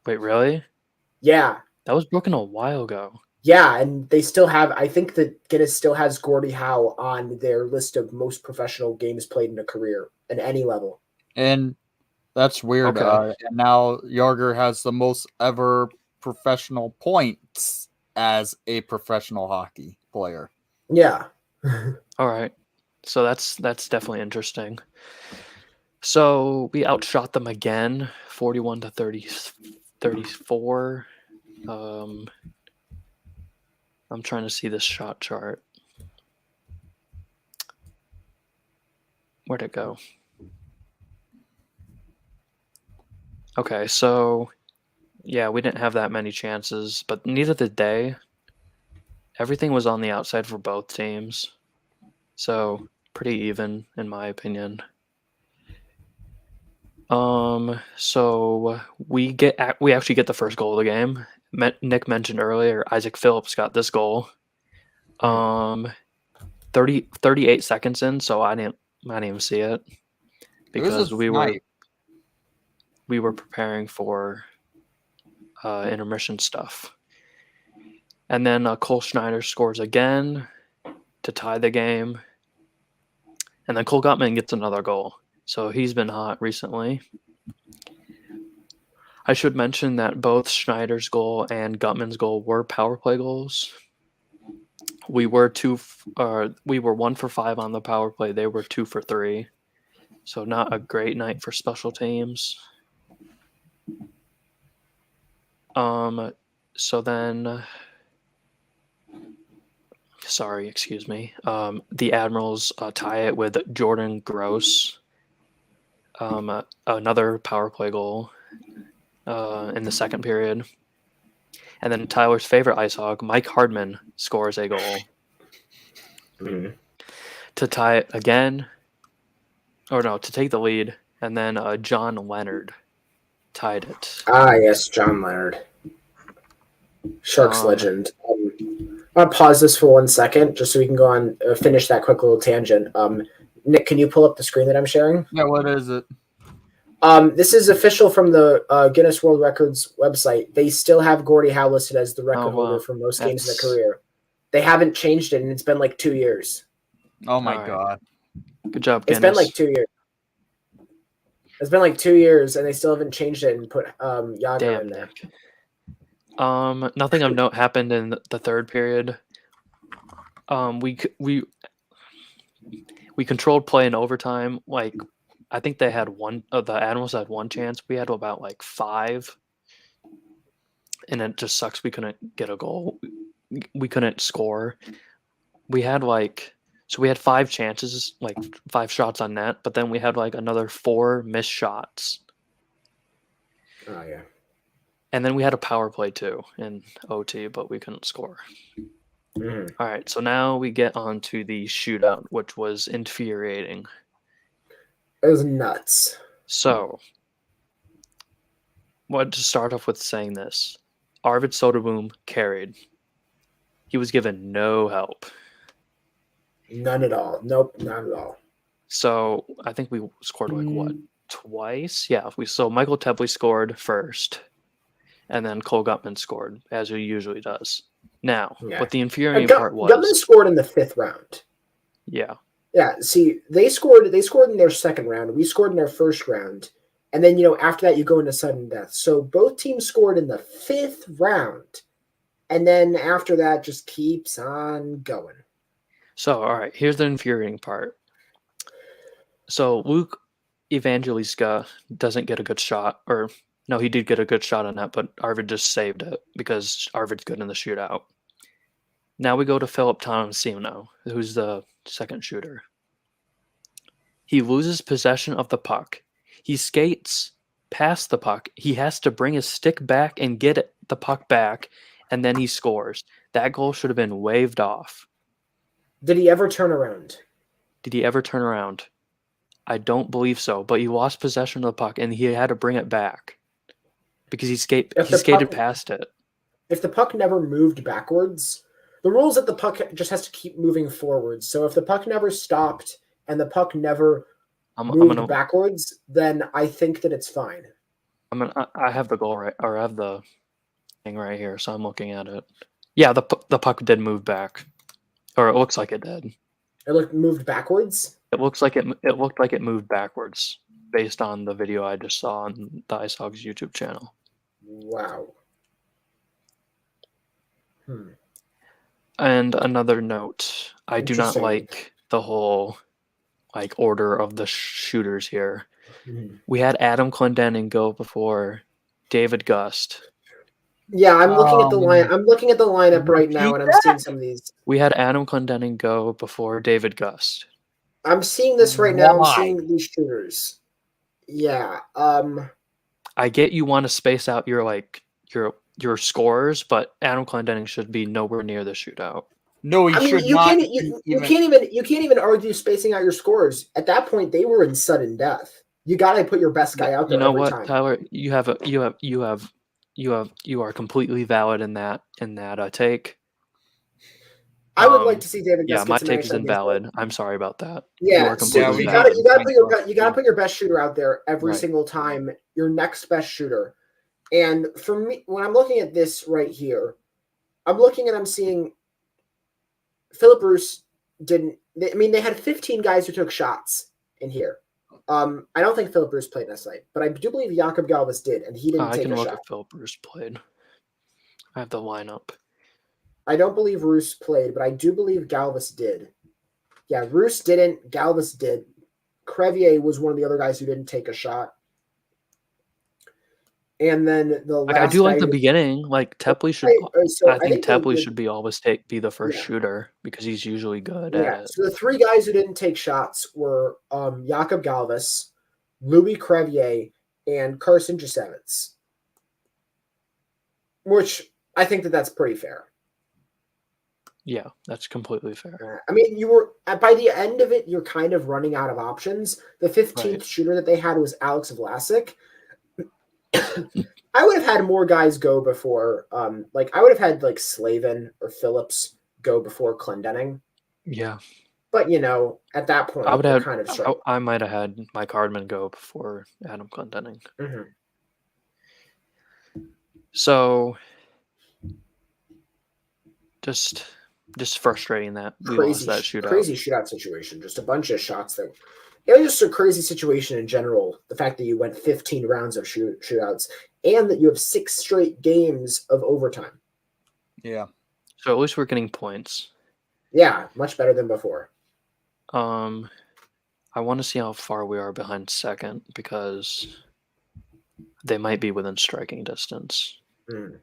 Wait, really? Yeah. That was broken a while ago. Yeah, and they still have, I think that Guinness still has Gordie Howe on their list of most professional games played in a career at any level. And that's weird. Okay. And now Yager has the most ever professional points as a professional hockey player. Yeah. All right. So that's definitely interesting. So we outshot them again, 41 to 34. I'm trying to see this shot chart. Where'd it go? Okay, so yeah, we didn't have that many chances, but neither did they. Everything was on the outside for both teams. So pretty even in my opinion. So we actually get the first goal of the game. Nick mentioned earlier Isaac Phillips got this goal. 38 seconds in, so I didn't even see it because we were preparing for intermission stuff. And then Cole Schneider scores again to tie the game. And then Cole Gutman gets another goal. So he's been hot recently. I should mention that both Schneider's goal and Gutman's goal were power play goals. We were 1 for 5 on the power play. They were 2 for 3. So not a great night for special teams. So then, excuse me. The Admirals tie it with Jordan Gross. Another power play goal in the second period. And then Tyler's favorite Ice Hog, Mike Hardman, scores a goal to tie it again. Or no, to take the lead. And then John Leonard tied it. Ah, yes, John Leonard. Sharks legend. I'm going to pause this for 1 second just so we can go on, finish that quick little tangent. Nick, can you pull up the screen that I'm sharing? Yeah, what is it? This is official from the Guinness World Records website. They still have Gordie Howe listed as the record holder for most games in the career. They haven't changed it, and it's been like 2 years. Oh, my God. Good job, Guinness. It's been like 2 years. It's been like 2 years, and they still haven't changed it and put Yager in there. Nothing of note happened in the third period. We controlled play in overtime. Like, I think they had one. The Admirals had one chance. We had about like 5, and it just sucks. We couldn't get a goal. We couldn't score. We had 5 chances, like 5 shots on net, but then we had like another 4 missed shots. Oh yeah. And then we had a power play too in OT, but we couldn't score. All right, so now we get on to the shootout, which was infuriating. It was nuts. So, wanted to start off with saying this. Arvid Soderboom carried. He was given no help. None at all. Nope, not at all. So, I think we scored twice? Yeah, so Michael Tepley scored first, and then Cole Gutman scored, as he usually does. Now, what the infuriating part was... Gutman scored in the 5th round. Yeah. Yeah, see, they scored in their second round. We scored in their first round. And then, after that, you go into sudden death. So both teams scored in the 5th round. And then after that, just keeps on going. So, all right, here's the infuriating part. So Luke Evangelista doesn't get a good shot. Or, no, he did get a good shot on that, but Arvid just saved it because Arvid's good in the shootout. Now we go to Philip Tomasino, who's the second shooter. He loses possession of the puck. He skates past the puck. He has to bring his stick back and get the puck back, and then he scores. That goal should have been waved off. Did he ever turn around? I don't believe so, but he lost possession of the puck, and he had to bring it back because he skated past it. If the puck never moved backwards... The rule is that the puck just has to keep moving forward. So if the puck never stopped and the puck never moved backwards, then I think that it's fine. I have the goal right, or I have the thing right here, so I'm looking at it. Yeah, the puck did move back, or it looks like it did. It moved backwards. It looked like it moved backwards based on the video I just saw on the Ice Hogs YouTube channel. Wow. And another note, I do not Interesting. like the whole order of the shooters here. Hmm. We had Adam Clendening go before David Gust. Yeah, I'm looking at the line. I'm looking at the lineup right now, and I'm seeing some of these. We had Adam Clendening go before David Gust. I'm seeing this right now. I'm Why? seeing these shooters. Yeah. I get you want to space out your scorers, but Adam Clendening should be nowhere near the shootout. No, he I mean, should you not. can't. You can't even argue spacing out your scores. At that point, they were in sudden death. You got to put your best guy out there. You know every what, time. Tyler? You are completely valid in that take. I would like to see David. Yeah, Gust my get some take is action against invalid. them. I'm sorry about that. Yeah, you are completely you valid. gotta put your best shooter out there every Right. single time. Your next best shooter. And for me, when I'm looking at this right here, I'm seeing Philip Bruce didn't. I mean, they had 15 guys who took shots in here. I don't think Philip Bruce played last night, but I do believe Jakob Galvas did, and he didn't take a shot. I can look at Philip Bruce played. I have the lineup. I don't believe Roos played, but I do believe Galvas did. Yeah, Roos didn't. Galvas did. Crevier was one of the other guys who didn't take a shot. And then the last I do like guy the beginning. Like Tepley should. I think Tepley should be always be the first shooter because he's usually good at it. So the three guys who didn't take shots were Jakob Galvas, Louis Crevier, and Carson Jasevitz. Which I think that's pretty fair. Yeah, that's completely fair. I mean, you were by the end of it, you're kind of running out of options. The 15th shooter that they had was Alex Vlasic. I would have had more guys go before. I would have had like Slavin or Phillips go before Clendening. Yeah, but at that point, I might have had Mike Hardman go before Adam Clendening. Mm-hmm. So, just frustrating that we lost that shootout. Crazy shootout situation. Just a bunch of shots that. It was just a crazy situation in general. The fact that you went 15 rounds of shootouts and that you have 6 straight games of overtime. Yeah. So at least we're getting points. Yeah, much better than before. I want to see how far we are behind second because they might be within striking distance. Mm.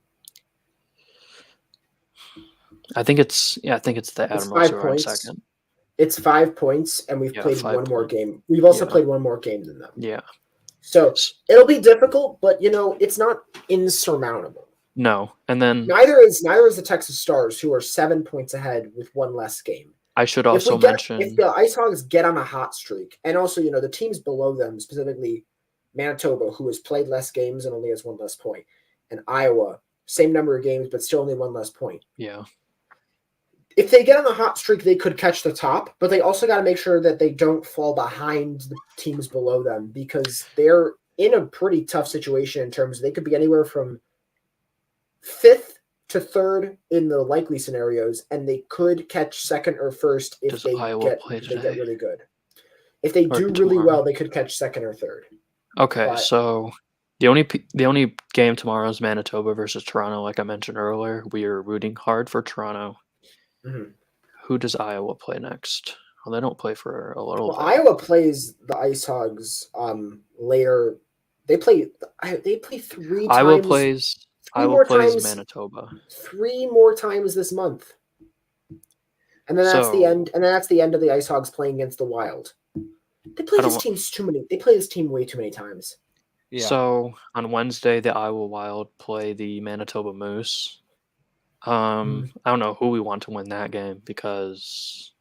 I think it's the Admirals who are in second. It's 5 points, and we've played one more game. We've also played one more game than them. Yeah. So it'll be difficult, but it's not insurmountable. No, and then neither is the Texas Stars, who are 7 points ahead with one less game. I should also mention if the Ice Hogs get on a hot streak, and also the teams below them, specifically Manitoba, who has played less games and only has one less point, and Iowa, same number of games but still only one less point. Yeah. If they get on the hot streak, they could catch the top, but they also got to make sure that they don't fall behind the teams below them because they're in a pretty tough situation in terms of they could be anywhere from 5th to 3rd in the likely scenarios, and they could catch 2nd or 1st if they get really good. If they do really well, they could catch 2nd or 3rd. Okay, so the only game tomorrow is Manitoba versus Toronto. Like I mentioned earlier, we are rooting hard for Toronto. Mm-hmm. Who does Iowa play next? Well, they don't play for a little bit. Iowa plays the Ice Hogs later. They play 3 times. Iowa plays Manitoba 3 more times this month. And then that's the end. And then that's the end of the Ice Hogs playing against the Wild. They play this team way too many times. Yeah. So on Wednesday, the Iowa Wild play the Manitoba Moose. I don't know who we want to win that game because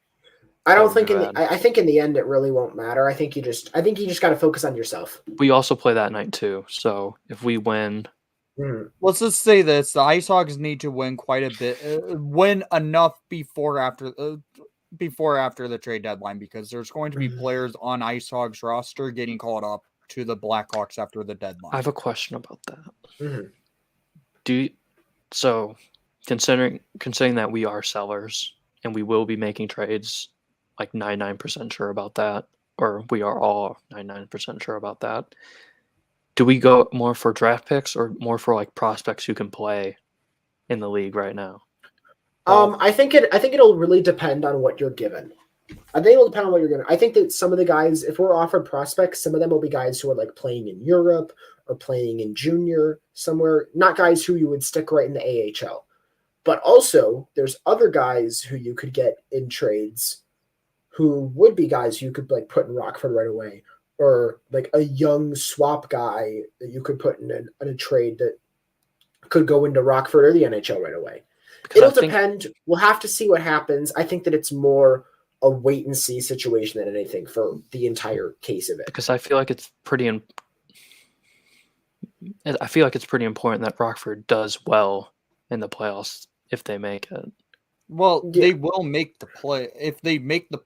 I don't think I think in the end it really won't matter. I think you just got to focus on yourself. We also play that night too. So if we win, let's just say this: the Ice Hogs need to win quite a bit, win enough before after the trade deadline, because there's going to be players on Ice Hogs roster getting called up to the Blackhawks after the deadline. I have a question about that. Mm-hmm. Considering that we are sellers and we will be making trades, like 99% sure about that, or we are all 99% sure about that, do we go more for draft picks or more for like prospects who can play in the league right now? I think it'll really depend on what you're given. I think it'll depend on what you're given. I think that some of the guys, if we're offered prospects, some of them will be guys who are like playing in Europe or playing in junior somewhere, not guys who you would stick right in the AHL. But also, there's other guys who you could get in trades who would be guys you could like put in Rockford right away, or like a young swap guy that you could put in a trade that could go into Rockford or the NHL right away. It'll depend. We'll have to see what happens. I think that it's more a wait and see situation than anything for the entire case of it. Because I feel like it's pretty important that Rockford does well in the playoffs if they make it. Well, they will make the play if they make the.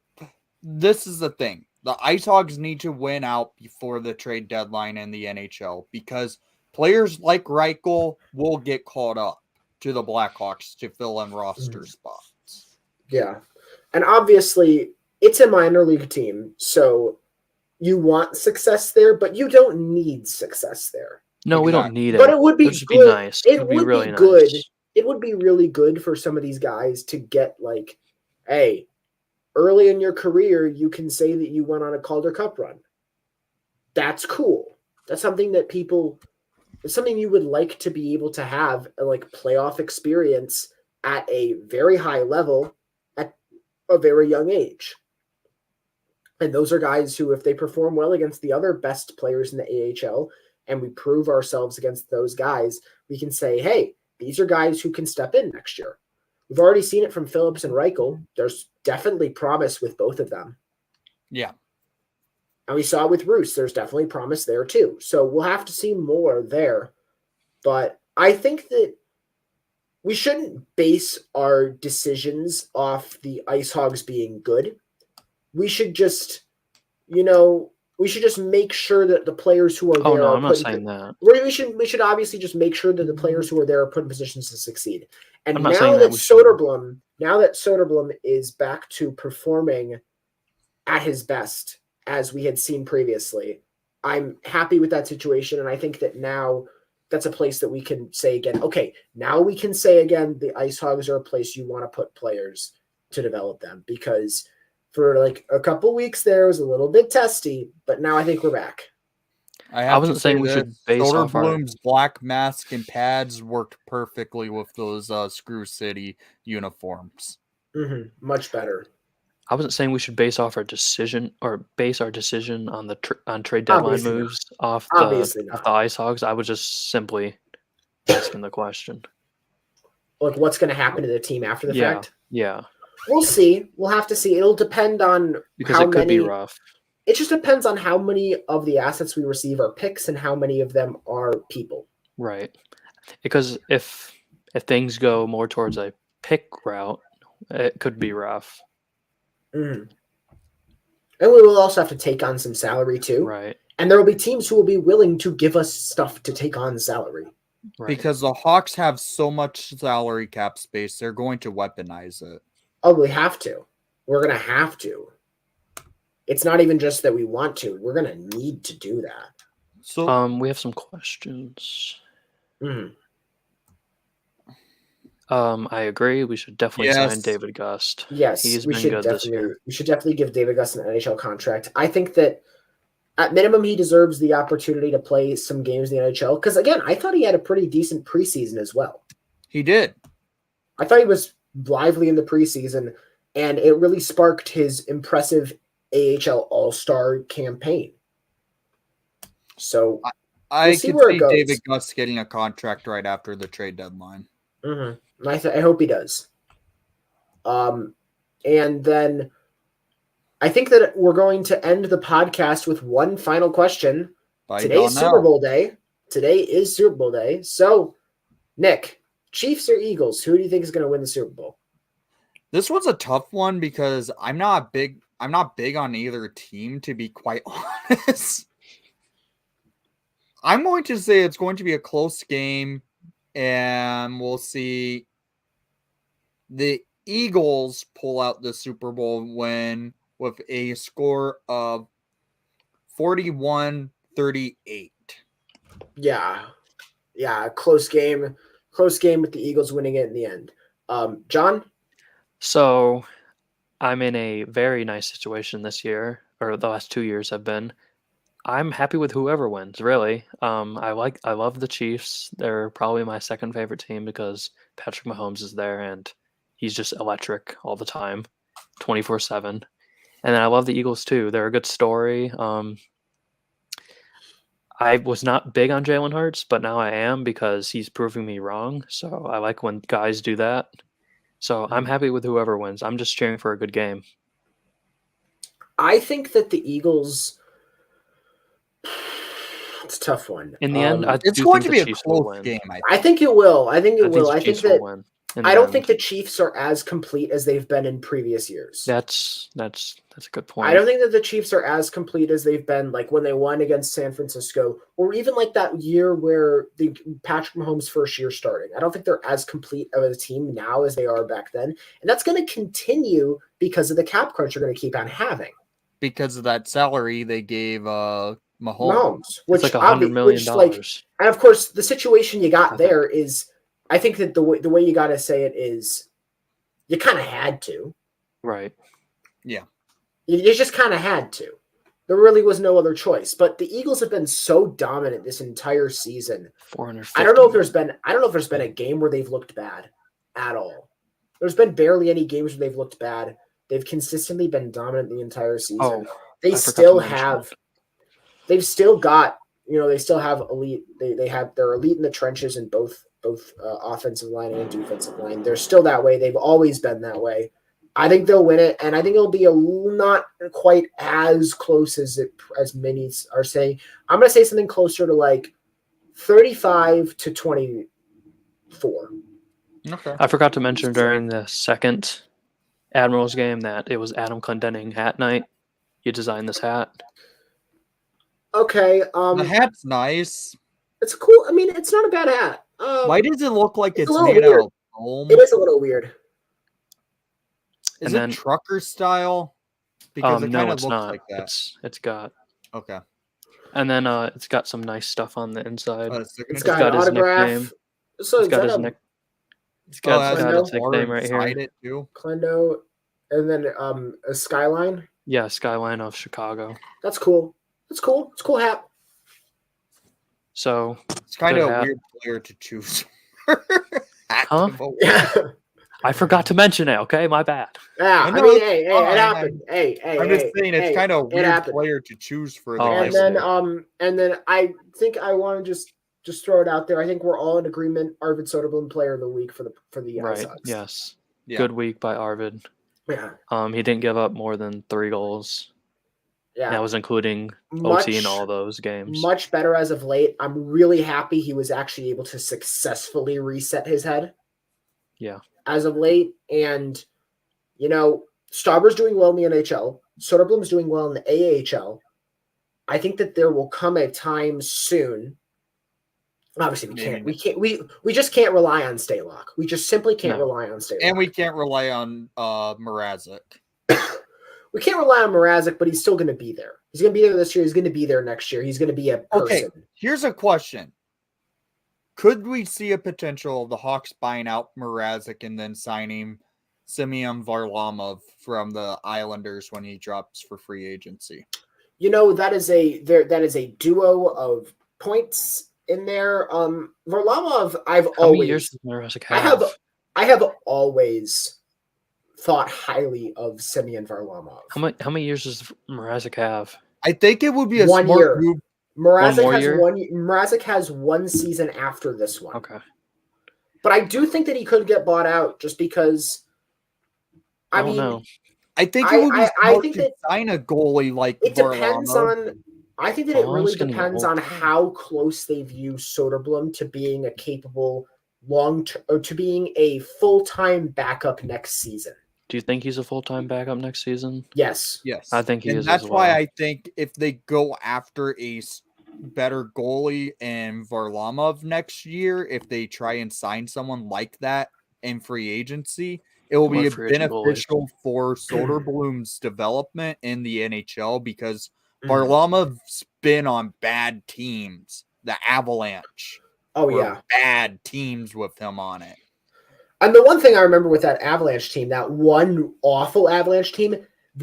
This is the thing: the Ice Hogs need to win out before the trade deadline in the NHL because players like Reichel will get called up to the Blackhawks to fill in roster spots. Yeah, and obviously it's a minor league team, so you want success there, but you don't need success there. No, we don't need it. But it would be good. Be nice. It would be really good. Nice. It would be really good for some of these guys to get like, hey, early in your career, you can say that you went on a Calder Cup run. That's cool. That's something that it's something you would like to be able to have, like playoff experience at a very high level at a very young age. And those are guys who, if they perform well against the other best players in the AHL and we prove ourselves against those guys, we can say, hey, these are guys who can step in next year. We've already seen it from Phillips and Reichel. There's definitely promise with both of them. Yeah. And we saw it with Roos. There's definitely promise there too. So we'll have to see more there. But I think that we shouldn't base our decisions off the Ice Hogs being good. We should just, make sure that the players who are there. Oh no, I'm not saying that. We should obviously just make sure that the players who are there are put in positions to succeed. And now that Soderblom is back to performing at his best, as we had seen previously, I'm happy with that situation, and I think that now that's a place that we can say again. Okay, now we can say again the Ice Hogs are a place you want to put players to develop them, because for like a couple weeks there it was a little bit testy, but now I think we're back. I wasn't saying we should base off Soderblom's black mask and pads worked perfectly with those Screw City uniforms. Much better. I wasn't saying we should base our decision on on trade deadline moves off the Ice Hogs. I was just simply asking the question. Like, what's going to happen to the team after the fact? Yeah. We'll see. We'll have to see. It'll depend on because it could be rough. It just depends on how many of the assets we receive are picks and how many of them are people. Right. Because if things go more towards a pick route, it could be rough. And we will also have to take on some salary too. Right. And there will be teams who will be willing to give us stuff to take on salary. Right. Because the Hawks have so much salary cap space, they're going to weaponize it. Oh, we have to. We're going to have to. It's not even just that we want to. We're going to need to do that. So, we have some questions. I agree. We should definitely sign David Gust. Yes, he's been good this year. We should definitely give David Gust an NHL contract. I think that at minimum he deserves the opportunity to play some games in the NHL. Because again, I thought he had a pretty decent preseason as well. He did. I thought he was lively in the preseason, and it really sparked his impressive AHL All-Star campaign. So I could see David Gust getting a contract right after the trade deadline. I hope he does. And then I think that we're going to end the podcast with one final question. Today's Super Bowl day. Today is Super Bowl day. So, Nick, Chiefs or Eagles, who do you think is going to win the Super Bowl? This was a tough one because I'm not big on either team, to be quite honest. I'm going to say it's going to be a close game, and we'll see the Eagles pull out the Super Bowl win with a score of 41-38. Yeah, close game with the Eagles winning it in the end. John? So I'm in a very nice situation this year, or the last 2 years have been. I'm happy with whoever wins, really. I love the Chiefs. They're probably my second favorite team because Patrick Mahomes is there and he's just electric all the time, 24/7. And then I love the Eagles too. They're a good story. I was not big on Jalen Hurts, but now I am because he's proving me wrong. So I like when guys do that. So I'm happy with whoever wins. I'm just cheering for a good game. I think that the Eagles. It's a tough one. In the end, I It's do going think to the be a Chiefs will close win. game. I think it will. I think it will. the I think Chiefs will that win. I don't think the Chiefs are as complete as they've been in previous years. That's a good point. I don't think that the Chiefs are as complete as they've been, like when they won against San Francisco, or even like that year where the Patrick Mahomes' first year starting. I don't think they're as complete of a team now as they are back then, and that's going to continue because of the cap crunch they're going to keep on having. Because of that salary they gave Mahomes, It's like $100 million. And of course, the situation you got I there is, I think that the way you got to say it is, you kind of had to. Right. Yeah. You just kind of had to. There really was no other choice. But the Eagles have been so dominant this entire season. 450. I don't know if there's been a game where they've looked bad at all. There's been barely any games where they've looked bad. They've consistently been dominant the entire season. Oh, They've still have elite. They're elite in the trenches in both offensive line and defensive line. They're still that way. They've always been that way. I think they'll win it, and I think it'll be not quite as close as many are saying. I'm going to say something closer to like 35-24. Okay. I forgot to mention during the second Admirals game that it was Adam Clendenning hat night. You designed this hat. Okay. The hat's nice. It's cool. I mean, it's not a bad hat. Why does it look like it's a little made weird. out of foam? It is a little weird. Is it trucker style? Because it no, kind of it's looks not. like that. It's got. Okay. And then it's got some nice stuff on the inside. It's got an autograph. Nickname. So it's got his nick. It's got his nickname right here. It too. Clendo, and then a skyline. Yeah, skyline of Chicago. That's cool. It's cool. It's a cool hat. So it's kind of a weird player to choose. Huh? Yeah. I forgot to mention it. Okay, my bad. Yeah, I mean, hey, it happened. I'm just saying it's kind of a weird player to choose for. And then I think I want to just throw it out there. I think we're all in agreement. Arvid Soderblom, player of the week for the right. Sox. Yes. Yeah. Good week by Arvid. Yeah. He didn't give up more than 3 goals. Yeah. That was including OT in all those games. Much better as of late. I'm really happy he was actually able to successfully reset his head. Yeah. As of late. And, Stauber's doing well in the NHL. Soderblom's doing well in the AHL. I think that there will come a time soon. Obviously, we just can't rely on Stalock. We just simply can't rely on Stalock. And we can't rely on Mrazek. We can't rely on Mrazek, but he's still going to be there. He's going to be there this year. He's going to be there next year. He's going to be a person. Okay, here's a question. Could we see a potential of the Hawks buying out Mrazek and then signing Semyon Varlamov from the Islanders when he drops for free agency? That is a duo of points in there. Varlamov, How many years does Mrazek have? I have always thought highly of Semyon Varlamov. How many years does Mrazek have? I think it would be a 1 smart year. move. Mrazek has 1 season after this one. Okay. But I do think that he could get bought out just because. I don't know. I think it would be smart to sign a goalie like it depends Varlamov. I think that it really depends on how close they view Soderblom to being a capable to being a full-time backup next season. Do you think he's a full-time backup next season? Yes. I think he is. That's as why well. I think if they go after a better goalie and Varlamov next year, if they try and sign someone like that in free agency, it will be beneficial for Soderblom's development in the NHL because Varlamov's been on bad teams, the Avalanche. Oh, yeah. Bad teams with him on it. And the one thing I remember with that Avalanche team, that one awful Avalanche team,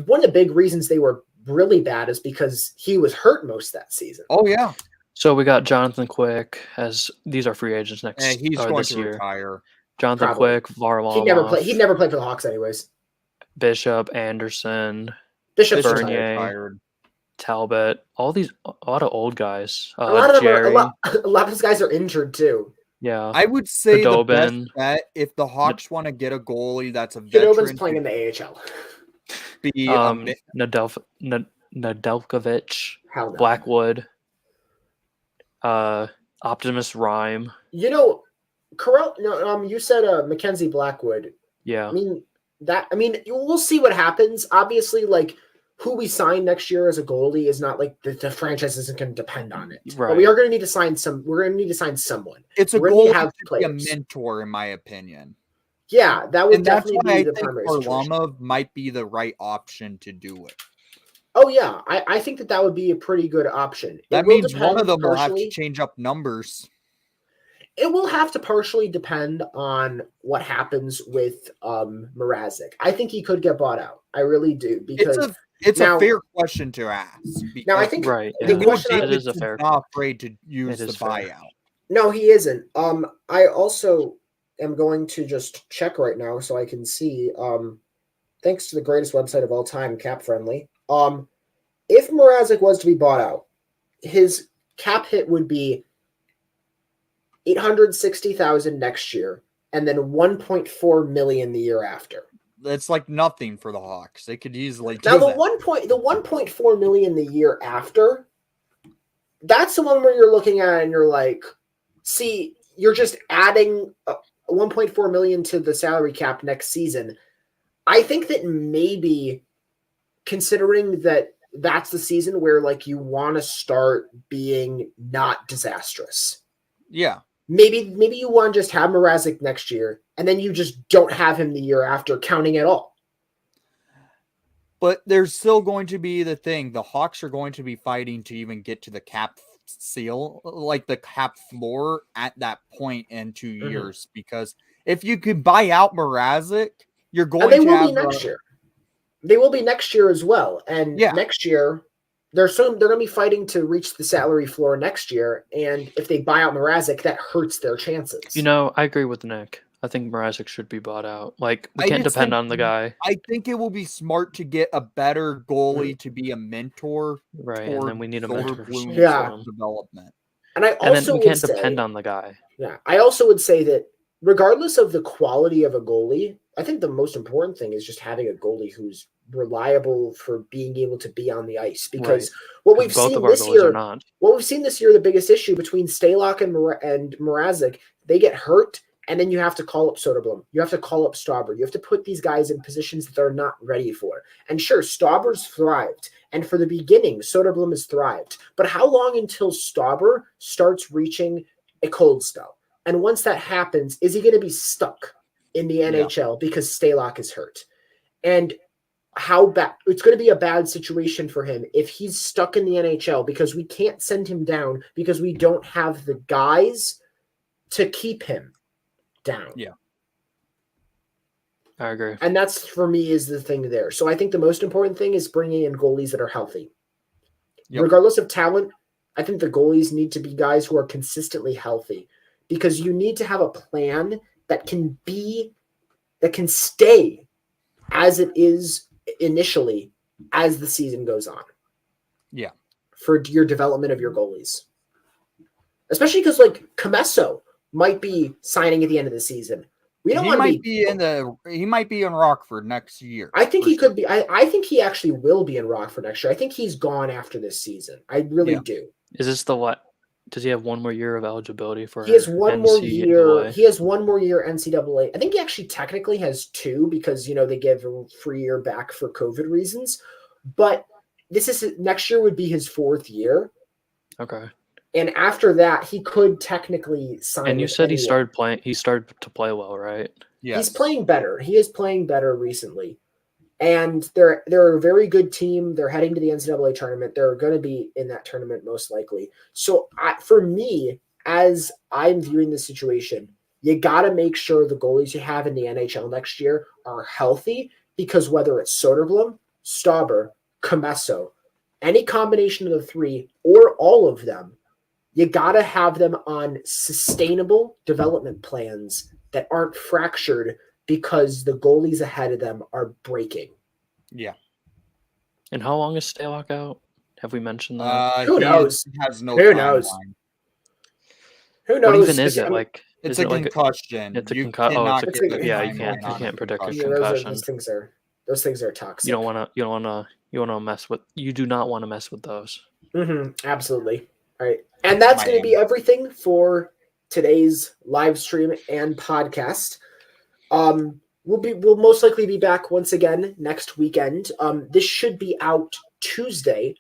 one of the big reasons they were really bad is because he was hurt most of that season. Oh yeah, So we got Jonathan Quick as these are free agents and he's going this to year. retire. Jonathan Probably. Quick, Varlamov. He'd never play for the Hawks anyways. Bishop, Anderson, Bishop's Bernier, retired. Talbot, a lot of old guys. A lot of them Jerry, a lot of those guys are injured too. Yeah. I would say the best Khudobin. bet if the Hawks want to get a goalie that's a Khudobin's veteran playing in the AHL. be Nedeljkovic, Hell no. Blackwood, Optimus Rhyme. You know, Carell. No, you said Mackenzie Blackwood. Yeah. I mean, we'll see what happens. Obviously, like who we sign next year as a goalie is not like the franchise isn't going to depend on it. Right. But we are going to need to sign some. We're going to need to sign someone. It's a We're goalie gonna to be a mentor, in my opinion. Yeah, that would And that's definitely why be I the think primary situation. Varlamov might be the right option to do it. Oh yeah, I think that would be a pretty good option. That means one of them will have to change up numbers. It will have to partially depend on what happens with Mrazek. I think he could get bought out. I really do because it's a fair question to ask. Now I think the question it is a fair. Not afraid to use the buyout. No, he isn't. I also am going to just check right now so I can see. Thanks to the greatest website of all time, Cap Friendly. If Mrazek was to be bought out, his cap hit would be $860,000 next year, and then $1.4 million the year after. That's like nothing for the Hawks. They could easily do now the that. the $1.4 million the year after. That's the one where you're looking at and you're like, see, you're just adding $1.4 million to the salary cap next season. I think that maybe considering that that's the season where like you want to start being not disastrous. Yeah. Maybe you want to just have Mrazek next year and then you just don't have him the year after counting at all. But there's still going to be the thing. The Hawks are going to be fighting to even get to the cap seal, like the cap floor at that point in 2 years. Because if you could buy out Mrazek, you're going to have next year. They will be next year as well. And next year, they're going to be fighting to reach the salary floor next year. And if they buy out Mrazek, that hurts their chances. You know, I agree with Nick. I think Mrazek should be bought out. Like, we can't depend on the guy. I think it will be smart to get a better goalie to be a mentor. Right, and then we need a mentor for development. And we can't depend on the guy. Yeah, I also would say that regardless of the quality of a goalie, I think the most important thing is just having a goalie who's reliable for being able to be on the ice. Because what we've seen this year, the biggest issue between Stalock and Mrazek, they get hurt, and then you have to call up Soderblom. You have to call up Stauber. You have to put these guys in positions that they're not ready for. And sure, Stauber's thrived. And for the beginning, Soderblom has thrived. But how long until Stauber starts reaching a cold spell? And once that happens, is he going to be stuck in the NHL because Stalock is hurt? And how bad it's going to be a bad situation for him if he's stuck in the NHL because we can't send him down because we don't have the guys to keep him down. Yeah. I agree. And that's, for me, is the thing there. So I think the most important thing is bringing in goalies that are healthy. Yep. Regardless of talent, I think the goalies need to be guys who are consistently healthy because you need to have a plan that can stay as it is initially as the season goes on. Yeah. For your development of your goalies. Especially because like Comesso might be signing at the end of the season. He might be in Rockford next year. I think he could be. I think he actually will be in Rockford next year. I think he's gone after this season. I really do. Is this the what? Does he have one more year of eligibility for? He has one more year. He has one more year NCAA. I think he actually technically has two because they gave a free year back for COVID reasons. But next year would be his fourth year. Okay. And after that, he could technically sign. And you said he started playing. He started to play well, right? Yeah. He's playing better. He is playing better recently, and they're a very good team. They're heading to the NCAA tournament. They're going to be in that tournament most likely. So, for me, as I'm viewing the situation, You got to make sure the goalies you have in the NHL next year are healthy, because whether it's Soderblom, Stauber, Comesso, any combination of the three or all of them, you got to have them on sustainable development plans that aren't fractured because the goalies ahead of them are breaking. Yeah. And how long is Stalock out? Have we mentioned that? Who knows? Has no Who knows? timeline. Who knows? What even is it? Like, It's isn't a it like concussion. It's a You concussion. cannot it's get a- the Yeah, you timeline on a can't predict a concussion. concussion. Those things are toxic. You don't want to mess with. You do not want to mess with those. Absolutely. All right. And that's going to be everything for today's live stream and podcast. We'll most likely be back once again next weekend. This should be out Tuesday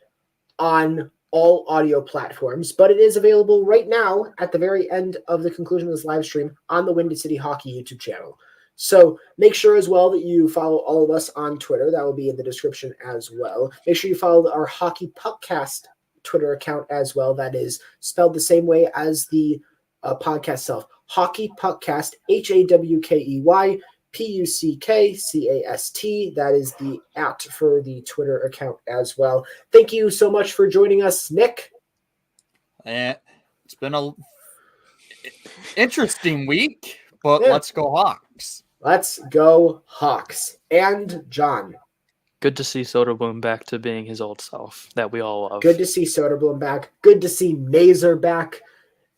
on all audio platforms, but it is available right now at the very end of the conclusion of this live stream on the Windy City Hockey YouTube channel. So make sure as well that you follow all of us on Twitter. That will be in the description as well. Make sure you follow our Hockey Puckcast Twitter account as well. That is spelled the same way as the podcast itself. Hockey Puckcast, HAWKEY PUCKCAST. That is the @ for the Twitter account as well. Thank you so much for joining us, Nick. It's been a interesting week, but let's go Hawks. Let's go Hawks. And John. Good to see Soderblom back to being his old self that we all love. Good to see Soderblom back. Good to see Mazer back.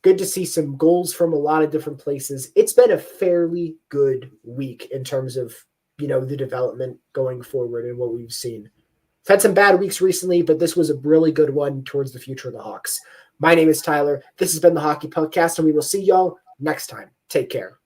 Good to see some goals from a lot of different places. It's been a fairly good week in terms of, the development going forward and what we've seen. We've had some bad weeks recently, but this was a really good one towards the future of the Hawks. My name is Tyler. This has been the Hockey Puckcast, and we will see y'all next time. Take care.